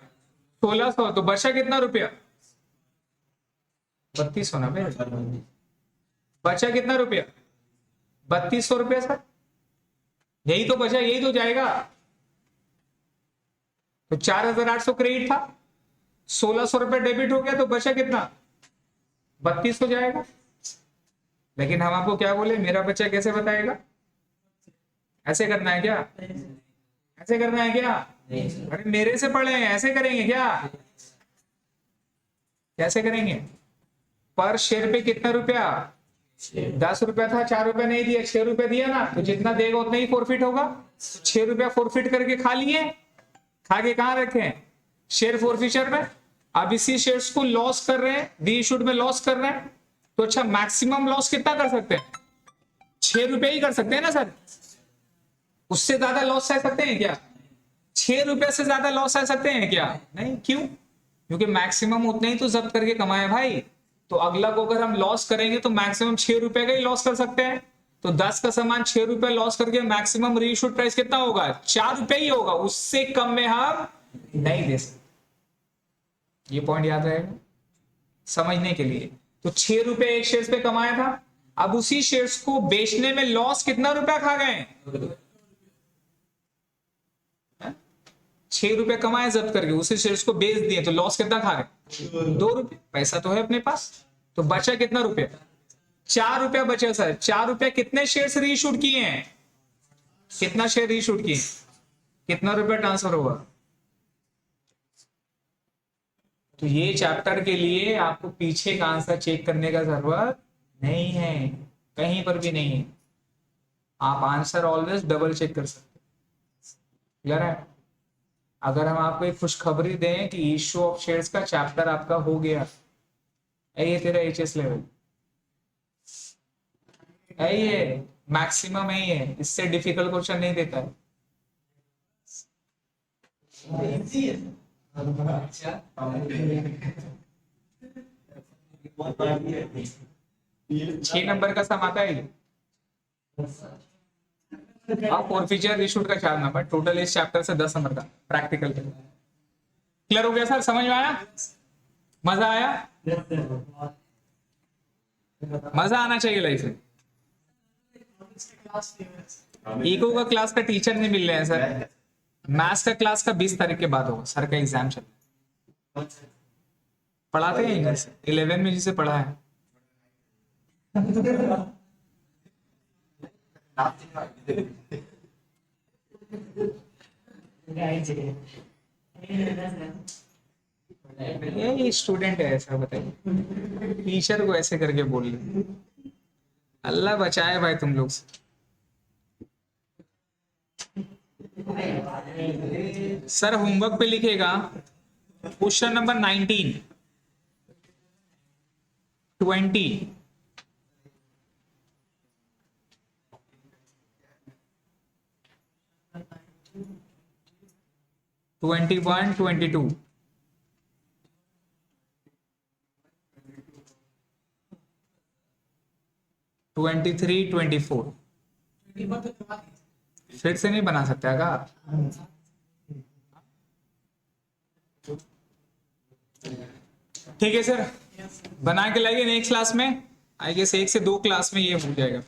1600, तो बचा कितना रुपया, 3200 ना भाई, बचा कितना रुपया, 3200 रुपया सर, यही तो बचा, यही तो जाएगा। तो 4800 क्रेडिट था, 1600 रुपया डेबिट हो गया, तो बचा कितना, 3200 जाएगा। लेकिन हम आपको क्या बोले, मेरा बच्चा कैसे बताएगा, ऐसे करना है क्या, ऐसे करना है क्या, अरे मेरे से पढ़े हैं, ऐसे करेंगे क्या, कैसे करेंगे। पर शेयर पे कितना रुपया, 10 रुपया था, 4 रुपया नहीं दिया, 6 रुपया दिया ना, तो जितना देगा उतना ही फॉरफिट होगा। 6 रुपया फॉरफिट करके खा लिए, खा के कहां रखे, शेयर फॉरफीचर में। अब इसी शेयर्स को लॉस कर रहे हैं, री इशूड में लॉस कर रहे हैं, तो अच्छा मैक्सिमम लॉस कितना कर सकते हैं, 6 रुपया ही कर सकते हैं ना सर, उससे ज्यादा लॉस सह सकते हैं क्या, 6 रुपया से ज्यादा लॉस सह सकते हैं क्या, नहीं। क्यों, क्योंकि मैक्सिमम उतने ही तो जब्त करके कमाए भाई। तो अगला को अगर हम लॉस करेंगे तो मैक्सिमम 6 रुपए का ही लॉस कर सकते हैं। तो 10 का सामान 6 रुपए लॉस करके मैक्सिमम री इशूड प्राइस कितना होगा, 4 रुपए ही होगा, उससे कम में हम नहीं दे सकते। ये पॉइंट याद रहेगा समझने के लिए। तो 6 रुपए एक शेयर पे कमाया था, अब उसी शेयर्स को बेचने में लॉस कितना रुपया खा गए, 6 रुपए कमाए जब्त करके, उसी शेयर्स को बेच दिए, तो लॉस कितना खा गए, 2 रुपए। पैसा तो है अपने पास, तो बचा कितना रुपया, 4 रुपया बचा सर। 4 रुपया कितने शेयर री इशूड किए हैं, कितना शेयर री इशूड किए, कितना रुपया ट्रांसफर हुआ। तो ये चैप्टर के लिए आपको पीछे का आंसर चेक करने का जरूरत नहीं है, कहीं पर भी नहीं है। आप आंसर ऑलवेज डबल चेक कर सकते हैं। क्लियर है। अगर हम आपको एक खुशखबरी दें कि इश्यू ऑफ शेयर्स का चैप्टर आपका हो गया, ये तेरा एचएस लेवल है, ये मैक्सिमम है, ये इससे डिफिकल्ट क्वेश्चन नहीं देता है। बहुत बाकी है 6 नंबर का सम आता है ये। आप और फीचर रिशूट का 4 नंबर, टोटल इस चैप्टर से 10 नंबर का प्रैक्टिकल। क्लियर हो गया सर, समझ में आया, मजा आया? मजा आना चाहिए लाइफ में। क्लास इको का क्लास का टीचर नहीं मिल रहे हैं सर। मैथ्स का क्लास का 20 तारीख के बाद होगा, सर का एग्जाम चल रहा है। पढ़ाते हैं इंग्लिश 11 में जिसे पढ़ा है। ये स्टूडेंट है ऐसा, बताइए टीचर को ऐसे करके बोल रहे। अल्लाह बचाए भाई तुम लोग से। सर होमवर्क पे लिखेगा क्वेश्चन नंबर 19, 20, 21, 22, 23, 24। फिर से नहीं बना सकता क्या? ठीक है सर, बना के लाइए नेक्स्ट क्लास में। आई गेस 1 से 2 क्लास में ये हो जाएगा।